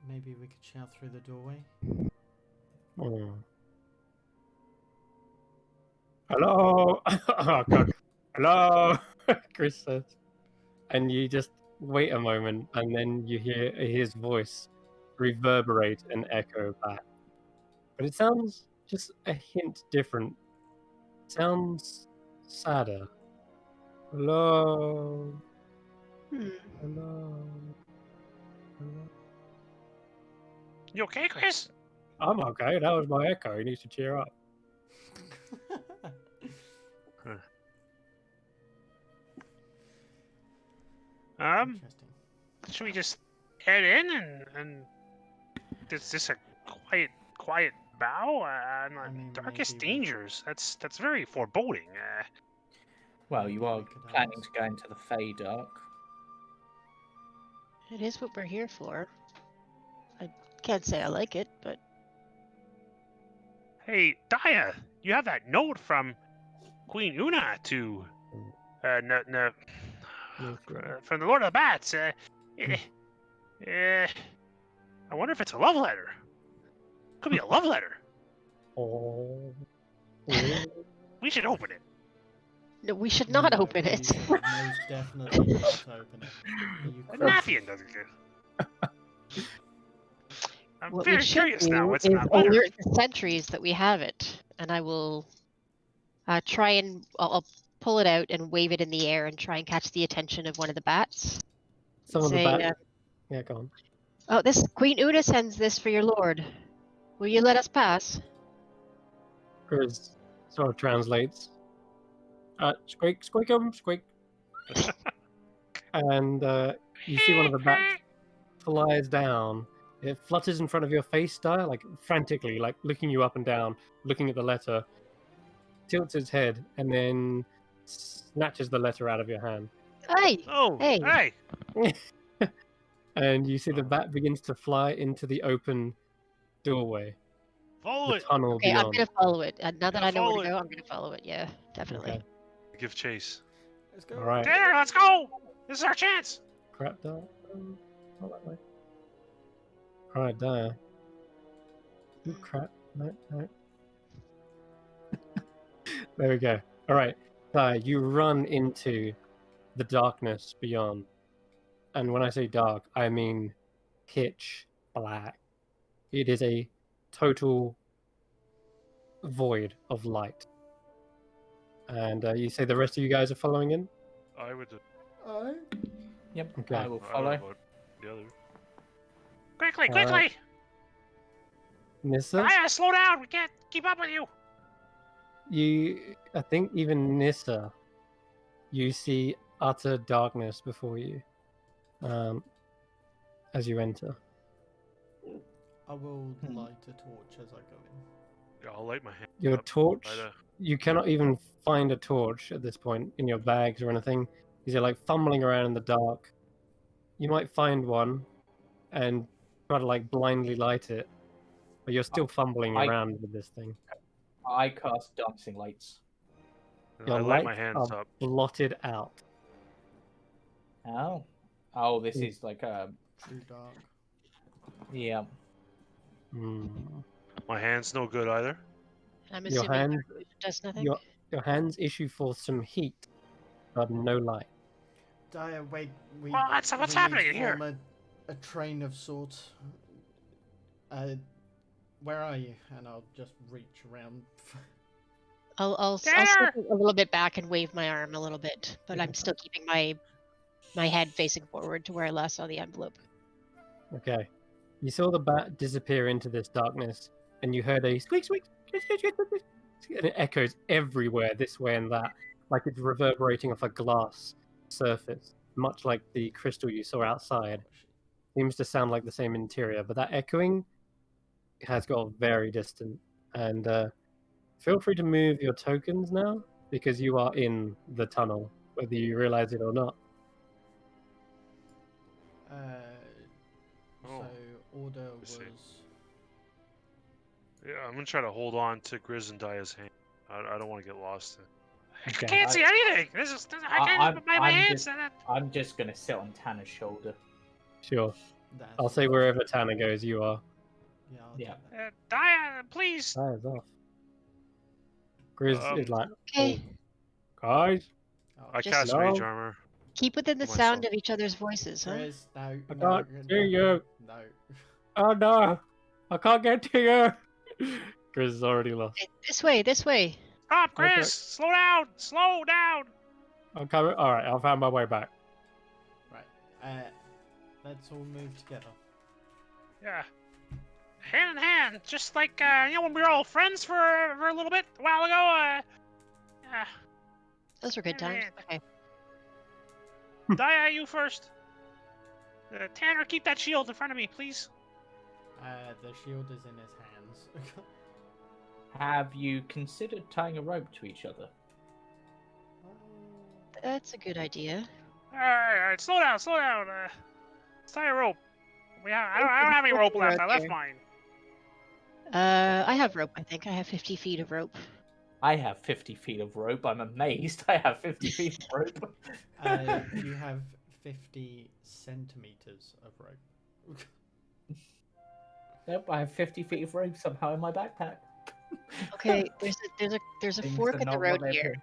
Maybe we could shout through the doorway. Hello? Oh, God. Hello? Chris says. And you just wait a moment, and then you hear his voice reverberate and echo back. But it sounds just a hint different. It sounds sadder. Hello? Hello? Hello? You okay, Chris? I'm okay. That was my echo. He needs to cheer up. Interesting. Should we just head in and is this a quiet bow? I mean, darkest maybe we- dangers. That's very foreboding. Well, you are We could planning ask. to go into the Fey Dark. It is what we're here for. I can't say I like it, but Hey, Daya, you have that note from Queen Una to from the Lord of the Bats. I wonder if it's a love letter. Could be a love letter. Oh. We should open it. no, we should not No, open we it. should most definitely not open it. Are you A crazy? Nafian doesn't get. I'm What very we should curious do now. What's is in that letter? alert the sentries that we have it, and I will try and I'll pull it out and wave it in the air and try and catch the attention of one of the bats. Some of the Say, bats. Yeah, go on. oh, this Queen Una sends this for your lord. Will you let us pass? Chris sort of translates. Squeak, squeakum, squeak. And you see one of the bats flies down. It flutters in front of your face, Dyer, like frantically, like looking you up and down, looking at the letter, tilts its head, and then snatches the letter out of your hand. Hey! Oh, Hey. hey. And you see the bat begins to fly into the open doorway, Follow the it. tunnel Okay, I'm beyond. gonna follow it. Now that Yeah, I know where follow to it. go, I'm gonna follow it. Yeah, definitely. Okay. Give chase. Let's go. All right. There, let's go. This is our chance. Crap, Dyer. Not that way. All right, Dyer. Ooh, crap. No, no. There we go. All right, you run into the darkness beyond, and when I say dark, I mean pitch black. It is a total void of light. And you say the rest of you guys are following in? I would. Yep, Okay. I will follow. The other. Quickly, All right. quickly! Nissa, Daya, slow down. We can't keep up with you. I think even Nissa, you see utter darkness before you, as you enter. I will light a torch as I go in. Yeah, I'll light my hand. Your up. torch, Right, you cannot even find a torch at this point in your bags or anything, because you're like fumbling around in the dark. You might find one and try to like blindly light it, but you're still fumbling around with this thing. I cast Dancing Lights. Your I light my lights hands are up. blotted out. Oh. Oh, this is like a Too dark. yeah. Hmm. My hand's no good either. I'm Your assuming hand, it does nothing. your hands issue forth some heat, but no light. Daya, wait. Well, what's we happening need to here? form a train of sorts. Where are you? And I'll just reach around. I'll Tanner! step a little bit back and wave my arm a little bit, but I'm still keeping my head facing forward to where I last saw the envelope. Okay. You saw the bat disappear into this darkness, and you heard a squeak, squeak, squeak, squeak, squeak, squeak, squeak, and it echoes everywhere, this way and that, like it's reverberating off a glass surface, much like the crystal you saw outside. Seems to sound like the same interior, but that echoing has got very distant. And feel free to move your tokens now, because you are in the tunnel, whether you realize it or not. So order I see. was. Yeah, I'm gonna try to hold on to Grizz and Daya's hand. I don't want to get lost. Okay. I can't see anything. My hands. I'm just gonna sit on Tanner's shoulder. Sure. That's I'll say what- wherever Tanner goes, you are. Yeah. I'll Yeah. do that. Daya, please. Tanner's off. Grizz is like, Okay, guys, Oh, I Just- cast No. Rage Armor. keep within the For sound myself. of each other's voices, huh? Chris, no, I no, can't hear you. No. Oh no, I can't get to you. Grizz is already lost. Okay, this way. Stop, Grizz! Okay. Slow down! Slow down! I'm coming. All right, I'll find my way back. Right. Let's all move together. Yeah. Hand in hand, just like when we were all friends for a little bit a while ago. Yeah. Those were good times. Okay. Daya, you first. Tanner, keep that shield in front of me, please. The shield is in his hands. Have you considered tying a rope to each other? That's a good idea. All right, slow down. Let's tie a rope. I don't have any rope left. I left mine. I have rope, I think. I have 50 feet of rope. I have 50 feet of rope. I'm amazed. I have 50 feet of rope. You have 50 centimeters of rope. Nope, I have 50 feet of rope somehow in my backpack. Okay, there's a Things fork are in the not road what they here.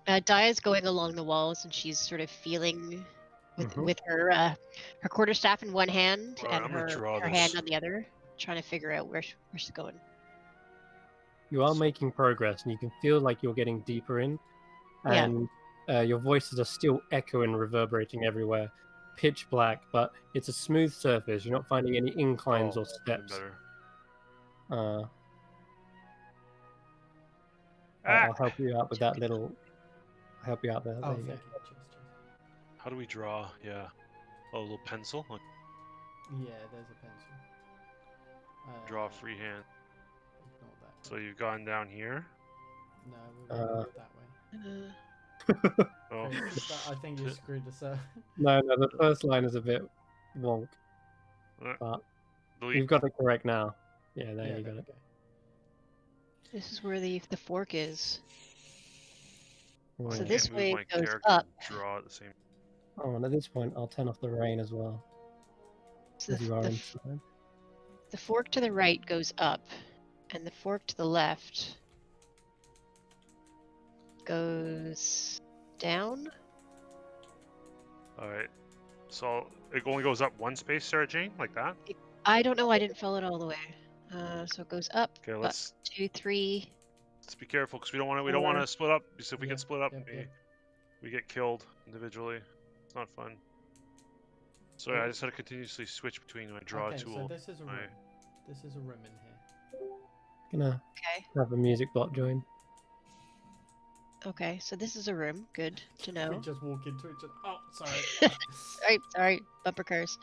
appear. Daya's going along the walls, and she's sort of feeling with her quarterstaff in one hand Alright, and I'm gonna her draw hand this. on the other, trying to figure out where she's going. You are making progress, and you can feel like you're getting deeper in, Yeah. and your voices are still echoing, reverberating everywhere. Pitch black, but it's a smooth surface. You're not finding any inclines or Even steps. better. I'll help you out with that little. I'll help you out there. Oh, There you thank go. you. Cheers. How do we draw? Yeah. Oh, a little pencil. Like, Yeah, there's a pencil. draw freehand. Ignore that. So you've gone down here. No, we'll go that way. Oh, Chris, I think you screwed us up. No, the first line is a bit wonk. But delete. you've got it correct now. Yeah, there Yeah, you there got we it. go. This is where the fork is. I Right. So can't this move way my goes character up. and draw at the same. Oh, and at this point, I'll turn off the rain as well. So As you are the inside. fork to the right goes up, and the fork to the left goes down. All right. So it only goes up one space, Sarah Jane, like that. I don't know. I didn't fill it all the way. So it goes up. Okay, let's 2, 3. be careful because we don't want to split up. Because if we Yeah, get split up, yep. we get killed individually. It's not fun. So yeah, I just had to continuously switch between my draw Okay, tool. so this is a room. my- This is a room in here. Gonna Okay. have a music bot join. Okay. So this is a room. Good to We know. just walk into each other. Oh, sorry. Sorry. Bumper cars.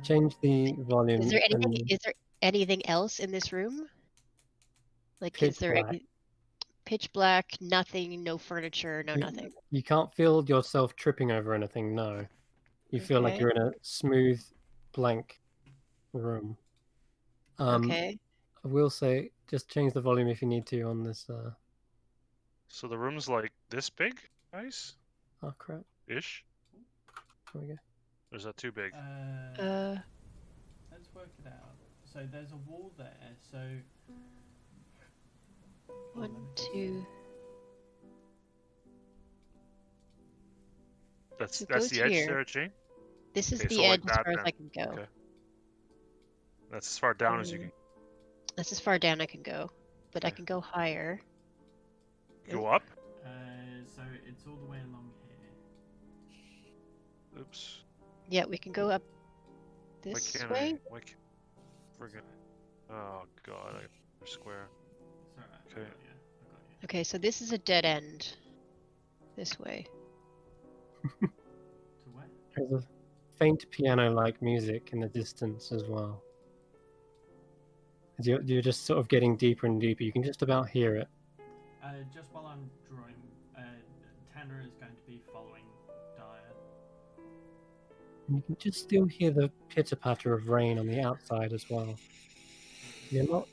Change the volume. Is there anything? and Is there anything else in this room? Like, Pitch is there black. any pitch black? Nothing. No furniture. No nothing. You can't feel yourself tripping over anything. No, you feel like Okay. you're in a smooth, blank room. Okay. I will say, just change the volume if you need to on this. So the room's like this big, guys, Oh crap! ish. There we go. Or is that too big? Let's work it out. So there's a wall there. So 1, 2. That's it that's goes the edge here. there, Jane. This is Okay, the so edge like as that far as then. I can go. Okay. That's as far down as you can That's as far down I can go, but I Okay. can go higher. go up. so it's all the way along here. Oops. Yeah, we can go up Why this can't way. I? Why can't... Friggin'. Oh god, I square. It's alright. Okay. I got you. Okay, so this is a dead end. This way. To where? There's a faint piano-like music in the distance as well. As you're just sort of getting deeper and deeper. You can just about hear it. Just while I'm drawing, Tanner is going to be following Dyer. You can just still hear the pitter-patter of rain on the outside as well. You're not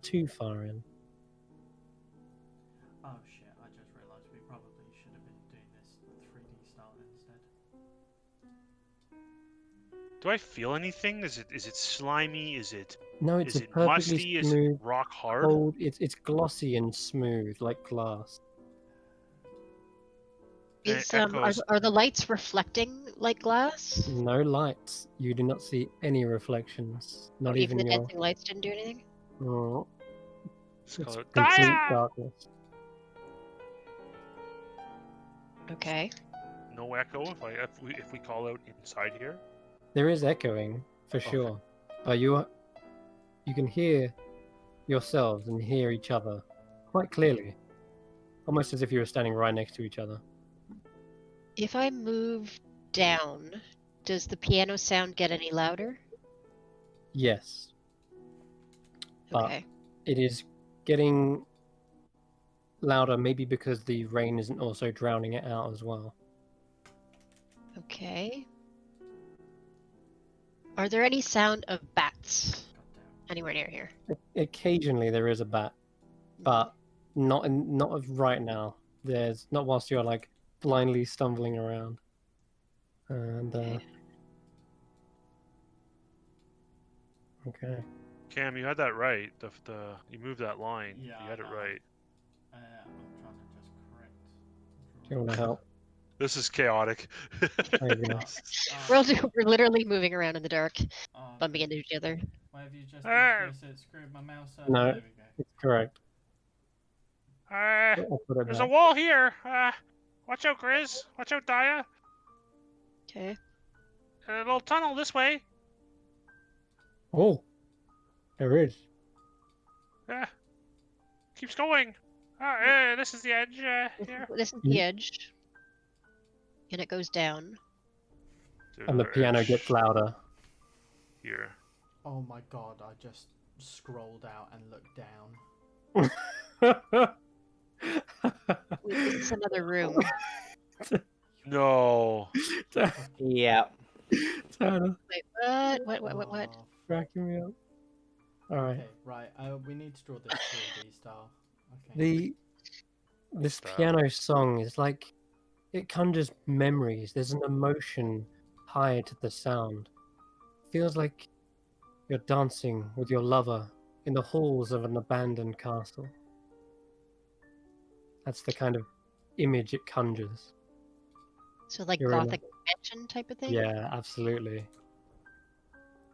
too far in. Oh shit, I just realised we probably should have been doing this 3D style instead. Do I feel anything? Is it slimy? Is it No, it's is a it perfectly musty? Is it smooth, rock hard? cold. It's glossy and smooth like glass. And Is it echoes. are the lights reflecting like glass? No lights. You do not see any reflections. Not Or even the your. dancing lights didn't do anything? Oh, It's it's called complete Daya! darkness. Okay. No echo if we call out inside here. There is echoing for Okay. sure, but you can hear yourselves and hear each other quite clearly, almost as if you were standing right next to each other. If I move down, does the piano sound get any louder? Yes, But- Okay. it is getting louder, maybe because the rain isn't also drowning it out as well. Okay. Are there any sound of bats anywhere near here? Occasionally there is a bat, but not of right now. There's not whilst you're like blindly stumbling around. And okay. Cam, you had that right. The you moved that line. Yeah, you had I it know. right. I'm trying to just correct. Do you want to help? This is chaotic. There you go. We're literally moving around in the dark, Oh, bumping into each other. why have you just Ah. it screwed my mouse up? No. There we go. It's correct. Uh, I'll put it there's back. a wall here. Watch out, Grizz. Watch out, Daya. Okay. A little tunnel this way. Oh, there is. Keeps going. This is the edge. Here. This is the edge. And it goes down. There's And the our piano edge gets louder. Here. Oh my god, I just scrolled out and looked down. It's another room. No. Yeah. Tanner, Wait, what? Oh, cracking me up. All right. okay, right. We need to draw this 3D style. Okay. This Style. piano song is like it conjures memories. There's an emotion tied to the sound. Feels like you're dancing with your lover in the halls of an abandoned castle. That's the kind of image it conjures. So like You're in a- gothic mansion type of thing? Yeah, absolutely.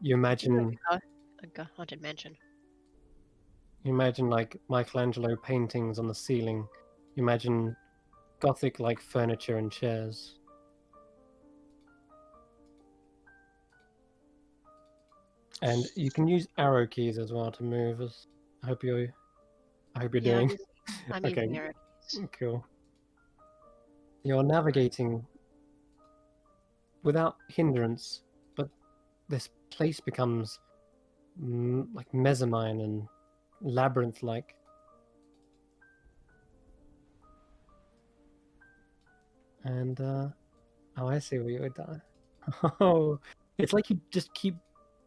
You imagine A haunted mansion. like Michelangelo paintings on the ceiling. You imagine Gothic like furniture and chairs. And you can use arrow keys as well to move. I hope you're Yeah, doing. I'm Okay. using arrow keys. Cool. You're navigating without hindrance, but this place becomes like mezzanine and labyrinth-like. And oh, I see what you would do. Oh, it's like you just keep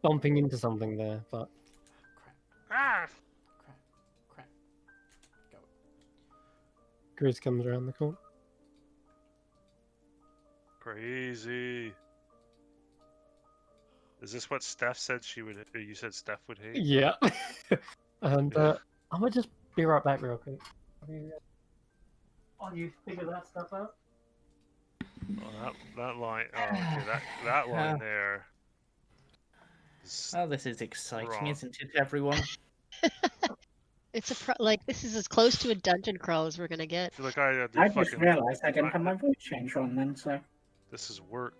bumping into something there, but Crap, Ah. crap. Go. Grizz comes around the corner. Crazy. Is this what Steph said she would? You said Steph would hate. Yeah. And Yeah. I'm gonna just be right back real quick. You figure that stuff out? Oh, that line. Oh, okay, that line there. Well, this is exciting, Wrong. isn't it, everyone? It's like this is as close to a dungeon crawl as we're gonna I get. feel like I had to I just fucking. realised I didn't have my voice changer on then, so. This is work.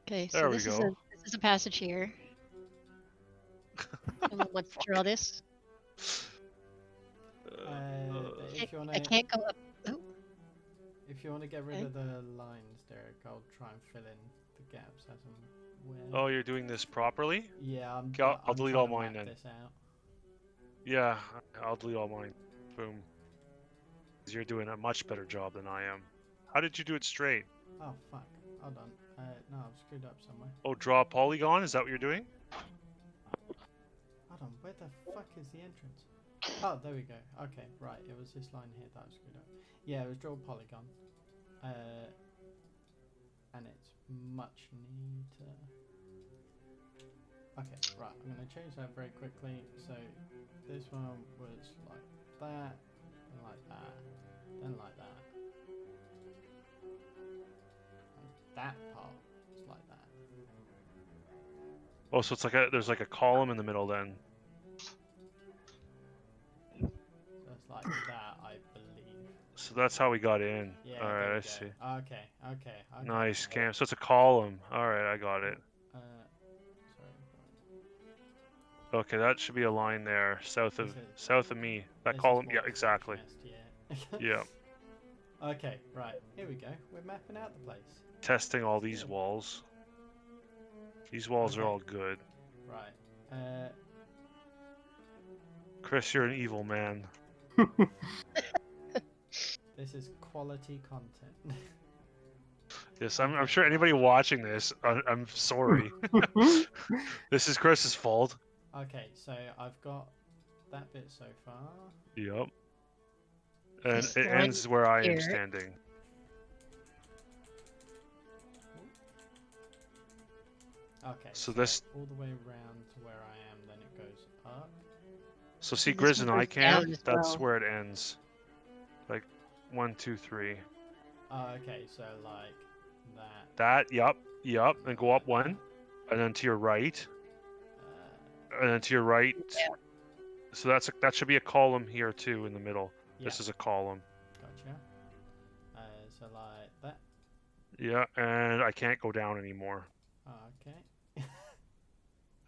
Okay, There so we this is go. this is a passage here. Someone wants to draw this. If you wanna, I can't go up. Oh, if you want to get rid Okay. of the lines, Derek, I'll try and fill in the gaps as and when. Oh, you're doing this properly? Yeah, I'll I'm delete trying all to mine map then. This out. Yeah, I'll delete all mine. Boom. 'Cause you're doing a much better job than I am. How did you do it straight? Oh fuck! Hold on. No, I've screwed up somewhere. Oh, draw a polygon? Is that what you're doing? Hold on. Where the fuck is the entrance? Oh, there we go. Okay, right. It was this line here that I screwed up. Yeah, it was draw a polygon. And it's much neater. Okay, right. I'm gonna change that very quickly. So this one was like that, and like that, then like that. And that part is like that. Oh, so it's like there's like a column in the middle then. So it's like that, I believe. So that's how we got in. Yeah. All there right, we I go. see. Okay. Nice, Cam. So it's a column. All right, I got it. Sorry. Okay, that should be a line there, south of me. That This is column. what Yeah, was exactly. missed, yeah. Yeah. Okay, right. Here we go. We're mapping out the place. Testing all these walls. These walls are Okay. all good. Right. Chris, you're an evil man. This is quality content. Yes, I'm sure anybody watching this, I'm sorry. This is Chris's fault. Okay, so I've got that bit so far. Yep. And This it line ends where I am here. standing. Okay. So this- all the way around to where I am, then it goes up. So see, And this Grizz one and I goes down can. as That's well. where it ends. Like 1, 2, 3. Oh, okay, so like that. That. Yep. And go up 1, and then to your right, and then to your right. Yeah. So that should be a column here too in the middle. Yeah, This is a column. gotcha. So like that. Yeah, and I can't go down anymore. Okay.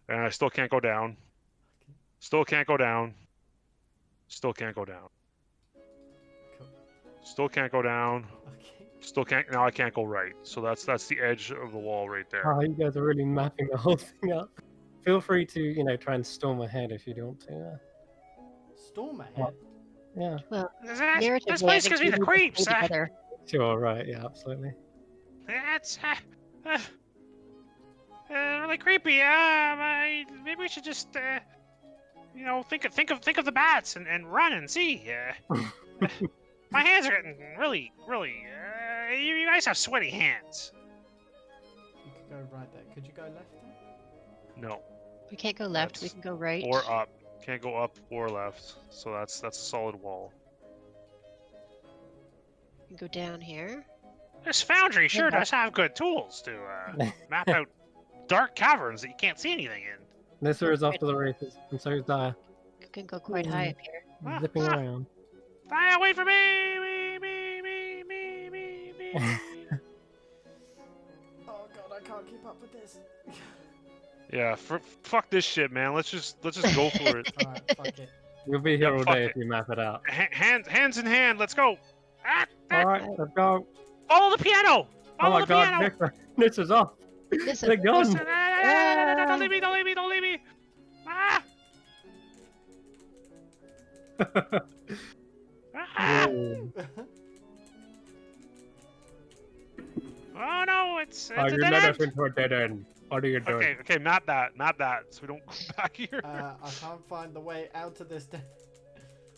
And I still can't go down. Okay. Still can't go down. Still can't go down. Cool. Still can't go down. Okay. Still can't. Now I can't go right. So that's the edge of the wall right there. Oh, you guys are really mapping the whole thing out. Feel free to, try and storm ahead if you want to. Storm ahead. What? Yeah, Well, This narratively, place I gives think me the we need to creeps. stay together. sure, right, yeah, absolutely. That's really creepy. Maybe we should just think of the bats and run and see. My hands are getting really. You guys have sweaty hands. You could go right there. Could you go left there? No, We can't go left. We That's- can go right. or up. Can't go up or left. So that's a solid wall. We can go down here. This Foundry sure Yeah. does have good tools to map out dark caverns that you can't see anything in. Nissa is off to the races, and so is Daya, We can go quite high up here. zipping around. Wait for me! Me. Oh god, I can't keep up with this. Yeah, fuck this shit, man. Let's just go for it. Alright, fuck it. You'll be here Yeah, all fuck day it. if you map it out. Hands in hand. Let's go. Alright, let's go. Follow the piano. Oh Follow my the god, piano. Nissa's off. Listen, They're gone. Don't leave me. Don't leave me. Ah! Ah! Ooh. Oh no, it's Oh, a you dead led end. us into a dead end. What are you doing? Okay, map that, so we don't go back here. I can't find the way out of this.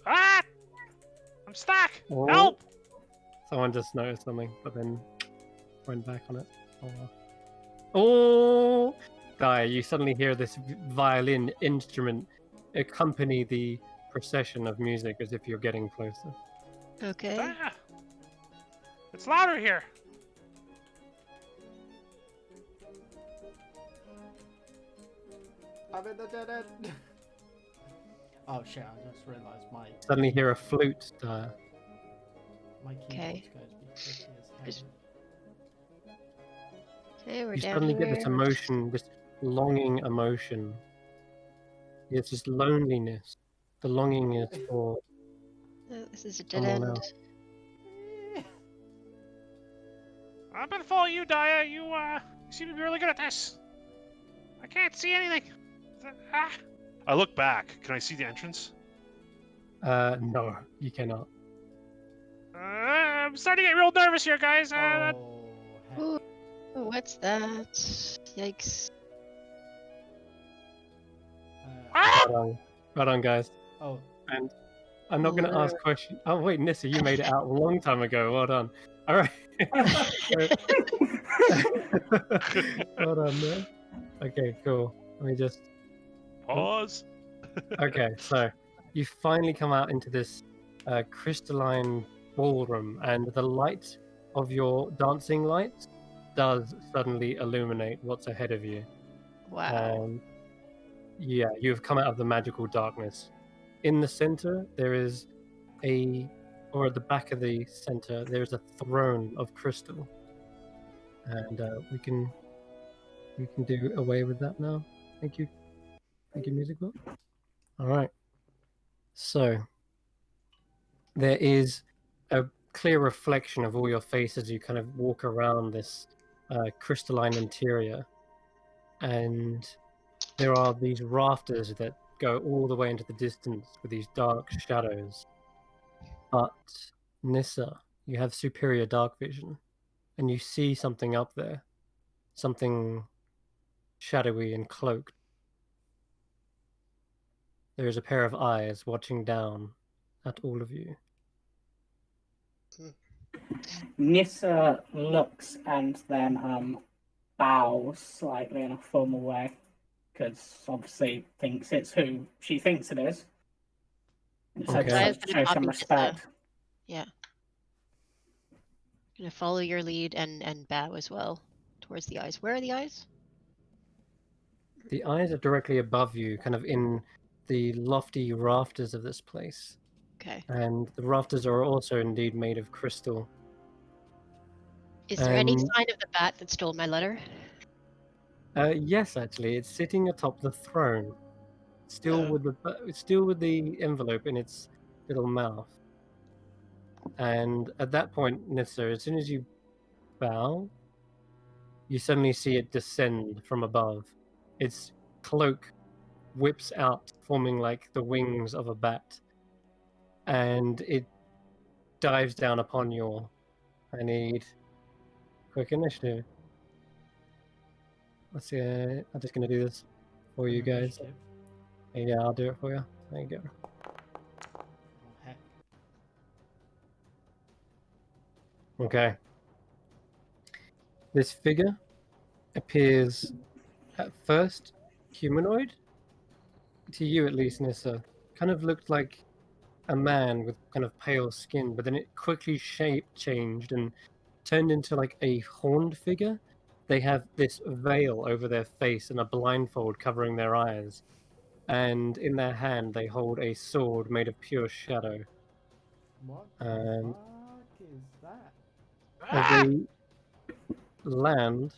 Ah! I'm stuck. Oh. Help! Someone just noticed something, but then went back on it. Oh, Gaia, you suddenly hear this violin instrument accompany the procession of music as if you're getting closer. Okay. Ah! It's louder here. I'm in the dead end. Oh shit! I just realised Suddenly hear a flute, Gaia. my Okay. keyboard's going to be tricky as hell. Okay, we're You down suddenly here. get this emotion, this longing emotion. It's this loneliness. The longing is for Oh, this is a dead someone end. else. I've been following you, Daya. You seem to be really good at this. I can't see anything. Ah. I look back. Can I see the entrance? No, you cannot. I'm starting to get real nervous here, guys. Oh, heck. Ooh, what's that? Yikes. Ah! Right on, guys. Oh, And I'm not going to ask questions. Oh, wait, Nissa, you made it out a long time ago. Well done. All right. Well done, man. Okay, cool. Let me just... Pause. Okay, so you finally come out into this crystalline ballroom, and the light of your dancing lights does suddenly illuminate what's ahead of you. Wow. Yeah, you have come out of the magical darkness. In the center, there is or at the back of the center, there is a throne of crystal, and we can do away with that now. Thank you, music book. All right. So there is a clear reflection of all your faces as you kind of walk around this crystalline interior, and there are these rafters that go all the way into the distance with these dark shadows. But Nissa, you have superior dark vision, and you see something up there, something shadowy and cloaked. There is a pair of eyes watching down at all of you. Nissa looks and then bows slightly in a formal way, because obviously thinks it's who she thinks it is. So Okay. Gaya's to gonna show some copy respect. Yeah. Gonna follow your lead and bow as well towards the eyes. Where are the eyes? The eyes are directly above you, kind of in the lofty rafters of this place. Okay. And the rafters are also indeed made of crystal. Is there any And- sign of the bat that stole my letter? Yes, actually, it's sitting atop the throne, still with the envelope in its little mouth. And at that point, Nissa, as soon as you bow, you suddenly see it descend from above. Its cloak whips out, forming like the wings of a bat, and it dives down upon you. I need quick initiative. Let's see. I'm just gonna do this for you guys. Initiative. Yeah, I'll do it for you. There you go. Oh, heck. Okay. This figure appears at first humanoid, to you at least, Nissa. Kind of looked like a man with kind of pale skin, but then it quickly shape changed and turned into like a horned figure. They have this veil over their face and a blindfold covering their eyes, and in their hand they hold a sword made of pure shadow. What And the fuck is that? as Ah! they land,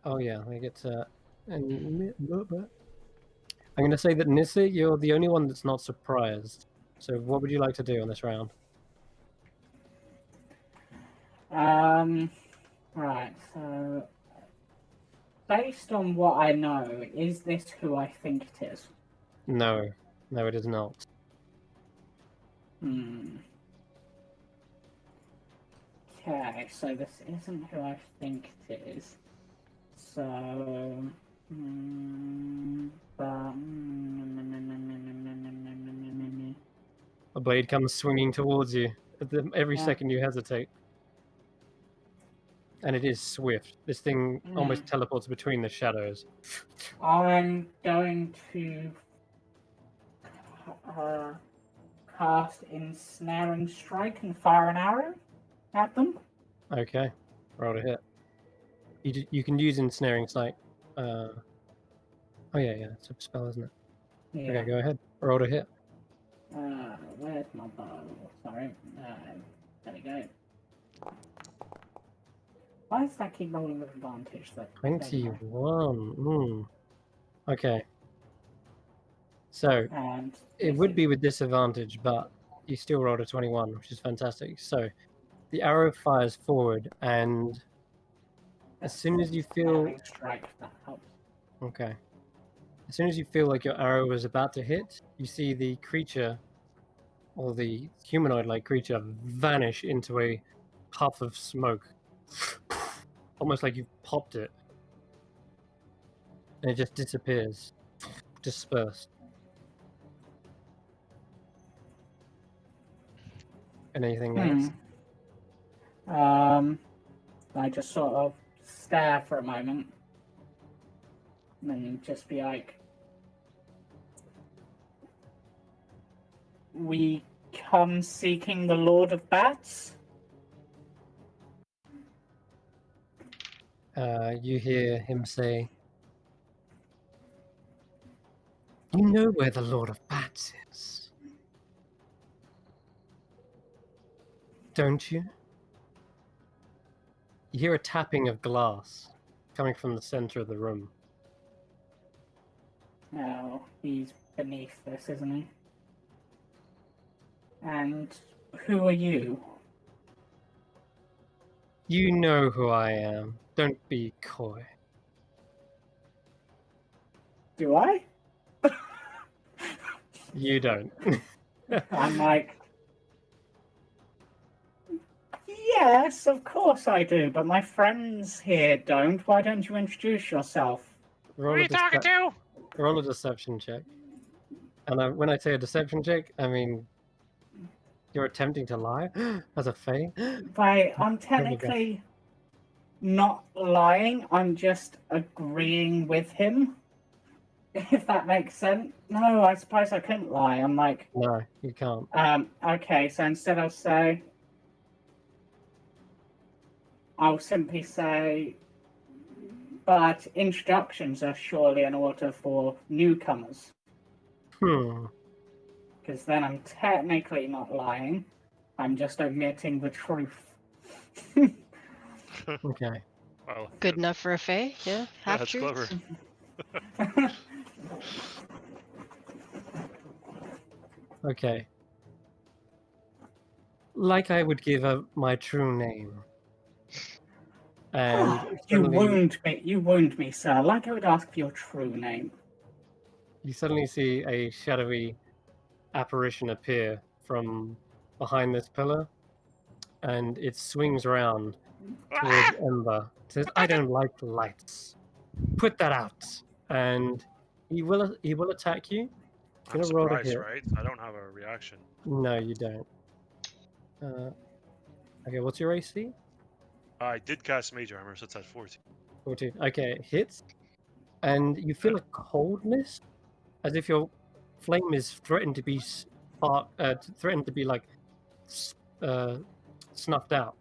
oh yeah, they get to. And I'm going to say that Nissa, you're the only one that's not surprised. So, what would you like to do on this round? Right, so based on what I know, is this who I think it is? No, it is not. Okay, so this isn't who I think it is. So, A blade comes swinging towards you. Every Yeah. second you hesitate. and it is swift. This thing almost teleports between the shadows. I'm going to cast Ensnaring Strike and fire an arrow at them. Okay, roll to hit. You can use Ensnaring Sight. Oh yeah, it's a spell, isn't it? Yeah. Okay, go ahead. Roll to hit. Where's my bow? Sorry. There we go. Why does that keep rolling with advantage? 21. Okay. So And it would be with disadvantage, but you still rolled a 21, which is fantastic. So the arrow fires forward, and as soon as you feel strike, that helps. okay, as soon as you feel like your arrow is about to hit, you see the creature, or the humanoid-like creature, vanish into a puff of smoke, almost like you've popped it, and it just disappears, dispersed. Anything else? I just sort of stare for a moment, and then just be like, "We come seeking the Lord of Bats." You hear him say, "You know where the Lord of Bats is, don't you?" You hear a tapping of glass coming from the center of the room. Oh, he's beneath this, isn't he? And who are you? You know who I am. Don't be coy. Do I? You don't. I'm like, yes, of course I do, but my friends here don't. Why don't you introduce yourself? Who are you talking to? Roll a deception check. And when I say a deception check, I mean you're attempting to lie as a fae. I'm technically not lying. I'm just agreeing with him. If that makes sense. No, I suppose I couldn't lie. I'm like, No, you can't. Okay, so instead I'll simply say, but introductions are surely in order for newcomers. Because then I'm technically not lying. I'm just omitting the truth. Okay. Wow. Good enough for a fae, yeah? Half That's truths. clever. Okay. Like I would give up my true name. And You wound me, sir. Like I would ask for your true name. you suddenly see a shadowy apparition appear from behind this pillar, and it swings around towards Ember. It says, "I don't like lights. Put that out." And he will attack you. I'm Gonna roll to surprised, hit. right? I don't have a reaction. No, you don't. Okay, what's your AC? I did cast Mage Armor, so it's at 14. 14. Okay, it hits, and you feel a coldness, as if your flame is threatened to be snuffed out,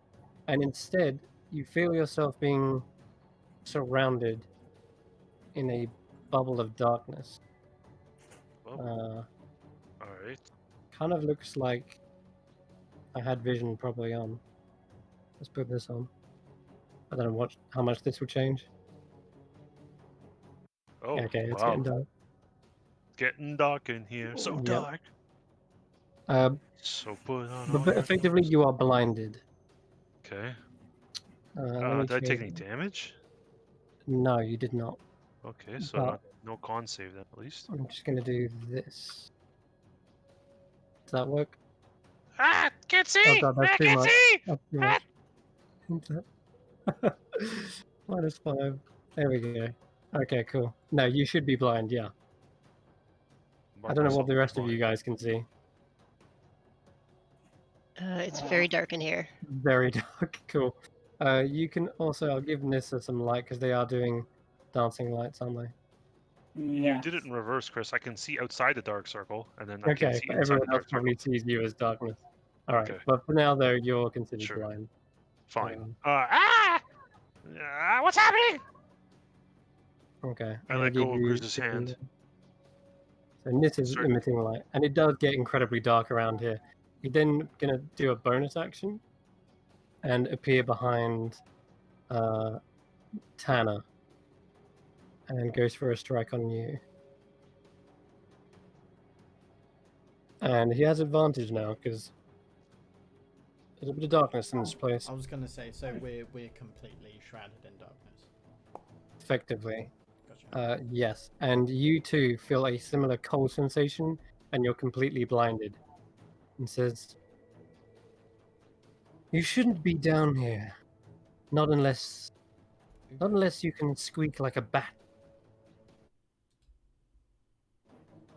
and instead you feel yourself being surrounded in a bubble of darkness. Oh. Alright. Kind of looks like I had vision probably on. Let's put this on. I don't know how much this would change. Oh, Okay, it's wow. getting dark. Getting dark in here. So Yep. dark. So put on all but your effectively clothes. you are blinded. Okay. Let me Did I take check. any damage? No, you did not. Okay, so But no con save then, at least. I'm just gonna do this. Does that work? Ah! Can't see! Oh god, that's I too can't much. see! That's too much. -5. There we go. Okay, cool. No, you should be blind, yeah. I don't know what the rest of you guys can see. It's very dark in here. Very dark. Cool. You can also, I'll give Nissa some light because they are doing dancing lights, aren't they? Yeah. You did it in reverse, Chris. I can see outside the dark circle, and then I can't Okay, see but inside everyone the else dark probably circle. sees you as darkness. All right, Okay. but for now, though, you're considered Sure. blind. Fine. What's happening? Okay. I I'm gonna let give go of you Chris's hand. So Nissa's Start- emitting light, and it does get incredibly dark around here. He's then gonna do a bonus action and appear behind Tanner, and goes for a strike on you. And he has advantage now because there's a bit of darkness in this place. I was going to say, so we're completely shrouded in darkness. Effectively, Gotcha. yes. And you too feel a similar cold sensation, and you're completely blinded. And says, "You shouldn't be down here, not unless you can squeak like a bat."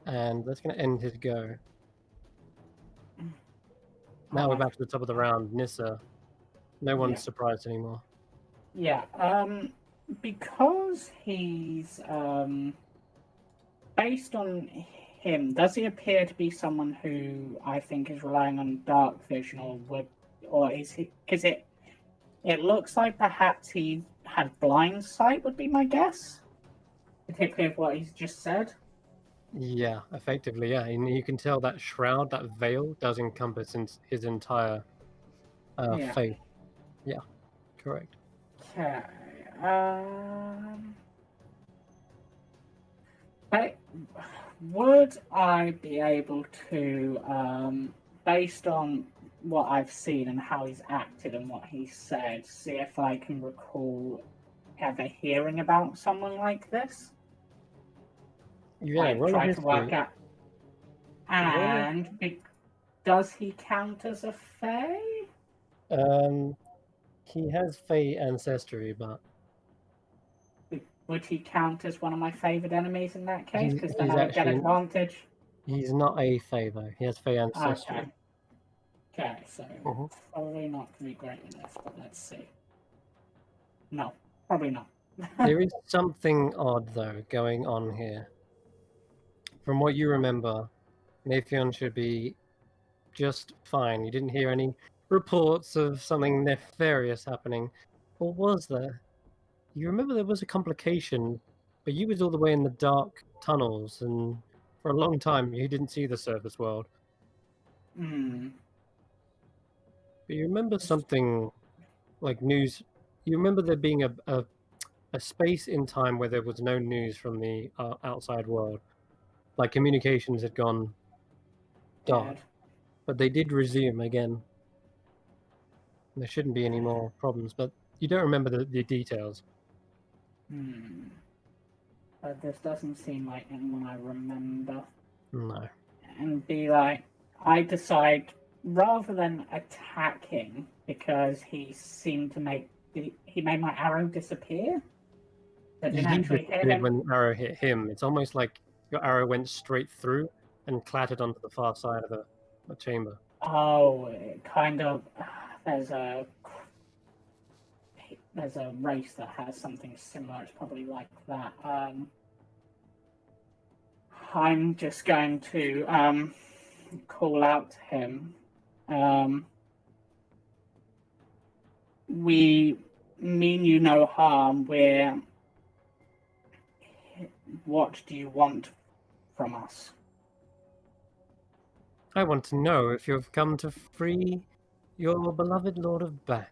And that's going to end his go. Now we're back to the top of the round. Nissa, no one's surprised anymore. Yeah. Because he's based on him, does he appear to be someone who I think is relying on dark vision, or is he? Because it looks like perhaps he had blind sight. Would be my guess, particularly of what he's just said. Yeah, effectively, yeah. And you can tell that shroud, that veil, does encompass his entire face. Yeah, correct. Okay. But would I be able to, based on what I've seen and how he's acted and what he said, see if I can recall ever hearing about someone like this? Yeah, Like, roll a try to history. work out. And does he count as a fae? He has Fey ancestry, but Would he count as one of my favourite enemies in that case? Because then he's I would get actually advantage. he's not a Fey though. He has Fey ancestry. Okay. Okay, so Mhm. probably not going to be great in this, but let's see. No, probably not. There is something odd though going on here. From what you remember, Nathan should be just fine. You didn't hear any reports of something nefarious happening, or was there? You remember there was a complication, but you was all the way in the dark tunnels, and for a long time you didn't see the surface world. Hmm. But you remember something like news. You remember there being a space in time where there was no news from the outside world, like communications had gone dark, Dead. but they did resume again. There shouldn't be any more problems, but you don't remember the details. Hmm. But this doesn't seem like anyone I remember. No. And be like, I decide rather than attacking because he seemed to he made my arrow disappear. I didn't He actually hit disappeared him. when the arrow hit him. It's almost like your arrow went straight through and clattered onto the far side of the chamber. Oh, it kind of. There's a race that has something similar. It's probably like that. I'm just going to call out to him. We mean you no harm. What do you want from us? I want to know if you've come to free your beloved Lord of Bat.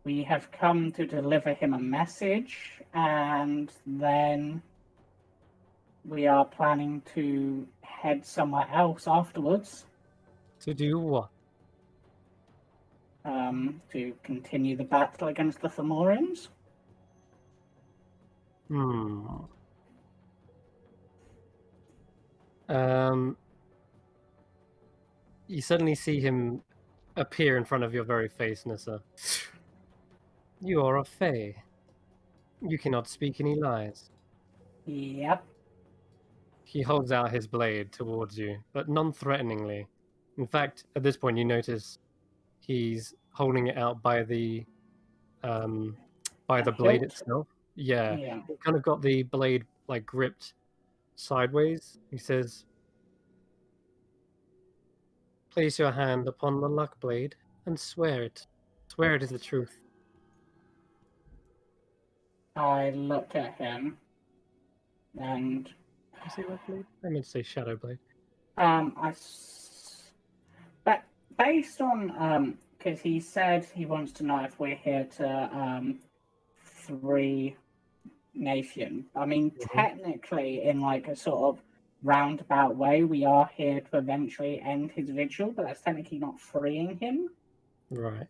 We have come to deliver him a message, and then we are planning to head somewhere else afterwards. To do what? To continue the battle against the Fomorians. You suddenly see him appear in front of your very face, Nissa. You are a Fae. You cannot speak any lies. Yep. he holds out his blade towards you, but non-threateningly. In fact, at this point, you notice he's holding it out by the blade hilt? itself. Yeah, Yeah. he kind of got the blade like gripped sideways. He says, "Place your hand upon the luck blade and swear it. Swear it is the truth." I look at him and Did I say luck blade? I meant to say shadow blade. but based on because he said he wants to know if we're here to free Nathan. I mean, technically, in like a sort of roundabout way, we are here to eventually end his vigil, but that's technically not freeing him. Right.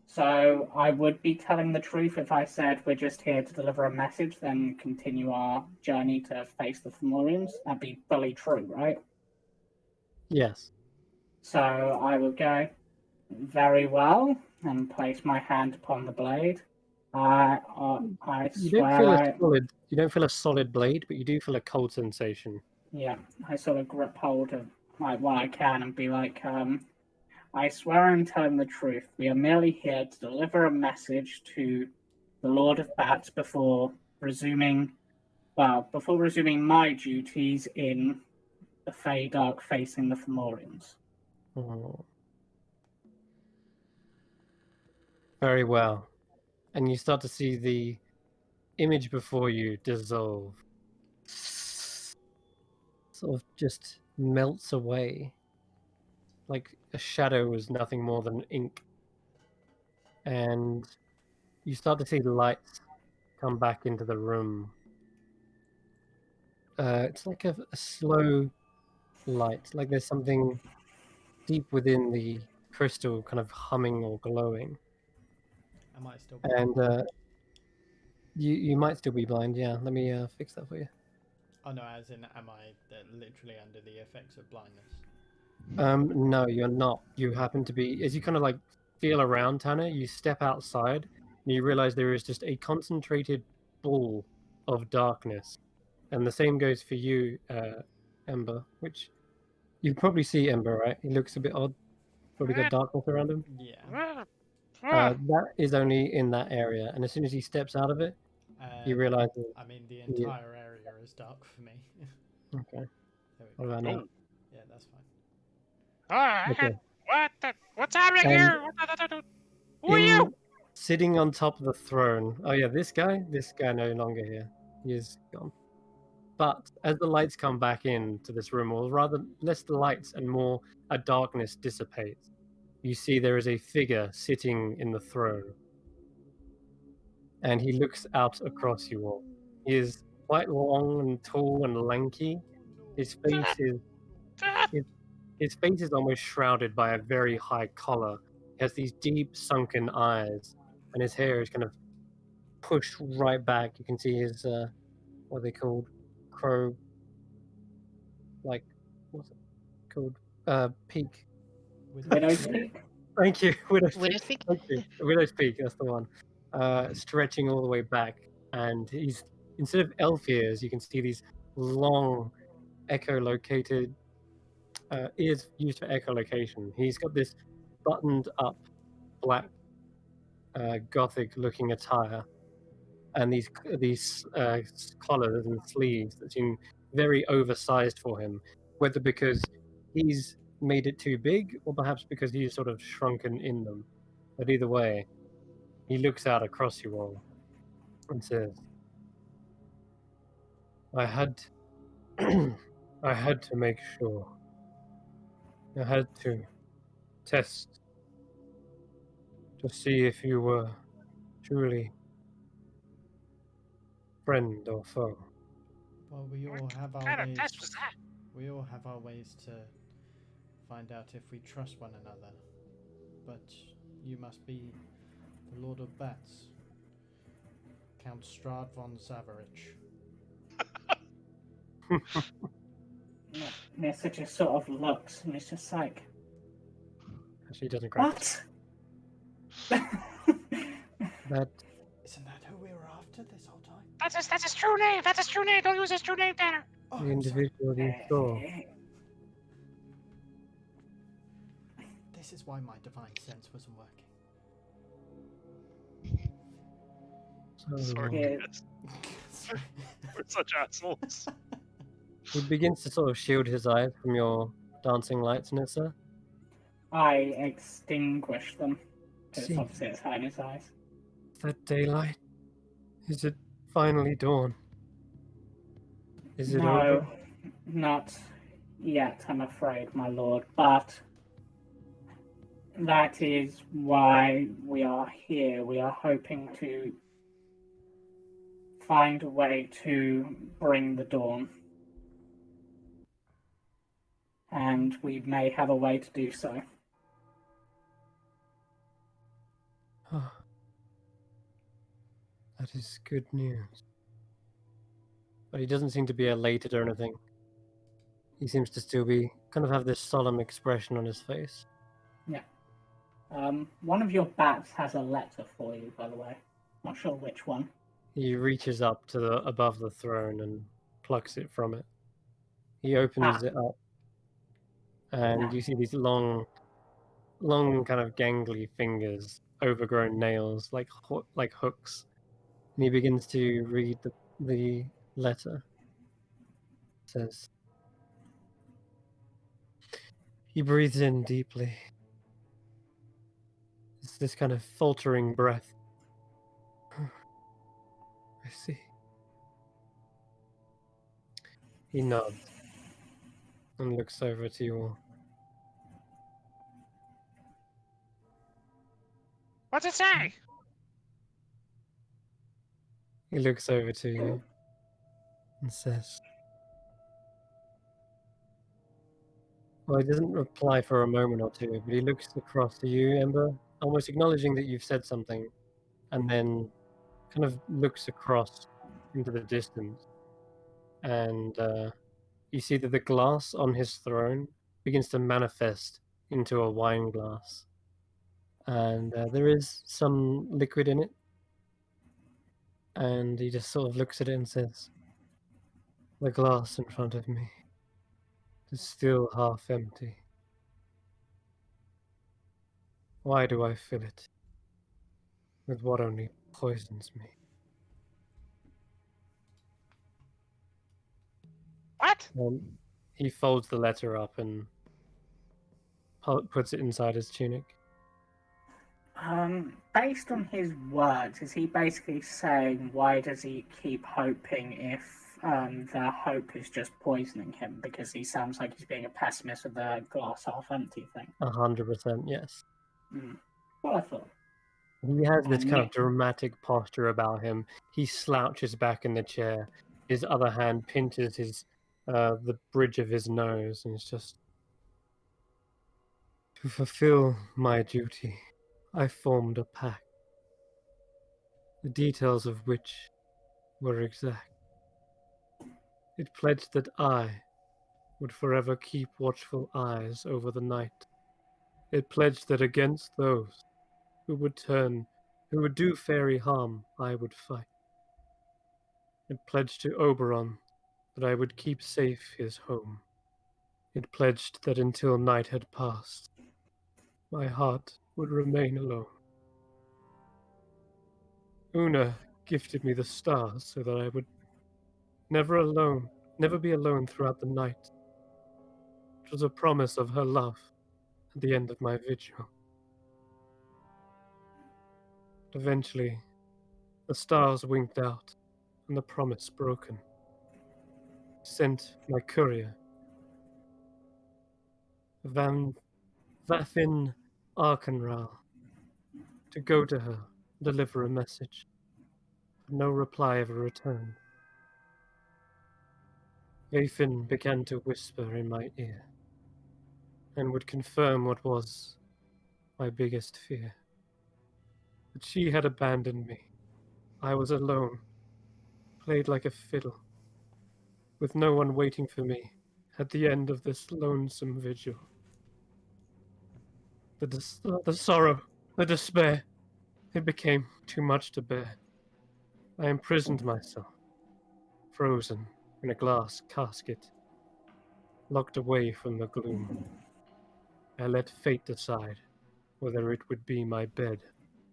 So I would be telling the truth if I said we're just here to deliver a message, then continue our journey to face the Fomorians. That'd be fully true, right? Yes. So I will go very well and place my hand upon the blade. I You swear don't feel a solid. You don't feel a solid blade, but you do feel a cold sensation. Yeah, I sort of grip hold of like what I can and be like, I swear I'm telling the truth. We are merely here to deliver a message to the Lord of Bats before resuming my duties in the Fey Dark facing the Fomorians. Oh. Very well. And you start to see the image before you dissolve. Sort of just melts away. Like a shadow was nothing more than ink. And you start to see the lights come back into the room. It's like a slow light, like there's something deep within the crystal kind of humming or glowing. Am I still? And you might still be blind, yeah. Let me fix that for you. Oh no, as in, am I literally under the effects of blindness? No, you're not. You happen to be, as you kind of like feel around, Tanner, you step outside and you realize there is just a concentrated ball of darkness. And the same goes for you, Ember, which you probably see Ember, right? He looks a bit odd. Probably got darkness around him. Yeah. That is only in that area. And as soon as he steps out of it, he realizes. I mean, the entire area is dark for me. Okay. There we What go. about now? Yeah, that's fine. Okay. What's happening And here? Who are you? Sitting on top of the throne. Oh yeah, this guy no longer here. He is gone. But as the lights come back into this room, or rather less the lights and more a darkness dissipates, you see there is a figure sitting in the throne. And he looks out across you all. He is quite long and tall and lanky. His face is almost shrouded by a very high collar. He has these deep sunken eyes, and his hair is kind of pushed right back. You can see his what are they called? Crow, like what's it called? Peak. Widow's Peak? Thank you. Widow's Peak? Thank you. Widow's Peak, that's the one. Stretching all the way back. And he's, instead of elf ears, you can see these long echolocated ears used for echolocation. He's got this buttoned up black gothic looking attire and these collars and sleeves that seem very oversized for him, whether because he's made it too big or perhaps because he's sort of shrunken in them. But either way, he looks out across you all and says, I had to make sure. I had to test to see if you were truly friend or foe. Well, we all have our What kind ways. of test was that? We all have our ways to find out if we trust one another. But you must be the Lord of Bats, Count Strahd von Zavarich. Nissa just sort of looks and it's just like, She doesn't crack. what? That Isn't that who we were after this whole time? That's his true name. That's his true name. Don't use his true name, Tanner. Oh, The I'm sorry. individual you saw. This is why my divine sense wasn't working. Sorry, Yeah. guys. We're such assholes. He begins to sort of shield his eyes from your dancing lights, Nissa. I extinguish them. Because See, obviously it's high in his eyes. is that daylight? Is it finally dawn? Is it No, over? not yet, I'm afraid, my lord. But that is why we are here. We are hoping to find a way to bring the dawn. And we may have a way to do so. Ah, that is good news. But he doesn't seem to be elated or anything. He seems to still be kind of have this solemn expression on his face. One of your bats has a letter for you, by the way. Not sure which one. He reaches up to the above the throne and plucks it from it. He opens it up, and you see these long kind of gangly fingers, overgrown nails like hooks. And he begins to read the letter. It says, he breathes in deeply. It's this kind of faltering breath. I see. He nods and looks over to you all. What's it say? He looks over to you and says, well, he doesn't reply for a moment or two, but he looks across to you, Ember, almost acknowledging that you've said something, and then kind of looks across into the distance. And you see that the glass on his throne begins to manifest into a wine glass. And there is some liquid in it. And he just sort of looks at it and says, the glass in front of me is still half empty. Why do I fill it with what only poisons me? What? He folds the letter up and puts it inside his tunic. Based on his words, is he basically saying why does he keep hoping if the hope is just poisoning him? Because he sounds like he's being a pessimist with the glass half empty thing. 100%, yes. What I thought. He has this kind of dramatic posture about him. He slouches back in the chair. His other hand pinches his the bridge of his nose, and it's just, to fulfill my duty, I formed a pact, the details of which were exact. It pledged that I would forever keep watchful eyes over the night. It pledged that against those who would do fairy harm, I would fight. It pledged to Oberon that I would keep safe his home. It pledged that until night had passed, my heart would remain alone. Una gifted me the stars so that I would never be alone throughout the night. It was a promise of her love at the end of my vigil. But eventually, the stars winked out and the promise broken. I sent my courier, Vafin Arkanral, to go to her, deliver a message. But no reply ever returned. Vafin began to whisper in my ear, and would confirm what was my biggest fear. That she had abandoned me. I was alone, played like a fiddle, with no one waiting for me at the end of this lonesome vigil. The sorrow, the despair, it became too much to bear. I imprisoned myself, frozen in a glass casket, locked away from the gloom. I let fate decide whether it would be my bed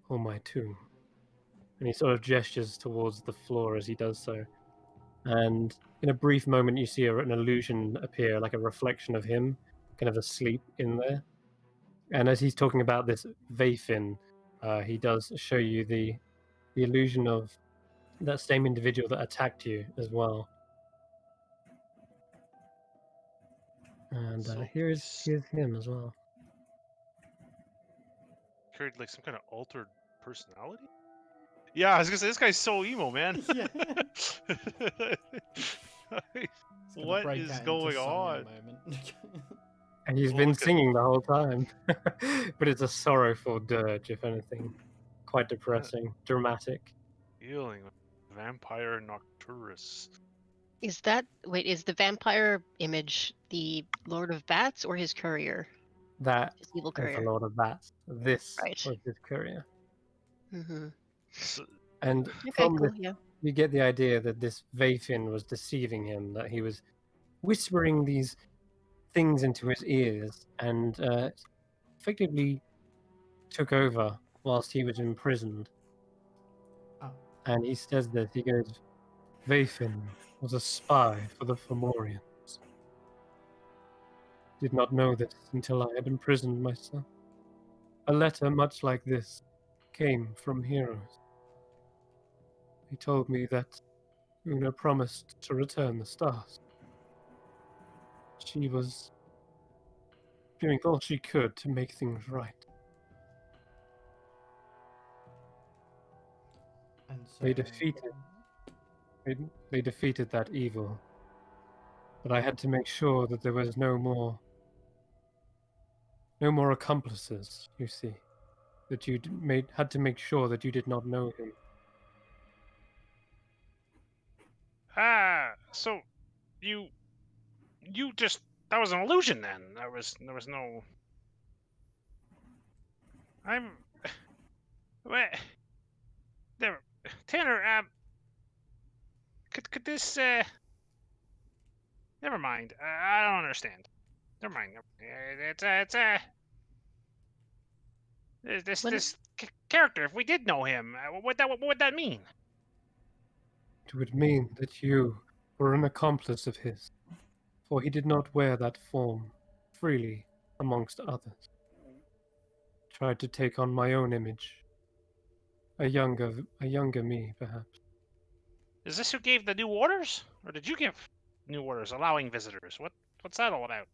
or my tomb. And he sort of gestures towards the floor as he does so. And in a brief moment, you see an illusion appear, like a reflection of him, kind of asleep in there. And as he's talking about this Vafin, he does show you the illusion of that same individual that attacked you as well. And So here's him as well. carried like some kind of altered personality. Yeah, I was gonna say this guy's so emo, man. Yeah. It's gonna What break is out into going song in on? a moment. And he's Well, been look at- singing the whole time. But it's a sorrowful dirge, if anything. Quite depressing, dramatic. Dealing with vampire nocturus. Is the vampire image the Lord of Bats or his courier? That His evil is a courier. lot of bats. This Right. was his courier. Mm-hmm. So, And Okay, from cool, this, yeah. you get the idea that this Vafin was deceiving him, that he was whispering these things into his ears and effectively took over whilst he was imprisoned. Oh. And he says this, he goes, Vafin was a spy for the Fomorians. Did not know this until I had imprisoned myself. A letter much like this came from heroes. He told me that Una promised to return the stars. She was doing all she could to make things right. And so They defeated that evil. But I had to make sure that there was no more accomplices, you see. That you had to make sure that you did not know him. so you just that was an illusion then. There was no. I'm. What? There, Tanner. Could this? Never mind. I don't understand. Never mind. This When character. If we did know him, what would that mean? It would mean that you were an accomplice of his, for he did not wear that form freely amongst others. Tried to take on my own image. A younger me, perhaps. Is this who gave the new orders, or did you give new orders allowing visitors? What's that all about?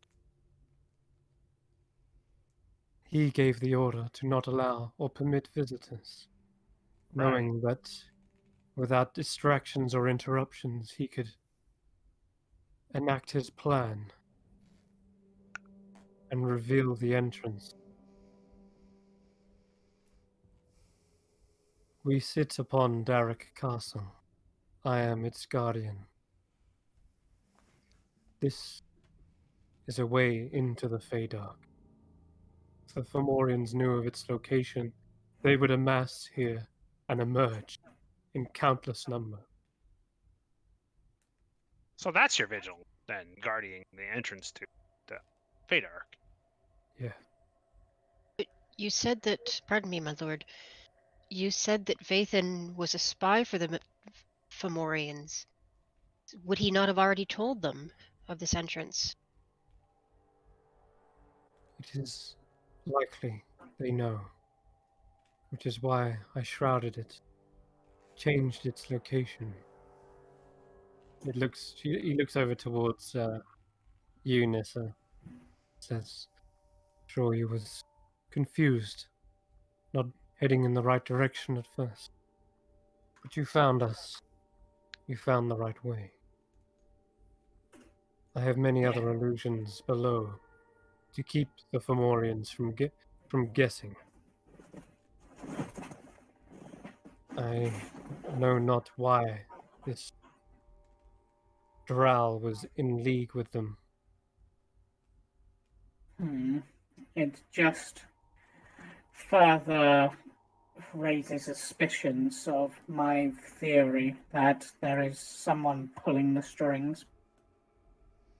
He gave the order to not allow or permit visitors, knowing that without distractions or interruptions he could enact his plan and reveal the entrance. We sit upon Darrick Castle. I am its guardian. This is a way into the Feydark. If the Fomorians knew of its location, they would amass here and emerge in countless number. So that's your vigil, then, guarding the entrance to the Feydark. Yeah. you said that, pardon me, my lord, you said that Vathan was a spy for the Fomorians. Would he not have already told them of this entrance? It is likely they know, which is why I shrouded it, changed its location. He looks over towards you, Nissa, says, sure you was confused, not heading in the right direction at first. But you found us. You found the right way. I have many other illusions below to keep the Fomorians from guessing. I know not why this Drow was in league with them. It's just further raises suspicions of my theory that there is someone pulling the strings.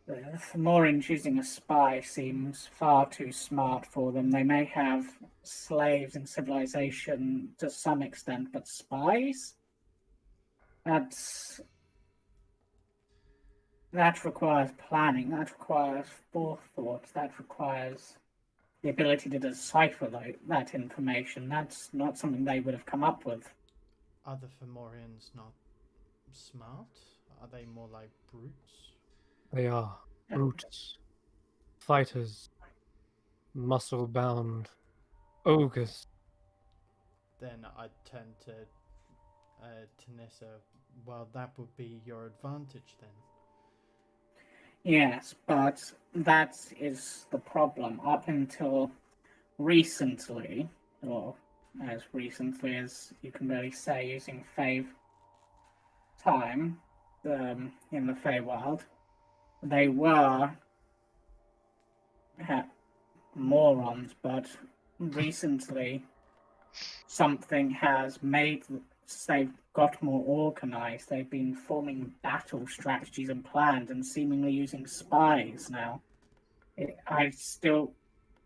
The Fomorians using a spy seems far too smart for them. They may have slaves in civilization to some extent, but spies? That requires planning, that requires forethought, that requires the ability to decipher that information. That's not something they would have come up with. Are the Fomorians not smart? Are they more like brutes? They are brutes, fighters, muscle-bound ogres. Then I'd turn to Nissa. Well, that would be your advantage then. Yes, but that is the problem. Up until recently, or as recently as you can really say using Fave time in the Feywild, they were morons, but recently something has made they've got more organized. They've been forming battle strategies and plans and seemingly using spies now.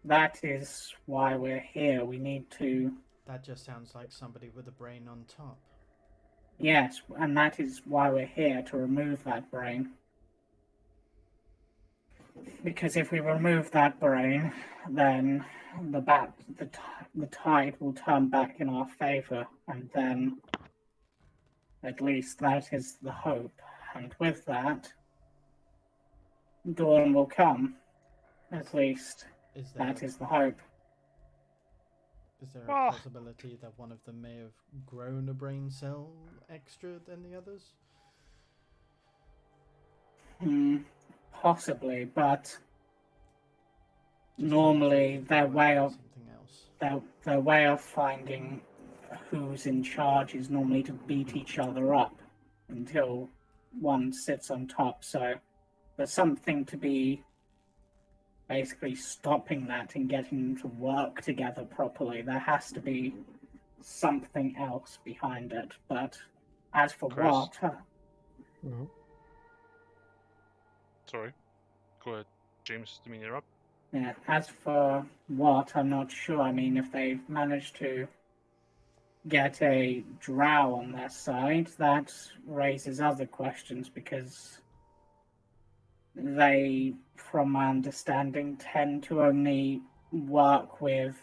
That is why we're here. We need to. That just sounds like somebody with a brain on top. Yes, and that is why we're here, to remove that brain. Because if we remove that brain, then the tide will turn back in our favor, and then at least that is the hope. And with that, dawn will come. At least that is the hope. Is there a possibility that one of them may have grown a brain cell extra than the others? Possibly, but normally their way of finding who's in charge is normally to beat each other up until one sits on top. So there's something to be basically stopping that and getting them to work together properly. There has to be something else behind it. But as for Chris? what? Sorry. Go ahead, James. Didn't mean to interrupt. Yeah, as for what, I'm not sure. I mean, if they've managed to get a drow on their side, that raises other questions because they, from my understanding, tend to only work with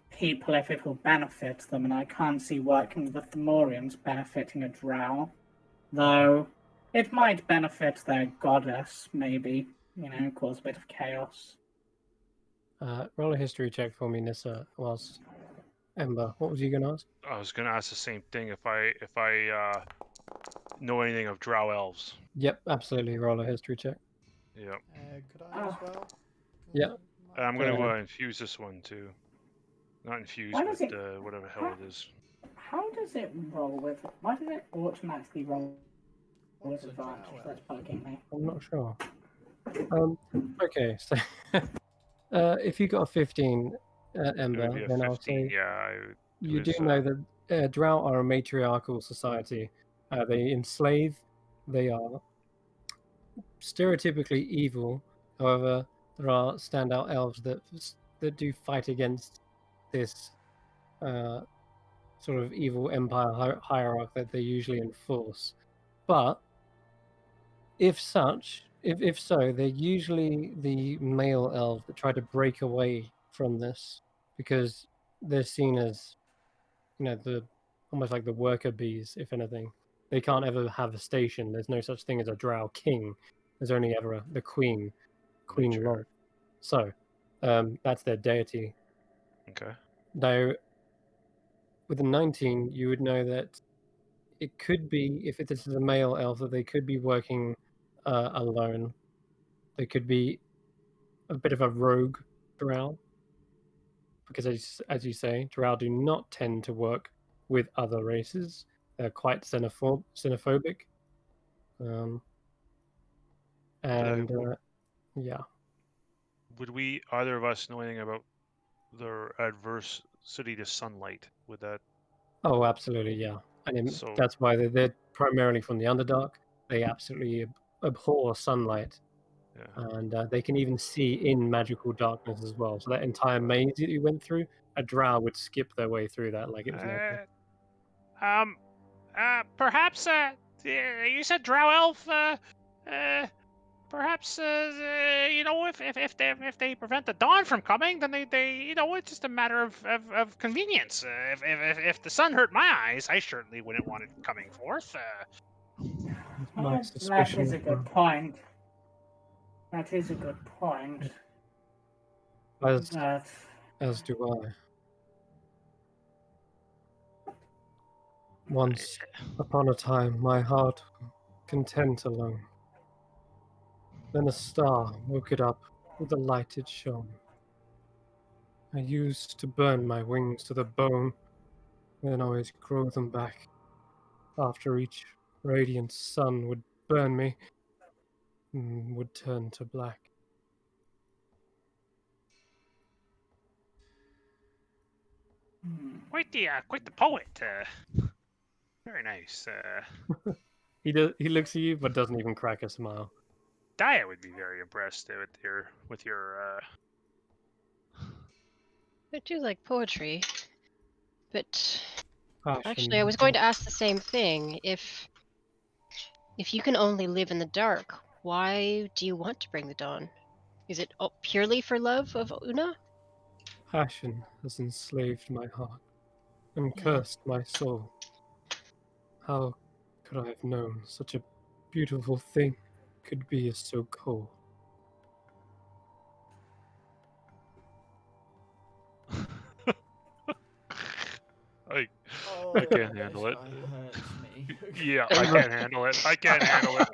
people if it will benefit them, and I can't see working with the Fomorians benefiting a drow. Though it might benefit their goddess, maybe, cause a bit of chaos. Roll a history check for me, Nissa, whilst Ember. What was you going to ask? I was going to ask the same thing. If I know anything of drow elves. Yep, absolutely. Roll a history check. Yep. Could I as well? Yeah. I'm going to infuse this one too. Not infuse, but whatever the hell it is. How does it roll with? Why does it automatically roll with advantage? That's bugging me. I'm not sure. Okay, so if you got a 15, Ember, then 15, I'll say you do know that drow are a matriarchal society. They enslave. They are stereotypically evil. However, there are standout elves that do fight against this sort of evil empire hierarchy that they usually enforce. But if so, they're usually the male elves that try to break away from this because they're seen as, almost like the worker bees, if anything. They can't ever have a station. There's no such thing as a drow king. There's only ever the queen lord. So, that's their deity. Okay. Though, with a 19, you would know that it could be, if this is a male elf, that they could be working alone. They could be a bit of a rogue drow, because as you say, drow do not tend to work with other races. They're quite xenophobic. Yeah. Would we, either of us, know anything about their adverse sooty to sunlight. Would that? Oh, absolutely, yeah. And So- that's why they're primarily from the Underdark. They absolutely abhor sunlight, Yeah. and they can even see in magical darkness as well. So that entire maze that you went through, a drow would skip their way through that like it was nothing. Perhaps. You said drow elf. Perhaps. If they prevent the dawn from coming, then they it's just a matter of convenience. If the sun hurt my eyes, I certainly wouldn't want it coming forth. My That suspicion is a of good point. That is a good point. as That as do I. Once upon a time, my heart content alone. Then a star woke it up with the light it shone. I used to burn my wings to the bone, then always grow them back. After each radiant sun would burn me, would turn to black. Quite the poet. Very nice. He looks at you, but doesn't even crack a smile. Daya would be very impressed with your. I do like poetry, but Passion. actually, I was going to ask the same thing. If you can only live in the dark, why do you want to bring the dawn? Is it purely for love of Una? Passion has enslaved my heart and cursed my soul. How could I have known such a beautiful thing could be so cold? I can't handle it. This guy hurts me. Yeah, I can't handle it. I can't handle it.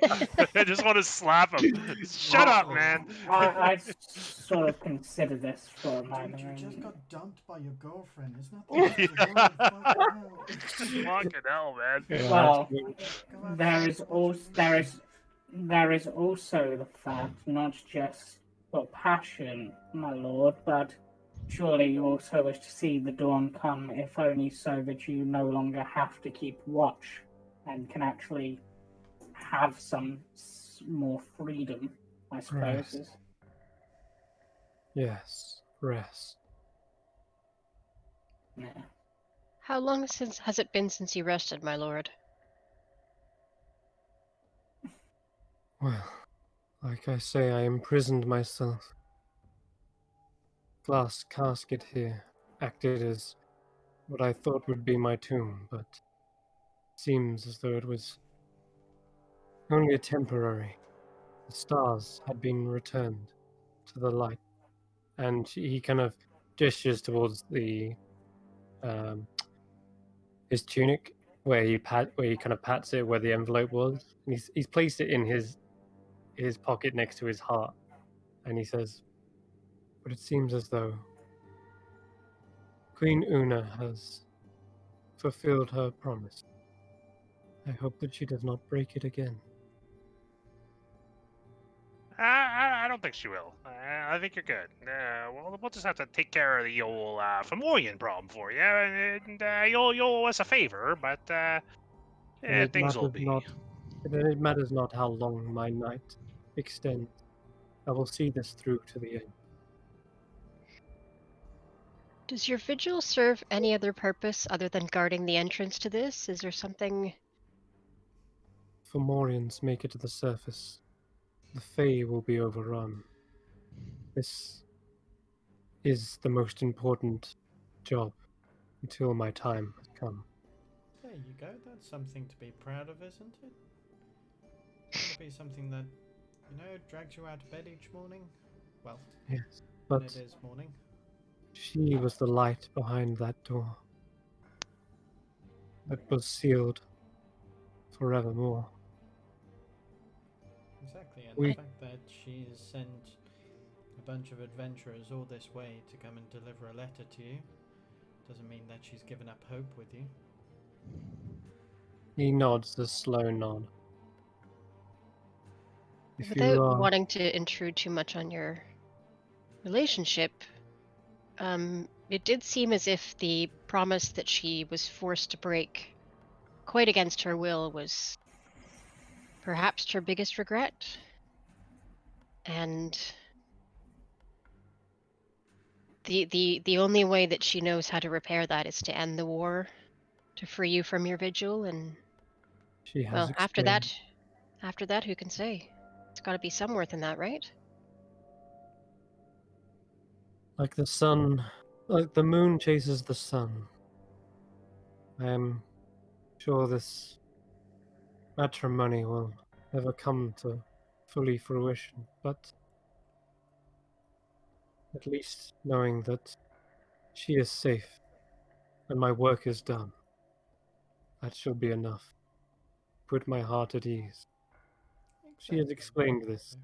I just want to slap him. Shut up, man. I sort of consider this for a Dude, moment. you just got dumped by your girlfriend. It's not the Yeah. end of the world. Fucking hell. Fucking hell, man. Yeah, Well, Go out there and is watch also it. there is also the fact, not just for passion, my lord, but surely you also wish to see the dawn come, if only so that you no longer have to keep watch and can actually have some more freedom, I suppose. Rest. Yes, rest. Yeah. How long has it been since you rested, my lord? Well, like I say, I imprisoned myself. Glass casket here acted as what I thought would be my tomb, but seems as though it was only a temporary. The stars had been returned to the light, and he kind of gestures towards the his tunic, where he kind of pats it where the envelope was. And he's placed it in his pocket next to his heart, and he says, "But it seems as though Queen Una has fulfilled her promise. I hope that she does not break it again." I don't think she will. I think you're good. We'll just have to take care of the old Fomorian problem for you, and you'll owe us a favor, but And things will be. It matters not how long my night extends. I will see this through to the end. Does your vigil serve any other purpose other than guarding the entrance to this? Is there something... Fomorians make it to the surface. The Fae will be overrun. This is the most important job until my time has come. There you go. That's something to be proud of, isn't it? It'll be something that, drags you out of bed each morning. Well, Yes, when but it is morning. she was the light behind that door that was sealed forevermore. Exactly, and We- the fact that she has sent a bunch of adventurers all this way to come and deliver a letter to you doesn't mean that she's given up hope with you. He nods a slow nod. If Without you are... wanting to intrude too much on your relationship, It did seem as if the promise that she was forced to break, quite against her will, was perhaps her biggest regret. And the only way that she knows how to repair that is to end the war, to free you from your vigil, and She has well, explained. after that, who can say? It's got to be some worth in that, right? Like the sun, like the moon chases the sun. I am sure this matrimony will never come to fully fruition, but at least knowing that she is safe and my work is done, that shall be enough. Put my heart at ease. She has Exactly, explained this, exactly.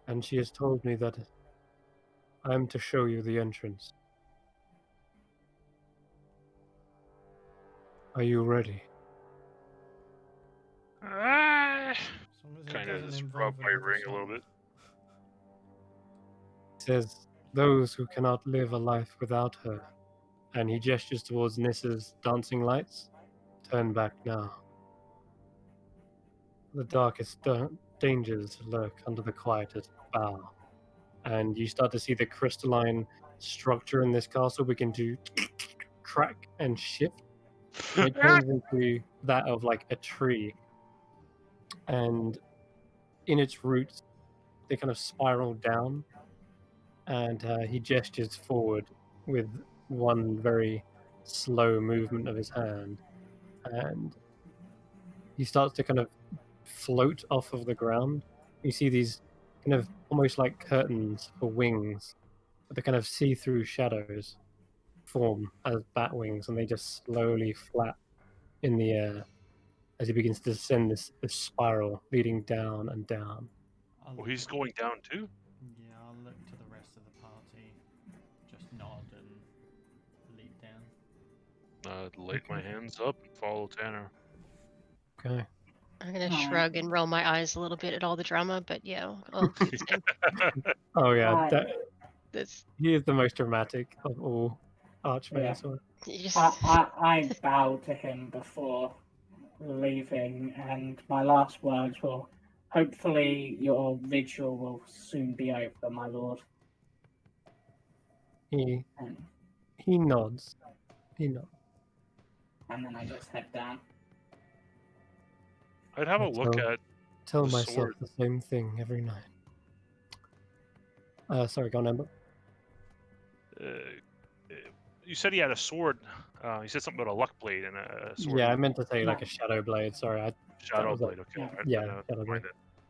and she has told me that I am to show you the entrance. Are you ready? Ah, As long as it kind of doesn't just involve rub my another ring a little song. bit. He says, those who cannot live a life without her, and he gestures towards Nissa's dancing lights, turn back now. The darkest dangers lurk under the quietest bough. And you start to see the crystalline structure in this castle begin to crack and shift. It turns into that of like a tree. And in its roots, they kind of spiral down. And he gestures forward with one very slow movement of his hand. And he starts to kind of float off of the ground. You see these kind of almost like curtains for wings, but the kind of see-through shadows form as bat wings, and they just slowly flap in the air as he begins to descend this spiral leading down and down. I'll Well, look he's at- going down too. Yeah, I'll look to the rest of the party, just nod and leap down. Light my hands up and follow Tanner. Okay. I'm gonna Alright. shrug and roll my eyes a little bit at all the drama, but yeah, I'll do the same. Oh yeah, Alright. That's he is the most dramatic of all archmages. you just I bow to him before leaving, and my last words will hopefully your vigil will soon be over, my lord. He And, he nods. He nods. and then I just head down. I'd have I a look at. tell the myself sword. the same thing every night. Sorry, go on, Ember. You said he had a sword. You said something about a luck blade and a sword. Yeah, I meant to say No. like a shadow blade. Sorry, Shadow was blade. Okay. Yeah. Alright, yeah, then, shadow never blade. mind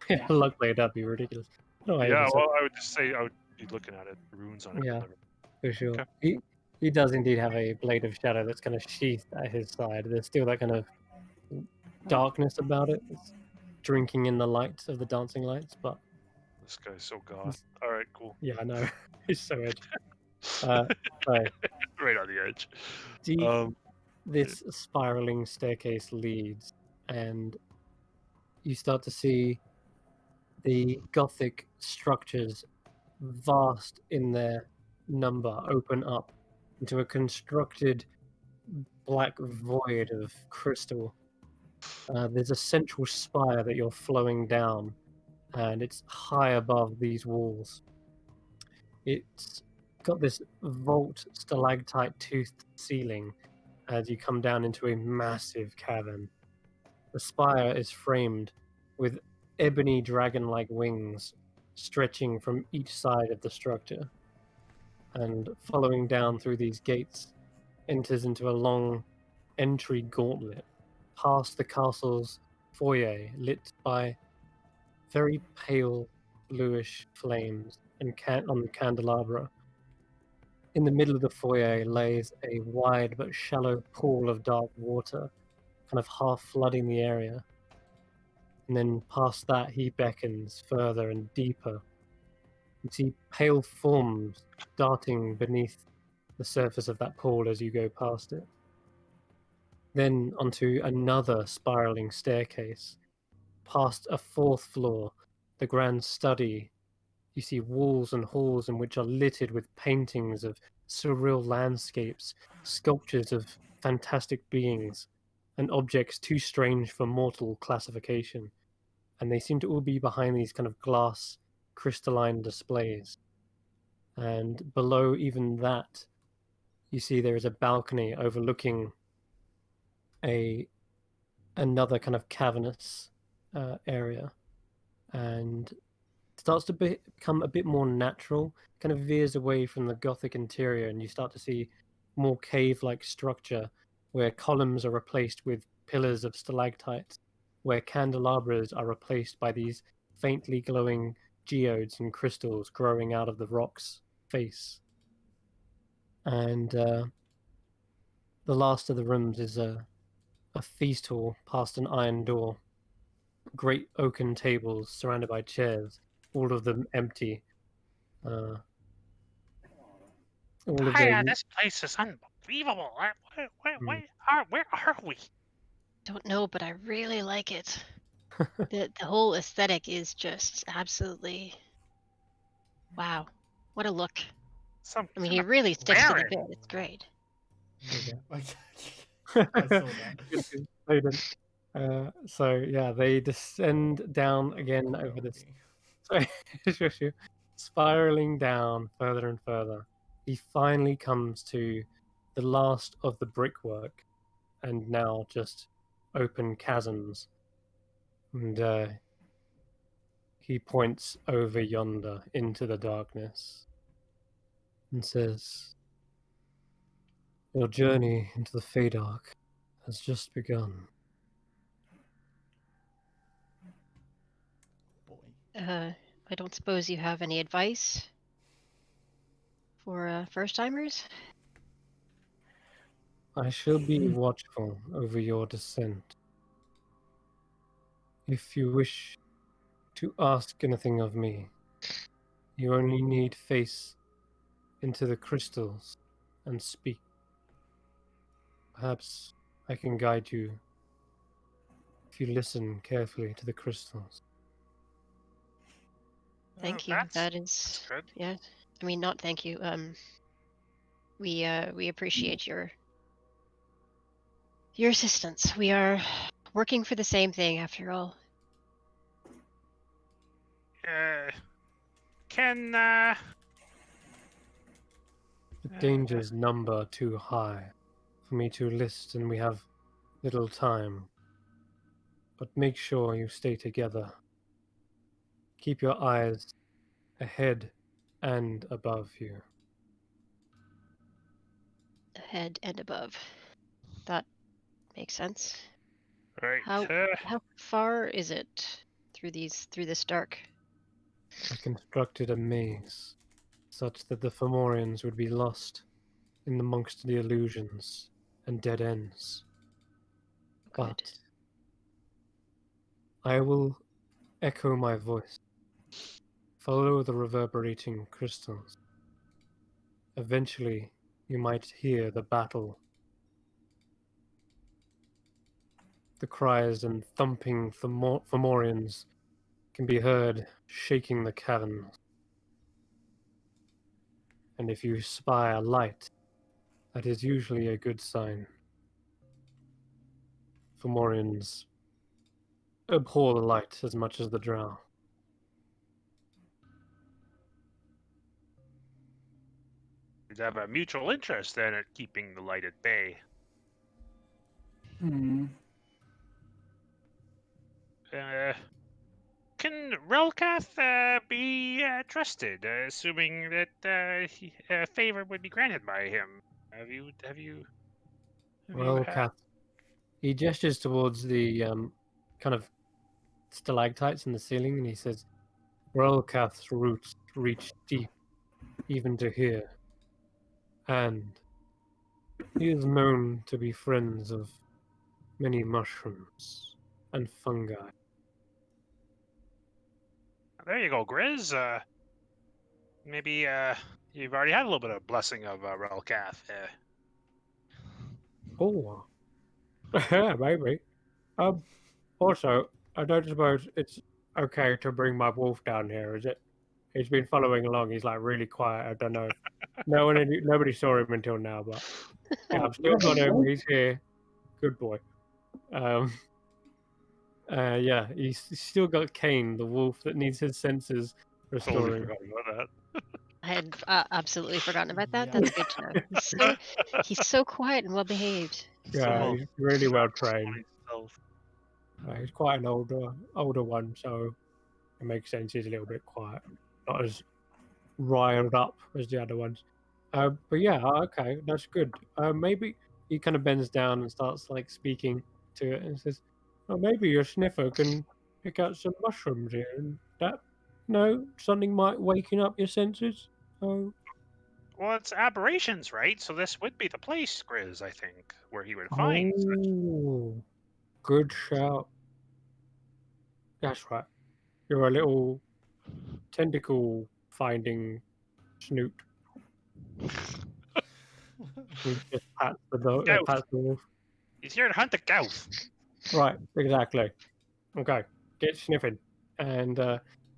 Yeah, Yeah. luck blade, that'd be ridiculous. No, I Yeah, even said well, I would just say I would be looking at it, the runes on it. Yeah. Whatever. for sure. Okay. He does indeed have a blade of shadow that's kind of sheathed at his side. There's still that kind of darkness about it. It's drinking in the light of the dancing lights, but This guy's so goth. All right, cool. yeah, I know. He's so edgy. So Right on the edge. deep Um, this spiraling staircase leads, and you start to see the Gothic structures, vast in their number, open up into a constructed black void of crystal. There's a central spire that you're flowing down, and it's high above these walls. It's got this vault stalactite toothed ceiling as you come down into a massive cavern. The spire is framed with ebony dragon like wings stretching from each side of the structure. And following down through these gates enters into a long entry gauntlet past the castle's foyer, lit by very pale bluish flames and on the candelabra. In the middle of the foyer lays a wide but shallow pool of dark water, kind of half flooding the area. And then past that, he beckons further and deeper. You see pale forms darting beneath the surface of that pool as you go past it. Then onto another spiraling staircase, past a fourth floor, the grand study You see walls and halls in which are littered with paintings of surreal landscapes, sculptures of fantastic beings, and objects too strange for mortal classification. And they seem to all be behind these kind of glass crystalline displays. And below even that, you see there is a balcony overlooking another kind of cavernous area, and starts to become a bit more natural, kind of veers away from the Gothic interior, and you start to see more cave-like structure where columns are replaced with pillars of stalactites, where candelabras are replaced by these faintly glowing geodes and crystals growing out of the rock's face. And the last of the rooms is a feast hall past an iron door. Great oaken tables surrounded by chairs, all of them empty. All of Hiya, them. this place is unbelievable. Where are we? Don't know, but I really like it. The whole aesthetic is just absolutely wow. What a look. Some I mean, kind he of really sticks to the barren. bit. It's great. I saw that. So yeah, they descend down again over this. Sorry, spiraling down further and further. He finally comes to the last of the brickwork, and now just open chasms. And he points over yonder into the darkness and says, "Your journey into the Feydark has just begun." Boy. I don't suppose you have any advice for first-timers? I shall be watchful over your descent. If you wish to ask anything of me, you only need face into the crystals and speak. Perhaps I can guide you if you listen carefully to the crystals. Thank you. That's That is good. yeah. I mean, not thank you. We appreciate your assistance. We are working for the same thing after all. Can The dangers number too high for me to list, and we have little time. But make sure you stay together. Keep your eyes ahead and above you. Ahead and above. That makes sense. right? How far is it through this dark? I constructed a maze such that the Fomorians would be lost in amongst the illusions and dead ends. Good. But I will echo my voice. Follow the reverberating crystals. Eventually, you might hear the battle. The cries and thumping Fomorians can be heard shaking the caverns. And if you spy a light, that is usually a good sign. Fomorians abhor the light as much as the drow. We'd have a mutual interest then at keeping the light at bay. Can Relkath be trusted, assuming that favor would be granted by him? Have you Well, Kath, he gestures towards the kind of stalactites in the ceiling, and he says, Relkath's roots reach deep, even to here. And he is known to be friends of many mushrooms and fungi. There you go, Grizz. Maybe you've already had a little bit of blessing of Relkath. Oh, maybe. Also, I don't suppose it's okay to bring my wolf down here, is it? He's been following along. He's like really quiet. I don't know. Nobody saw him until now, but yeah, I've still got him. He's here. Good boy. Yeah, he's still got Kane, the wolf that needs his senses Totally restoring. forgot about that. I had absolutely forgotten about that. Yeah. That's good to know. He's so quiet and well behaved. Yeah, he's really well trained. Stealth. He's quite an older one, so it makes sense. He's a little bit quiet, not as riled up as the other ones. But yeah, okay, that's good. Maybe he kind of bends down and starts like speaking to it and says, "Oh, maybe your sniffer can pick out some mushrooms here, and that, something might waken up your senses." Oh, Well, it's aberrations, right? So this would be the place, Grizz, I think, where he would find such. oh, good shout. That's right. You're a little tentacle finding snoot. He just pats the dog, Ghost. pats the wolf. He's here to hunt the ghost. Right, exactly. Okay, get sniffing, and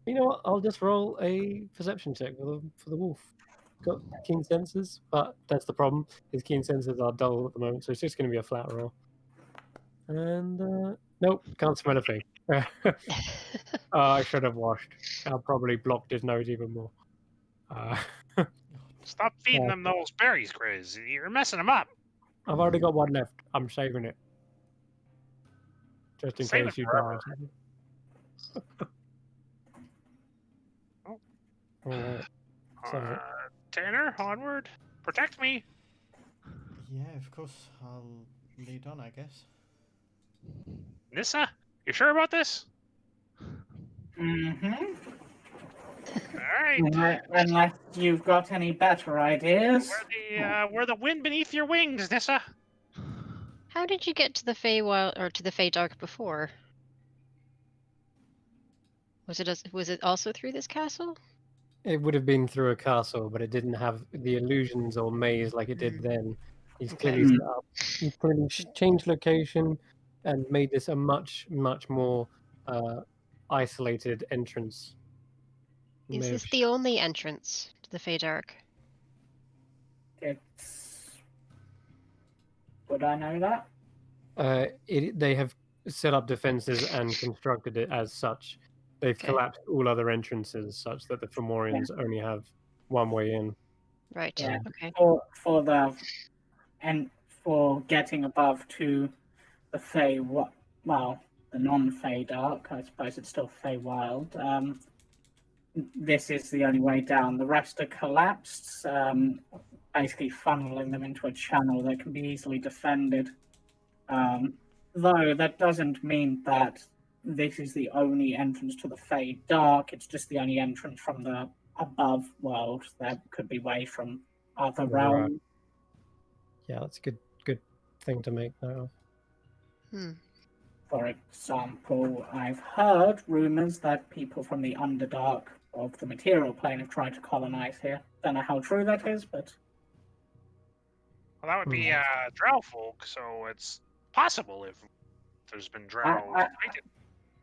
you know what? I'll just roll a perception check for the wolf. Got keen senses, but that's the problem. His keen senses are dull at the moment, so it's just going to be a flat roll. And nope, can't smell a thing. I should have washed. I probably blocked his nose even more. Stop feeding them those berries, Grizz. You're messing them up. I've already got one left. I'm saving it. Just in Save case it you forever. die. Alright. So, Tanner, onward. Protect me. Yeah, of course. I'll lead on, I guess. Nissa, you sure about this? Mm-hmm. All right. Unless you've got any better ideas. We're the wind beneath your wings, Nissa. How did you get to the Feywild or to the Feydark before? Was it also through this castle? it would have been through a castle, but it didn't have the illusions or maze like it did then. He's Okay. clearly set up. He's clearly changed location and made this a much, much more isolated entrance. Is May this have- the only entrance to the Feydark? It's. Would I know that? They have set up defenses and constructed it as such. They've Okay. collapsed all other entrances such that the Fomorians only have one way in. Right. Yeah. Okay. For getting above to the the non-Fey Dark, I suppose it's still Fey Wild. This is the only way down. The rest are collapsed, basically funneling them into a channel that can be easily defended. Though that doesn't mean that this is the only entrance to the Fey Dark. It's just the only entrance from the above world. There could be ways from other Right. realms. Yeah, that's a good thing to make note of. Hmm. For example, I've heard rumors that people from the Underdark of the material plane have tried to colonize here. Don't know how true that is, but Well, that would be drow folk, so it's possible if there's been drow.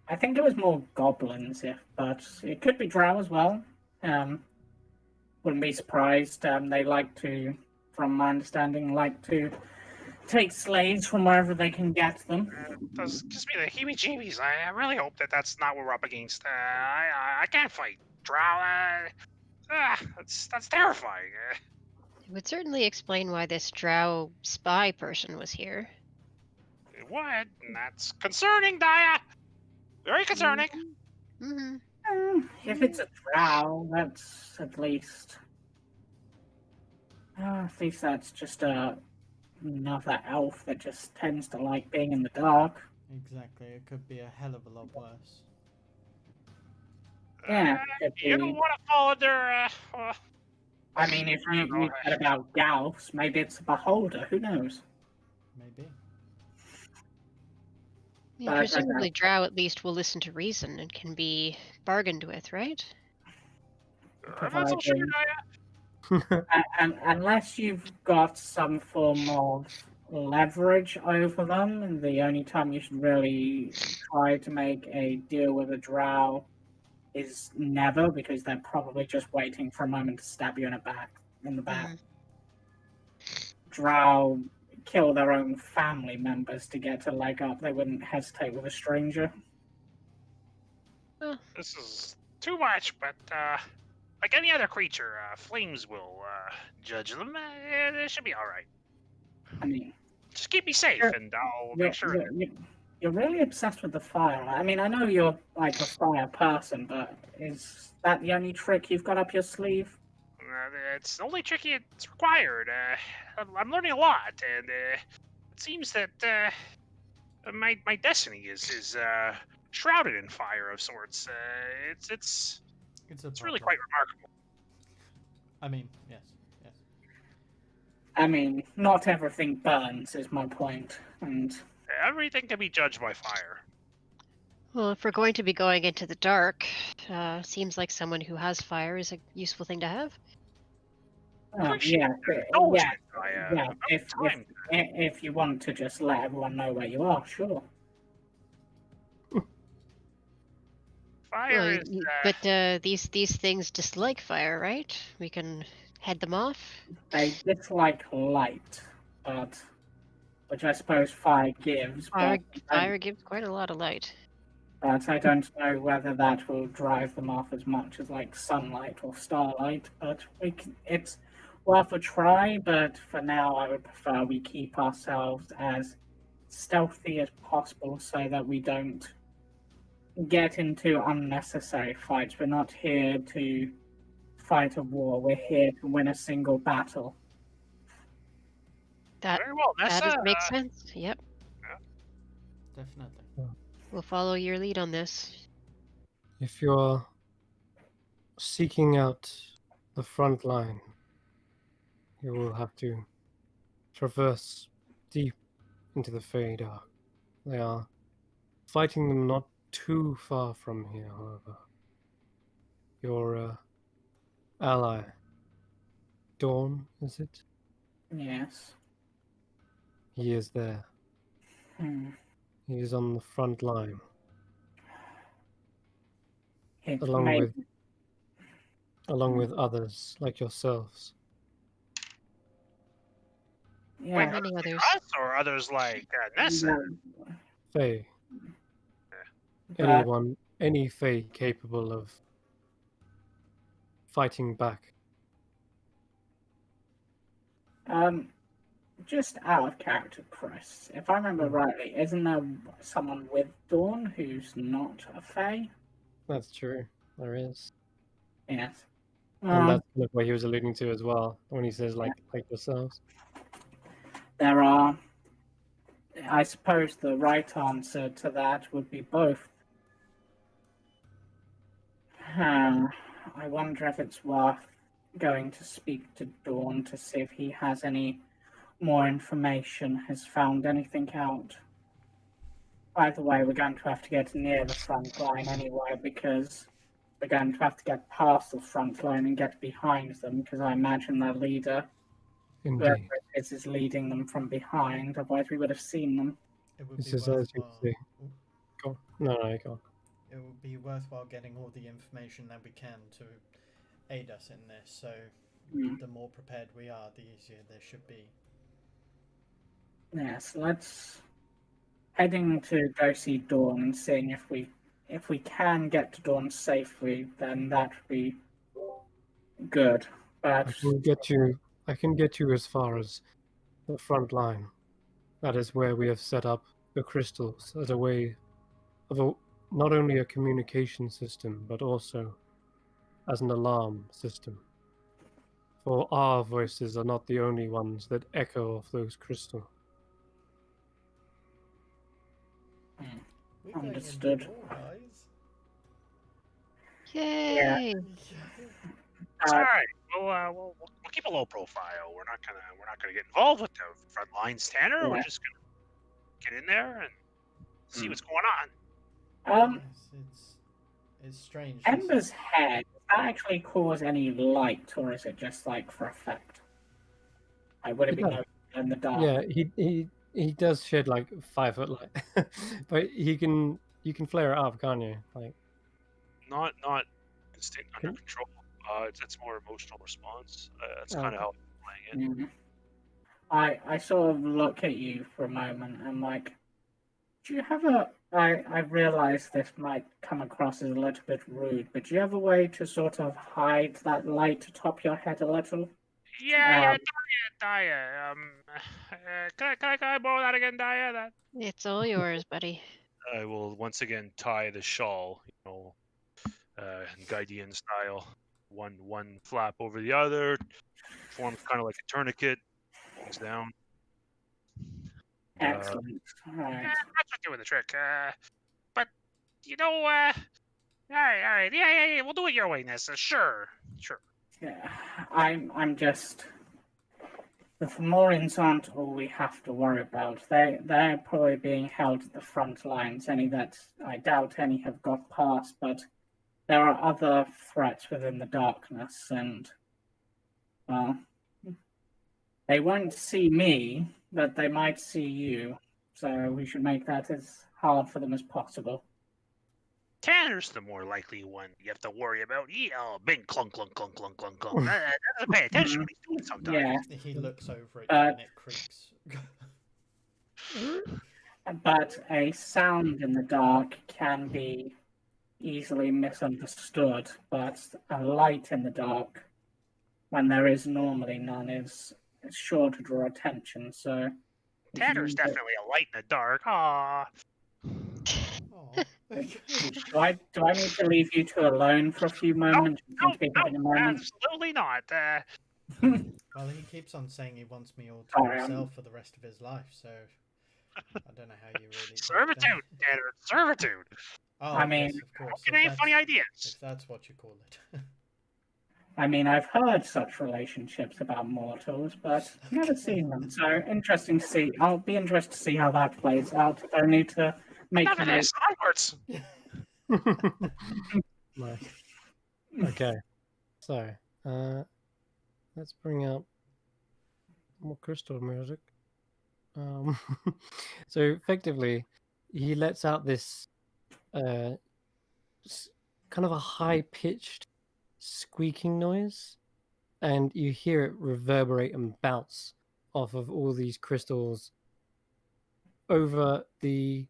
I think it was more goblins, but it could be drow as well. Wouldn't be surprised. They like to, from my understanding, take slaves from wherever they can get them. Does gives me the heebie-jeebies. I really hope that that's not what we're up against. I can't fight drow. That's terrifying. It would certainly explain why this drow spy person was here. It would, and that's concerning, Daya. Very concerning. Mm-hmm. If it's a drow, that's at least that's just another elf that just tends to like being in the dark. Exactly. It could be a hell of a lot worse. Yeah, You don't want to fall under. I mean, if you said about Gauss, maybe it's a beholder. Who knows? Maybe. Yeah, But I presumably drow at least will listen to reason and can be bargained with, right? I'm not so sure, Daya. Unless you've got some form of leverage over them, and the only time you should really try to make a deal with a drow is never, because they're probably just waiting for a moment to stab you in the back. Drow kill their own family members to get a leg up. They wouldn't hesitate with a stranger. This is too much, but like any other creature, flames will judge them. It should be all right. I mean, Just keep me safe, and I'll make sure. You're really obsessed with the fire. I mean, I know you're like a fire person, but is that the only trick you've got up your sleeve? It's the only trick it's required. I'm learning a lot, and it seems that my destiny is shrouded in fire of sorts. It's really quite remarkable. I mean, yes. I mean, not everything burns is my point, and Everything can be judged by fire. Well, if we're going to be going into the dark, seems like someone who has fire is a useful thing to have. yeah. If you want to just let everyone know where you are, sure. Fire is. But these things dislike fire, right? We can head them off. They dislike light, but which I suppose fire gives. Fire gives quite a lot of light. But I don't know whether that will drive them off as much as like sunlight or starlight. But it's worth a try. But for now, I would prefer we keep ourselves as stealthy as possible so that we don't get into unnecessary fights. We're not here to fight a war. We're here to win a single battle. That Very well, Nessa, makes sense. Yep. Definitely. We'll follow your lead on this. If you're seeking out the front line, you will have to traverse deep into the Fey Dark. They are fighting them not too far from here, however. Your ally, Dawn, is it? Yes. He is there. He is on the front line. Along with others like yourselves. Yeah. Wait, Many others. Us or others like Nessa? Fae. Any Fae capable of fighting back. Just out of character, Chris. If I remember rightly, isn't there someone with Dawn who's not a Fae? That's true. There is. Yes. And that's kind of what he was alluding to as well, when he says like yourselves. There are. I suppose the right answer to that would be both. I wonder if it's worth going to speak to Dawn to see if he has any more information, has found anything out. By the way, we're going to have to get near the front line anyway, because we're going to have to get past the front line and get behind them, because I imagine their leader, whoever it is leading them from behind, otherwise we would have seen them. It would This be is as you worthwhile. say. Go. No, go. It would be worthwhile getting all the information that we can to aid us in this. So the more prepared we are, the easier this should be. Yes, let's heading to go see Dawn and seeing if we can get to Dawn safely, then that would be good. But I can get you as far as the front line. That is where we have set up the crystals as a way of not only a communication system, but also as an alarm system. For our voices are not the only ones that echo off those crystals. Understood. Yay! Yeah. It's all right. We'll keep a low profile. We're not gonna get involved with the front lines, Tanner. Yeah. We're just gonna get in there and see what's going on. It's strange. Ember's head, does that actually cause any light, or is it just like for effect? Would it be noticed in the dark? Yeah, he does shed like 5 foot light, but you can flare it up, can't you? Like, not instinct under Can- control. It's more emotional response. That's Oh, kind of okay. how I'm playing it. Mhm. I sort of look at you for a moment and like, do you have a? I realize this might come across as a little bit rude, but do you have a way to sort of hide that light atop your head a little? Yeah, Um, Daya. Can I borrow that again, Daya? That It's all yours, buddy. I will once again tie the shawl, Guardian style. One flap over the other, forms kind of like a tourniquet, hangs down. Excellent. Right. That's not doing the trick. But all right, yeah, we'll do it your way, Nessa. Sure. Yeah, I'm just. The Fomorians aren't all we have to worry about. They're probably being held at the front lines. Any that I doubt any have got past, but there are other threats within the darkness, and well, they won't see me, but they might see you. So we should make that as hard for them as possible. Tanner's the more likely one you have to worry about. Big clunk, clunk, clunk, clunk, clunk, clunk. Doesn't pay attention when he's doing it sometimes. Yeah, He looks over at you and it creaks. but a sound in the dark can be easily misunderstood, but a light in the dark, when there is normally none, is sure to draw attention. So, Tanner's definitely a light in the dark. Aww. Aw. do I need to leave you two alone for a few moments? You seem to be having a moment. Absolutely not. Well, he keeps on saying he wants me all to Sorry, himself for the rest of his life, so I don't know how you really take Servitude, that. Tanner. Servitude. Oh, I mean, yes, of course. Get any funny ideas? If that's what you call it. I mean, I've heard such relationships about mortals, but never seen them. So interesting to see. I'll be interested to see how that plays out. I need to make None of this. Onwards. Nice. Okay, so let's bring up more crystal music. So effectively, he lets out this kind of a high-pitched squeaking noise, and you hear it reverberate and bounce off of all these crystals over the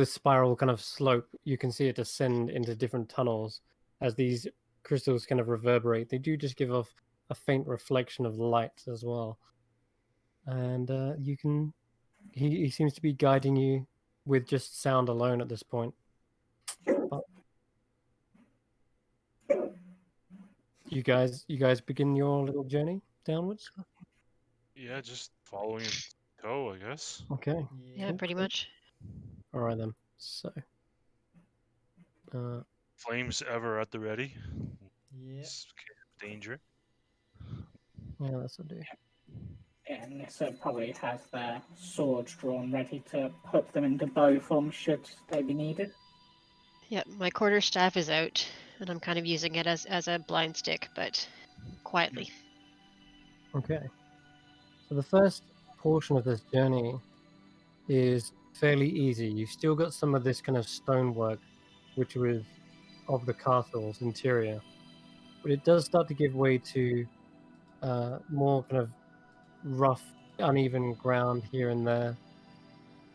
spiral kind of slope. You can see it descend into different tunnels as these crystals kind of reverberate. They do just give off a faint reflection of light as well, and you can. He seems to be guiding you with just sound alone at this point. But you guys begin your little journey downwards. Yeah, just following in tow, I guess. Okay. Yeah, pretty much. All right then. So, Flames ever at the ready. Yeah. Danger. yeah, that's what I do. And Nissa probably has their swords drawn ready to put them into bow form should they be needed. Yeah, my quarterstaff is out, and I'm kind of using it as a blind stick, but quietly. Okay. So the first portion of this journey is fairly easy. You've still got some of this kind of stonework, which was of the castle's interior, but it does start to give way to more kind of rough, uneven ground here and there.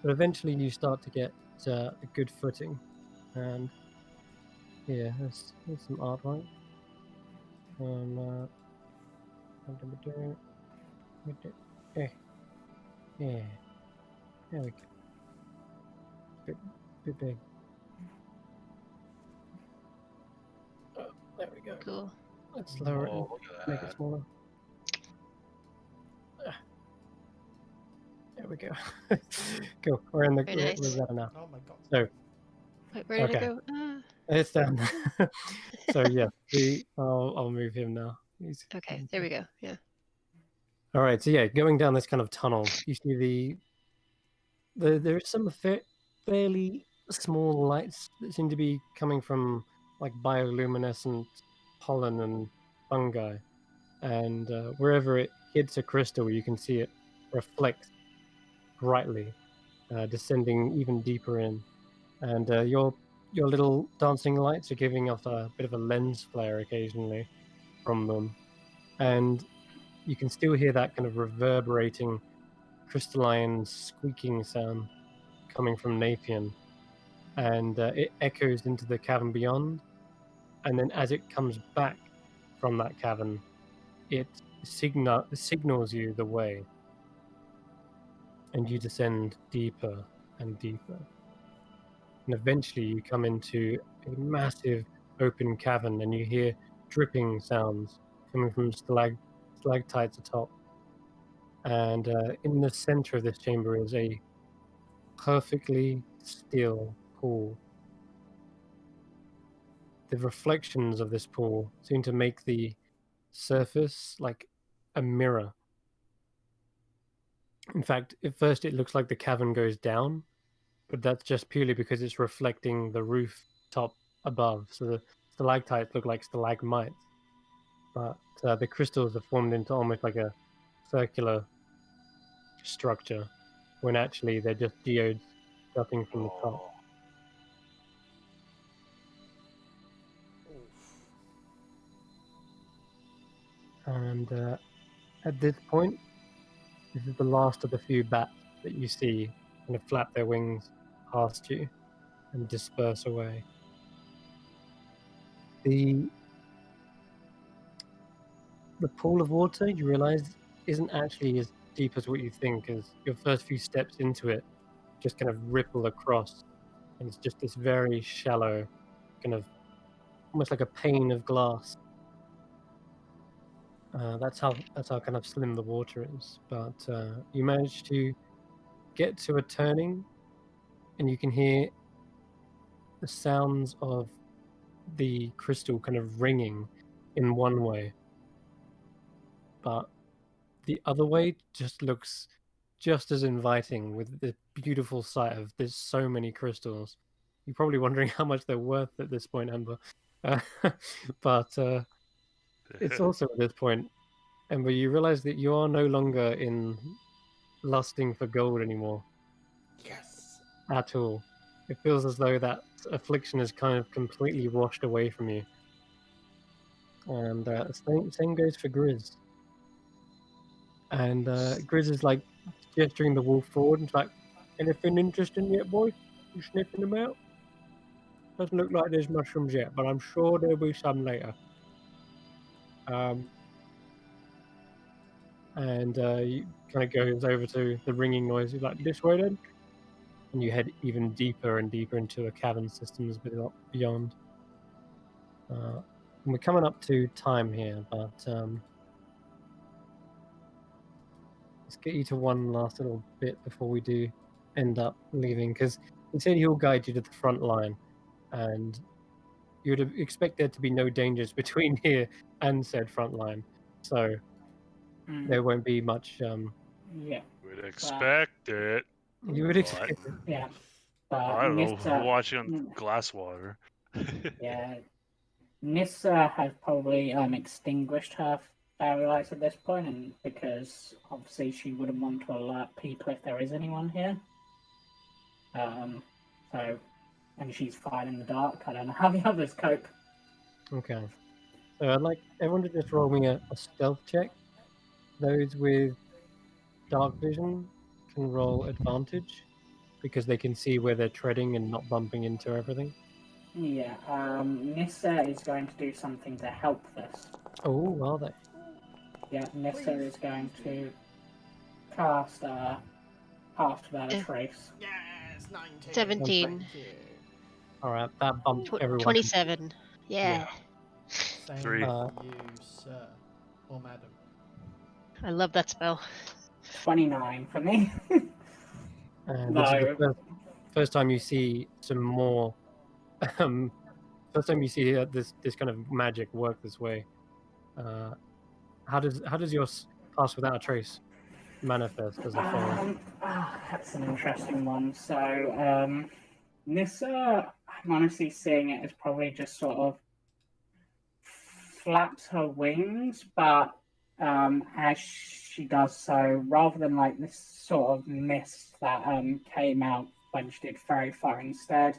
But eventually, you start to get a good footing, and yeah, there's some artwork. What are we doing? Yeah, there we go. Bit big. Oh, there we go. Cool. Let's lower it and Look at make that. it smaller. There we go. Cool. We're in the Very nice. we're there now. Oh my god. So Wait, where did Okay. it go? it's down. So yeah, I'll move him now. Okay, there we go. Yeah. All right. So yeah, going down this kind of tunnel, you see there's some fairly small lights that seem to be coming from like bioluminescent pollen and fungi, and wherever it hits a crystal, you can see it reflect brightly. descending even deeper in, and your little dancing lights are giving off a bit of a lens flare occasionally from them, and you can still hear that kind of reverberating crystalline squeaking sound coming from Napian, and it echoes into the cavern beyond, and then as it comes back from that cavern, it signals you the way, and you descend deeper and deeper, and eventually you come into a massive open cavern, and you hear dripping sounds coming from stalactites atop, and in the center of this chamber is a perfectly still pool. The reflections of this pool seem to make the surface like a mirror. In fact, at first it looks like the cavern goes down, but that's just purely because it's reflecting the roof top above. So the stalactites look like stalagmites, but the crystals are formed into almost like a circular structure, when actually they're just geodes jutting from the top. And at this point, this is the last of the few bats that you see kind of flap their wings past you and disperse away. The pool of water, you realize, isn't actually as deep as what you think, as your first few steps into it just kind of ripple across, and it's just this very shallow, kind of almost like a pane of glass. That's how kind of slim the water is. But you manage to get to a turning, and you can hear the sounds of the crystal kind of ringing in one way, but the other way just looks just as inviting, with the beautiful sight of there's so many crystals. You're probably wondering how much they're worth at this point, Amber. But it's also at this point, Amber, you realize that you are no longer in lusting for gold anymore. Yes. At all. It feels as though that affliction is kind of completely washed away from you. And same goes for Grizz. And Grizz is like gesturing the wolf forward and it's like, anything interesting yet, boy? You sniffing them out? Doesn't look like there's mushrooms yet, but I'm sure there'll be some later. And you kind of goes over to the ringing noise. You're like, this way then? And you head even deeper and deeper into a cavern systems beyond. And we're coming up to time here, but let's get you to one last little bit before we do end up leaving, because he said he'll guide you to the front line, and you would expect there to be no dangers between here and said front line, so there won't be much. Yeah. Would expect it. You would expect it. Yeah. I don't know. Nissa, Watching on glass water. yeah. Nissa has probably extinguished her fairy lights at this point, and because obviously she wouldn't want to alert people if there is anyone here. So, and she's fine in the dark. I don't know how the others cope. Okay. So I'd like everyone to just roll me a stealth check. Those with dark vision can roll advantage because they can see where they're treading and not bumping into everything. Yeah, Nissa is going to do something to help this. Oh, are they? Yeah, Nissa is going to cast Path Without a Trace. Yes, 19. 17. Thank you. All right, that bumped everyone. 27. Yeah. Same 3. for you, sir. Or madam. I love that spell. 29 for me. And this is the first time you see some more. First time you see this kind of magic work this way. How does your Pass Without a Trace manifest as a fairy? That's an interesting one. So, Nissa, I'm honestly seeing it as probably just sort of flaps her wings, but as she does so, rather than like this sort of mist that came out when she did Fairy Fire instead,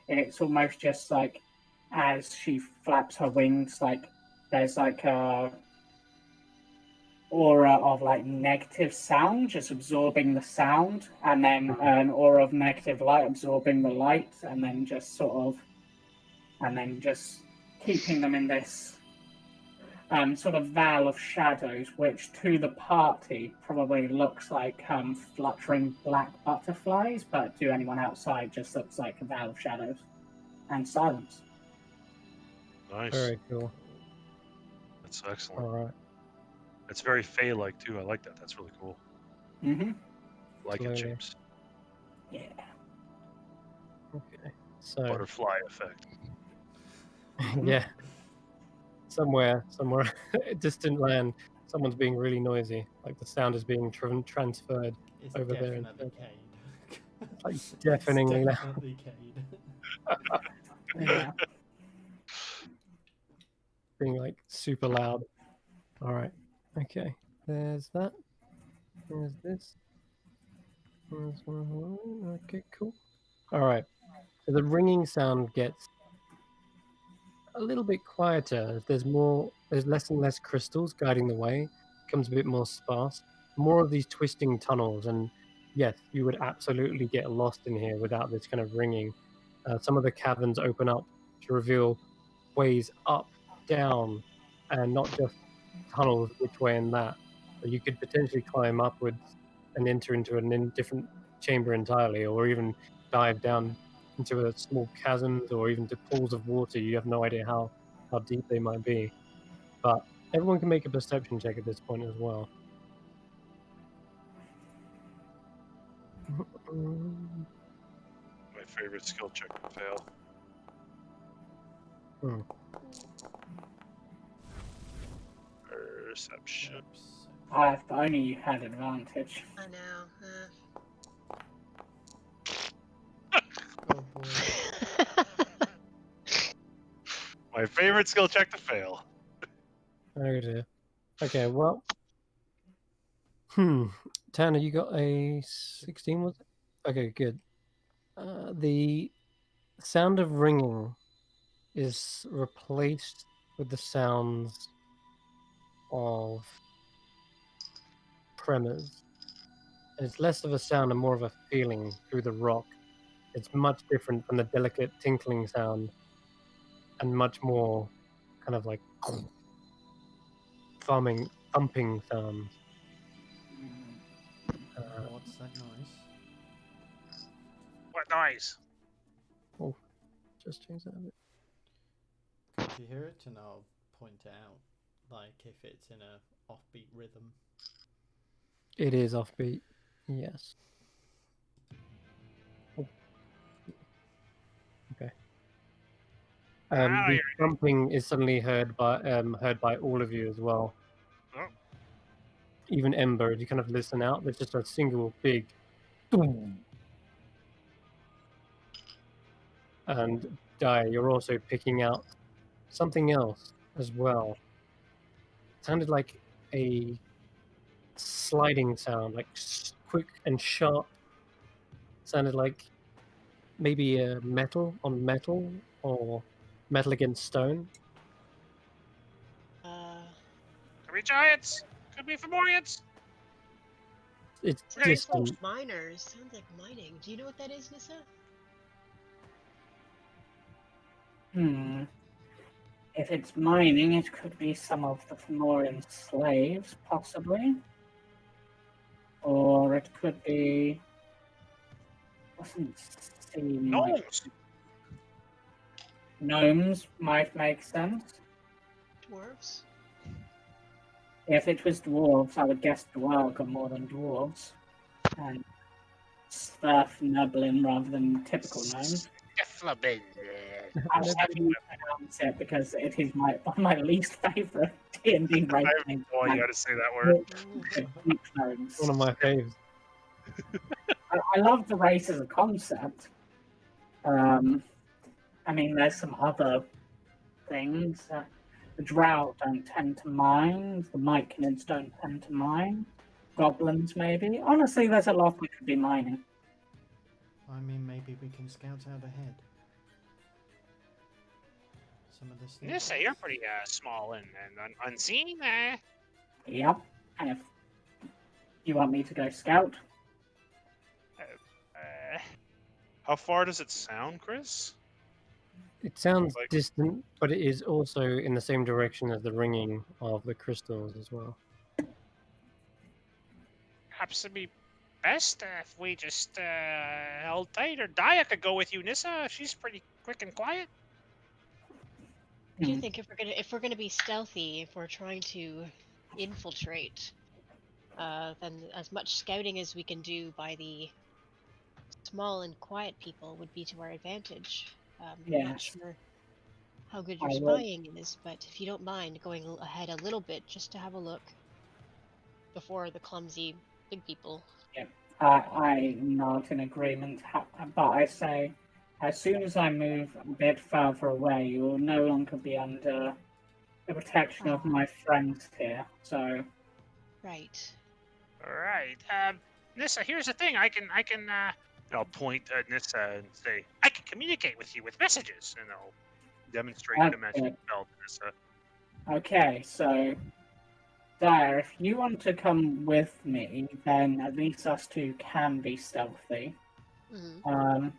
it's almost just like as she flaps her wings, like there's like a aura of like negative sound just absorbing the sound, and then an aura of negative light absorbing the light, and then just keeping them in this sort of veil of shadows, which to the party probably looks like fluttering black butterflies, but to anyone outside just looks like a veil of shadows and silence. Nice. Very cool. That's excellent. All right. It's very Fey-like too. I like that. That's really cool. Mm-hmm. Like it, Slowly. James. Yeah. Okay. So Butterfly effect. yeah, somewhere, distant land, someone's being really noisy. Like the sound is being transferred It's over there. definitely instead. Cade. Like It's deafeningly loud. definitely Cade. Yeah. Being like super loud. All right. Okay. There's that. There's this. There's one. Okay. Cool. All right. So the ringing sound gets a little bit quieter. There's less and less crystals guiding the way. It becomes a bit more sparse. More of these twisting tunnels, and yes, you would absolutely get lost in here without this kind of ringing. Some of the caverns open up to reveal ways up, down, and not just tunnels which way and that. So you could potentially climb upwards and enter into a different chamber entirely, or even dive down into a small chasms or even to pools of water. You have no idea how deep they might be. But everyone can make a perception check at this point as well. My favorite skill check to fail. Perception. If only you had advantage. I know. Oh boy. My favorite skill check to fail. Oh dear. Okay, well. Tanner, you got a 16, was it? Okay, good. The sound of ringing is replaced with the sounds of tremors. It's less of a sound and more of a feeling through the rock. It's much different from the delicate tinkling sound and much more kind of like thumping sounds. What's that noise? What noise? Just change that a bit. Could you hear it? And I'll point it out, like if it's in a offbeat rhythm. It is offbeat, yes. Okay. The thumping is suddenly heard by all of you as well. Oh. Even Ember, if you kind of listen out, there's just a single big boom. And Dai, you're also picking out something else as well. It sounded like a sliding sound, like quick and sharp. Sounded like maybe a metal on metal or metal against stone. Could be giants. Could be Fomorians. It's Okay. distant. Miners. Sounds like mining. Do you know what that is, Nissa? If it's mining, it could be some of the Fomorian slaves, possibly. Or it could be... Doesn't seem like... Gnomes. Gnomes might make sense. Dwarves? If it was dwarves, I would guess dwarves are more than dwarves. And Sverfnublin rather than typical gnomes. I'll have you pronounce it because it is one of my least favourite D&D race I have names. no idea how to say that word. Gnomes. One of my faves. I love the race as a concept. I mean, there's some other things. The drow don't tend to mind. The myconids don't tend to mind. Goblins, maybe. Honestly, there's a lot we could be mining. I mean, maybe we can scout out ahead. Some of this. Nissa, you're pretty small and unseen. Yep. And if you want me to go scout, How far does it sound, Chris? It sounds Like- distant, but it is also in the same direction as the ringing of the crystals as well. Perhaps it'd be best if we just held tight, or Daya could go with you, Nissa. She's pretty quick and quiet. Do you think if we're gonna be stealthy, if we're trying to infiltrate, then as much scouting as we can do by the small and quiet people would be to our advantage. I'm not Yes. sure how good I your would. spying is, but if you don't mind going ahead a little bit just to have a look before the clumsy big people. I'm not in agreement, but I say, as soon as I move a bit further away, you will no longer be under the protection of my friends here. So, Right. All right, Nissa. Here's the thing. I can. I'll point at Nissa and say, I can communicate with you with messages, and I'll demonstrate the magic Okay. spell to Nissa. okay, so, Dyer, if you want to come with me, then at least us two can be stealthy. Mm-hmm.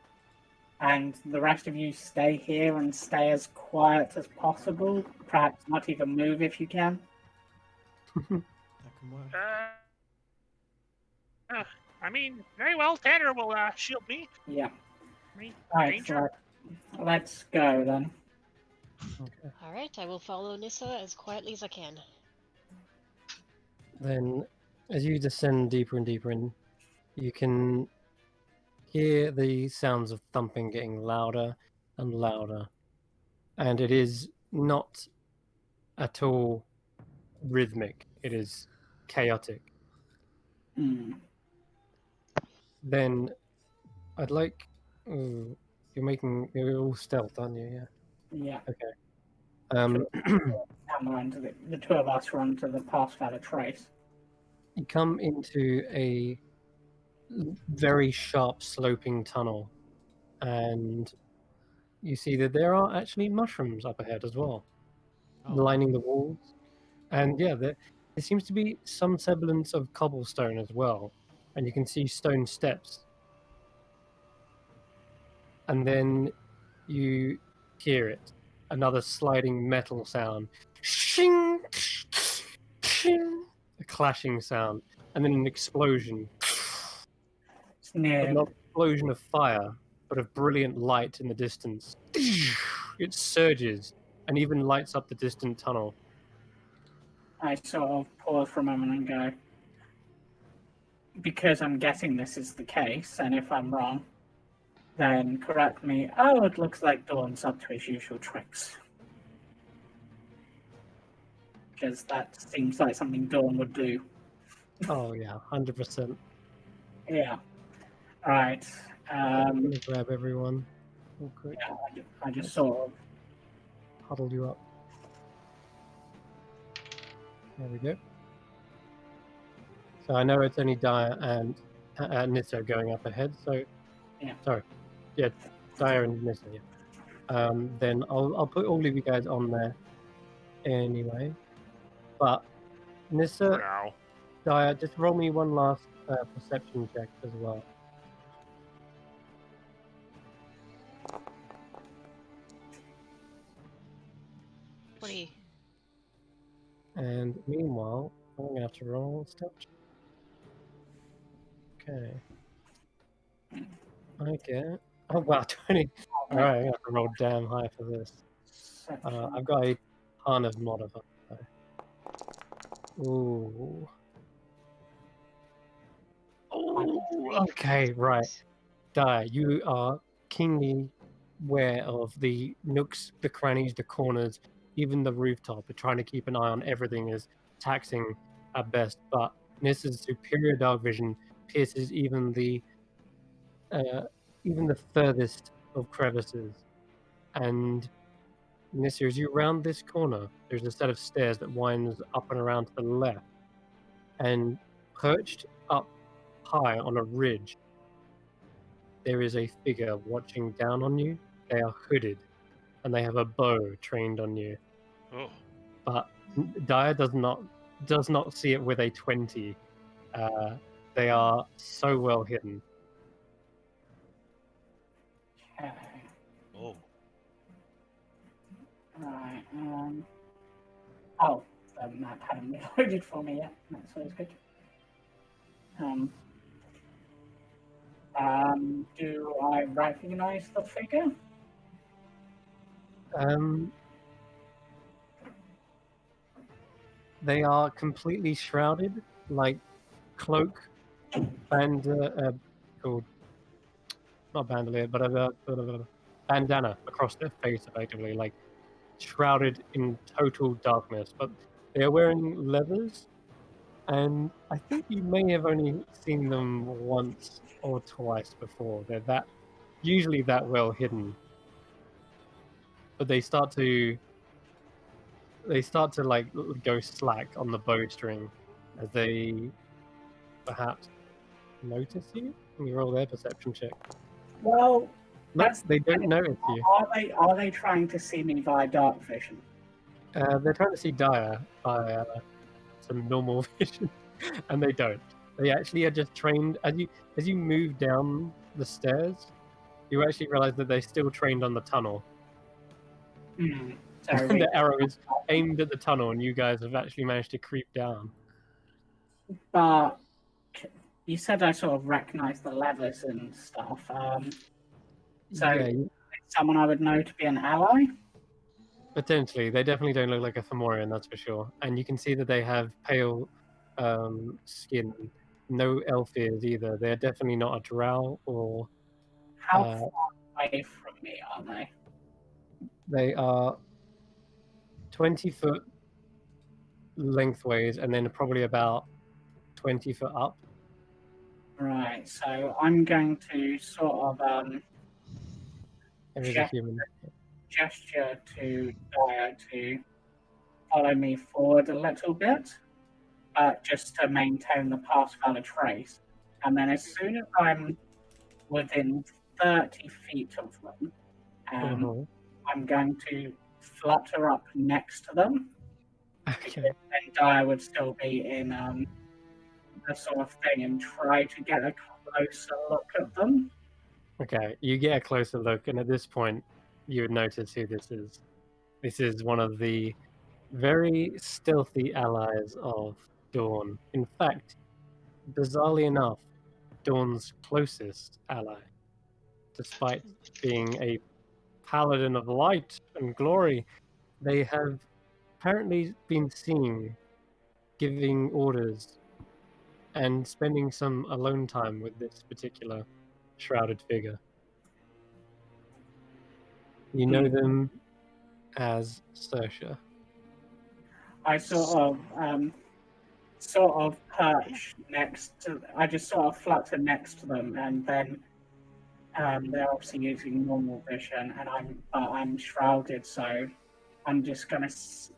And the rest of you stay here and stay as quiet as possible. Perhaps not even move if you can. That can work. I mean, very well. Tanner will shield me. Yeah. Me. Right, Danger. so let's go then. Okay. All right, I will follow Nissa as quietly as I can. Then, as you descend deeper and deeper in, you can hear the sounds of thumping getting louder and louder. And it is not at all rhythmic, it is chaotic. Hmm. Then I'd like. Ooh, you're all stealth, aren't you? Yeah. Yeah. Okay. And the two of us run to the pass without a trace. You come into a very sharp sloping tunnel, and you see that there are actually mushrooms up ahead as well, Oh, lining the walls. And yeah, there seems to be some semblance of cobblestone as well, and you can see stone steps. And then you hear it, another sliding metal sound, shing, shing, a clashing sound, and then an explosion. It's near. But not an explosion of fire, but of brilliant light in the distance. It surges and even lights up the distant tunnel. I sort of pause for a moment and go, because I'm guessing this is the case, and if I'm wrong, then correct me. Oh, it looks like Dawn's up to his usual tricks. Because that seems like something Dawn would do. Oh yeah, 100%. Yeah. Right. I'm gonna grab everyone real quick, Yeah, I just sort of. huddle you up. There we go. So I know it's only Dyer and Nissa going up ahead. So Yeah. Sorry, yeah, Dyer and Nissa. Yeah. Then I'll put all of you guys on there anyway. But For Nissa, now. Dyer, just roll me one last perception check as well. What do you? And meanwhile, I'm gonna have to roll stealth check. Okay. I get. Oh wow, 20. All right, I'm gonna have to roll damn high for this. I've got a ton of modifiers. Ooh. Ooh. Okay, right. Dyer, you are keenly aware of the nooks, the crannies, the corners, even the rooftop. You're trying to keep an eye on everything is taxing at best. But Nissa's superior dark vision pierces even the furthest of crevices, and Nissa, as you round this corner, there's a set of stairs that winds up and around to the left, and perched up high on a ridge, there is a figure watching down on you. They are hooded, and they have a bow trained on you. Oh. But Daya does not see it with a 20. They are so well hidden. Okay. Oh. Right. Oh, the map hadn't been loaded for me yet. That's always good. Do I recognize the figure? They are completely shrouded, like cloak, called not bandolier, but a bandana across their face, effectively, like shrouded in total darkness. But they are wearing leathers, and I think you may have only seen them once or twice before. They're usually that well hidden, but they start to like go slack on the bowstring as they perhaps notice you. Can you roll their perception check? Well, No, that's they don't notice you. Are they trying to see me via dark vision? They're trying to see Daya by some normal vision, and they don't. They actually are just trained. As you move down the stairs, you actually realize that they're still trained on the tunnel. So The arrow is aimed at the tunnel, and you guys have actually managed to creep down. But you said I sort of recognized the leathers and stuff. So Yeah, someone I would know to be an ally? potentially. They definitely don't look like a Fomorian, that's for sure. And you can see that they have pale skin. No elf ears either. They're definitely not a drow or... How far away from me are they? They are 20 foot lengthways, and then probably about 20 foot up. Right, so I'm going to sort of There is a human. gesture to Daya to follow me forward a little bit, just to maintain the pass without a trace. And then as soon as I'm within 30 feet of them, I'm going to flutter up next to them. Okay. And Daya would still be in the sort of thing and try to get a closer look at them. Okay, you get a closer look, and at this point, you would notice who this is. This is one of the very stealthy allies of Dawn. In fact, bizarrely enough, Dawn's closest ally, despite being a paladin of light and glory. They have apparently been seen giving orders and spending some alone time with this particular shrouded figure. You know them as Sersha. I sort of perch next to. I just sort of flutter next to them, and then they're obviously using normal vision, and I'm shrouded, so I'm just gonna sort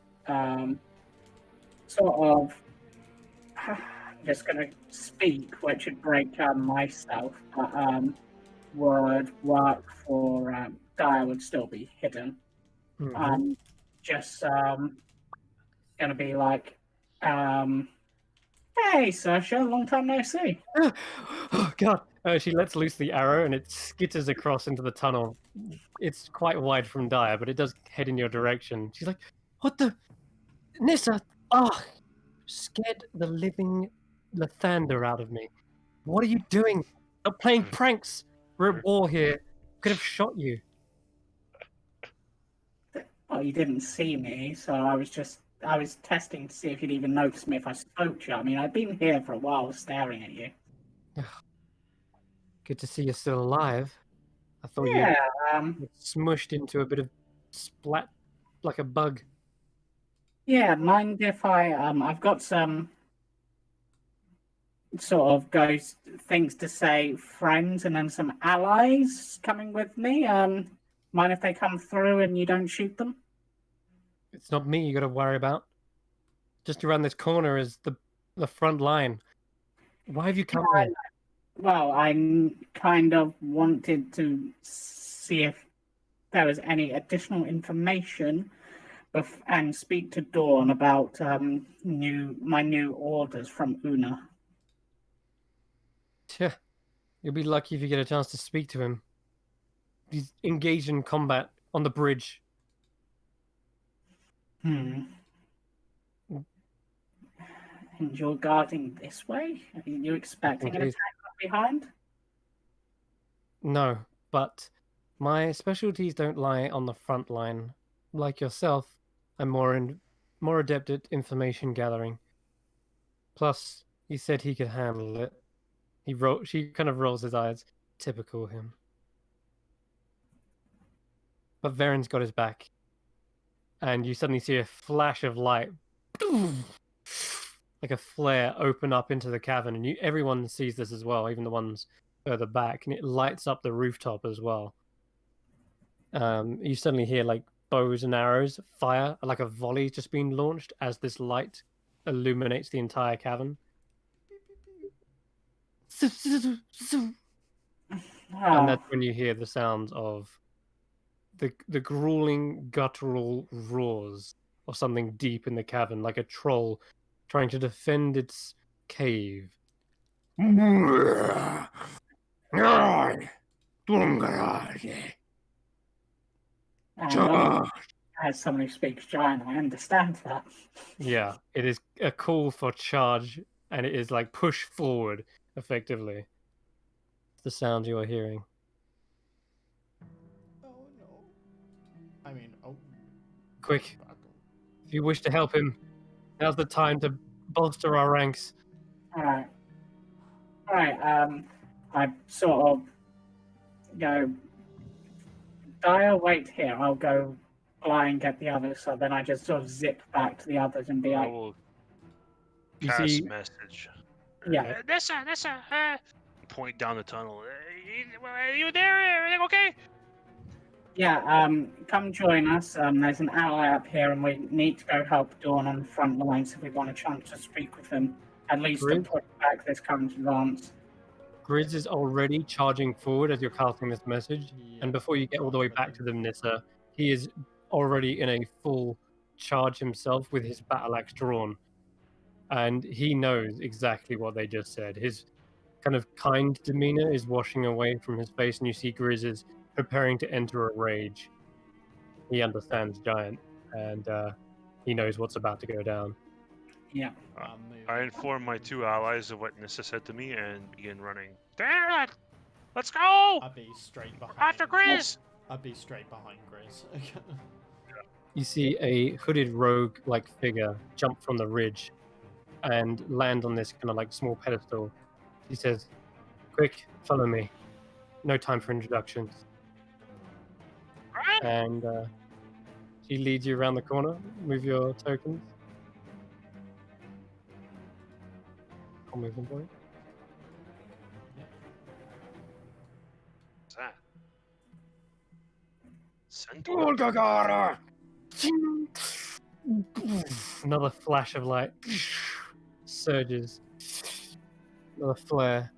of just gonna speak, which would break myself, but would work for Daya would still be hidden. Just gonna be like, hey, Sersha, long time no see. Oh God! She lets loose the arrow, and it skitters across into the tunnel. It's quite wide from Daya, but it does head in your direction. She's like, "What the, Nissa? Ah, scared the living Lathander out of me. What are you doing? Stop playing pranks. We're at war here. Could have shot you." Well, you didn't see me, so I was testing to see if you'd even notice me if I spoke to you. I mean, I've been here for a while staring at you. Good to see you're still alive. I thought Yeah, you smushed into a bit of splat like a bug. yeah, mind if I've got some sort of things to say, friends, and then some allies coming with me. Mind if they come through and you don't shoot them? It's not me you got to worry about. Just around this corner is the front line. Why have you come here? Well, I kind of wanted to see if there was any additional information and speak to Dawn about my new orders from Una. Tja, you'll be lucky if you get a chance to speak to him. He's engaged in combat on the bridge. And you're guarding this way? Are you expecting an attack from behind? No, but my specialties don't lie on the front line. Like yourself, I'm more adept at information gathering. Plus, he said he could handle it. She kind of rolls his eyes. Typical him. But Varen's got his back. And you suddenly see a flash of light. Like a flare open up into the cavern. And everyone sees this as well, even the ones further back. And it lights up the rooftop as well. You suddenly hear like bows and arrows fire, like a volley just being launched as this light illuminates the entire cavern. And that's when you hear the sounds of the grueling guttural roars of something deep in the cavern, like a troll trying to defend its cave. As someone who speaks giant, I understand that. Yeah, it is a call for charge, and it is like push forward, effectively. The sound you are hearing. Oh no. I mean, oh. Quick, if you wish to help him, now's the time to bolster our ranks. Alright. I sort of go, Dyer, wait here, I'll go fly and get the others, so then I just sort of zip back to the others and be I like, will You cast see, message. Yeah. Nessa, point down the tunnel. Are you there? Everything okay? yeah, come join us. There's an ally up here, and we need to go help Dawn on the front lines if we want a chance to speak with him. At least to Grizz? put back this current advance. Grizz is already charging forward as you're casting this message, and before you get all the way back to them, Nissa, he is already in a full charge himself with his battle axe drawn. And he knows exactly what they just said. His kind of kind demeanor is washing away from his face, and you see Grizz is preparing to enter a rage. He understands Giant, and he knows what's about to go down. Yeah. I inform my two allies of what Nissa said to me and begin running. There! Let's go! I'd be straight behind. After Grizz! I'd be straight behind Grizz. You see a hooded rogue-like figure jump from the ridge and land on this kind of like small pedestal. He says, "Quick, follow me. No time for introductions." And she leads you around the corner. Move your tokens. I'll move them for you. What's that? Centaur? Another flash of light surges. Another flare.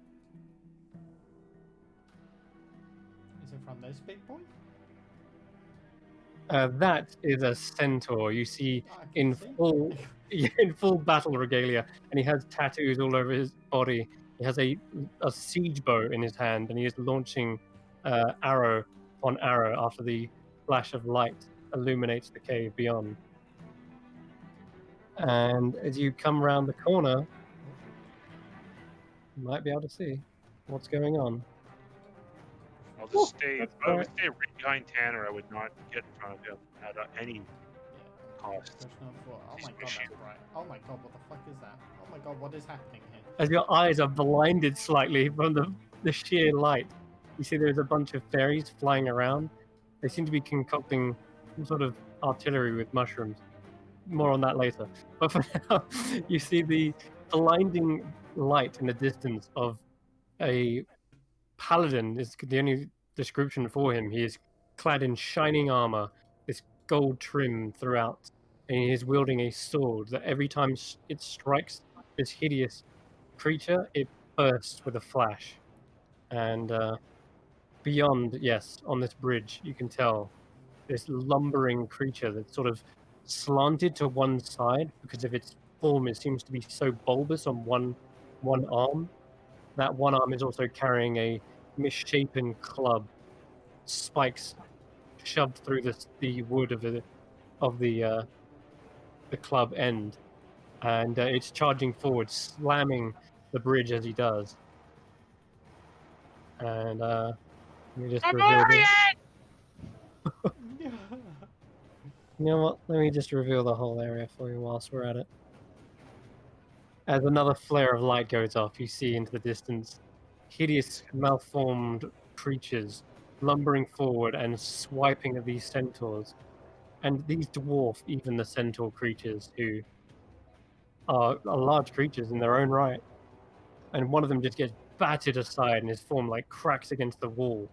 Is it from this big boy? That is a centaur. You see in full battle regalia, and he has tattoos all over his body. He has a siege bow in his hand, and he is launching arrow on arrow after the flash of light illuminates the cave beyond. And as you come around the corner, you might be able to see what's going on. I'll just stay. I would stay right behind Tanner. I would not get in front of him at any cost. Oh my god, that's right. Oh my god, what the fuck is that? Oh my god, what is happening here? As your eyes are blinded slightly from the sheer light, you see there's a bunch of fairies flying around. They seem to be concocting some sort of artillery with mushrooms. More on that later. But for now, you see the blinding light in the distance of a paladin is the only description for him. He is clad in shining armor, this gold trim throughout, and he is wielding a sword that every time it strikes this hideous creature, it bursts with a flash. And beyond, yes, on this bridge, you can tell this lumbering creature that's sort of slanted to one side because of its form. It seems to be so bulbous on one arm. That one arm is also carrying a misshapen club, spikes shoved through the wood of the club end, and it's charging forward, slamming the bridge as he does. And let me just reveal this. You know what? Let me just reveal the whole area for you whilst we're at it. As another flare of light goes off, you see into the distance hideous, malformed creatures lumbering forward and swiping at these centaurs. And these dwarf even the centaur creatures, who are large creatures in their own right. And one of them just gets battered aside, and his form like cracks against the wall.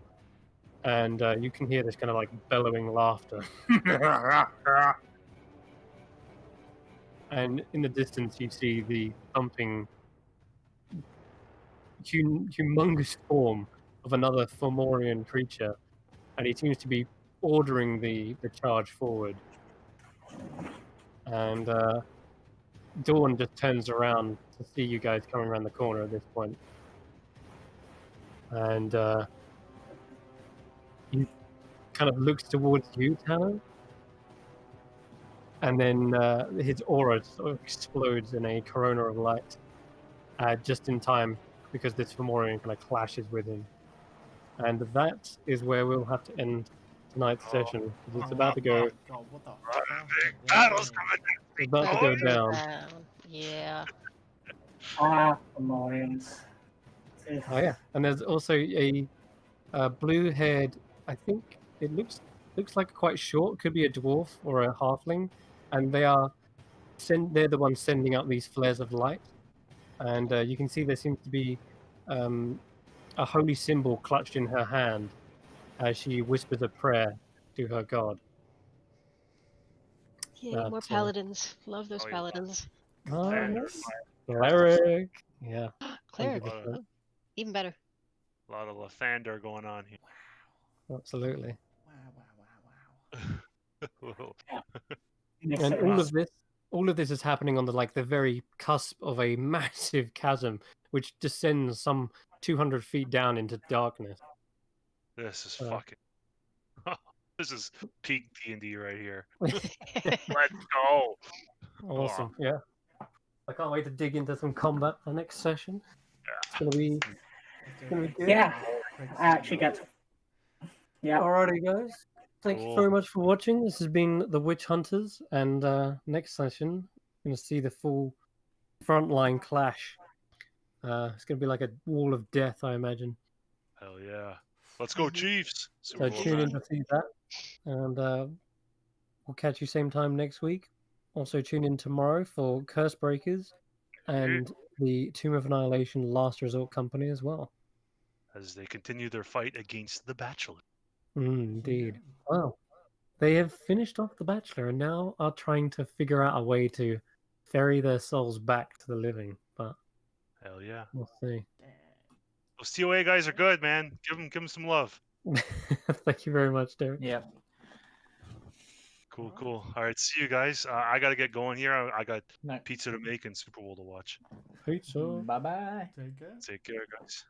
And you can hear this kind of like bellowing laughter. And in the distance, you see the thumping, humongous form of another Fomorian creature, and he seems to be ordering the charge forward. And Dawn just turns around to see you guys coming around the corner at this point. And he kind of looks towards you, Talon. And then his aura sort of explodes in a corona of light, just in time, because this Fomorian kind of clashes with him. And that is where we'll have to end tonight's session, because it's about to go. God, what the Battle's fuck? coming. It's about to go down. Yeah. Fomorians. Oh yeah, and there's also a blue-haired. I think it looks like quite short. Could be a dwarf or a halfling, and they're the ones sending out these flares of light. And you can see there seems to be a holy symbol clutched in her hand as she whispers a prayer to her god. Yay, more paladins. Love those Oh, yeah. paladins. Nice. Cleric. Yeah. Cleric. 100%. Oh, even better. A lot of Lathander going on here. Absolutely. Wow. And all of this is happening on the very cusp of a massive chasm which descends some 200 feet down into darkness. This is fucking. This is peak D&D right here. Let's go. Awesome. Yeah. I can't wait to dig into some combat for the next session. It's gonna be good. Yeah, I actually get to... Yeah. Alrighty, guys. Thank you very much for watching. This has been the Witch Hunters, and next session, we're going to see the full frontline clash. It's going to be like a wall of death, I imagine. Hell yeah. Let's go, Chiefs. So tune in to see that, and we'll catch you same time next week. Also tune in tomorrow for Curse Breakers and the Tomb of Annihilation Last Resort Company as well. As they continue their fight against the Bachelor. Indeed. Well, they have finished off the Bachelor and now are trying to figure out a way to ferry their souls back to the living. But hell yeah, we'll see. Those TOA guys are good, man. Give them some love. Thank you very much, Derek. Yeah. Cool. All right, see you guys. I gotta get going here. I got pizza to make and Super Bowl to watch. Pizza. Bye-bye. Take care. Take care, guys.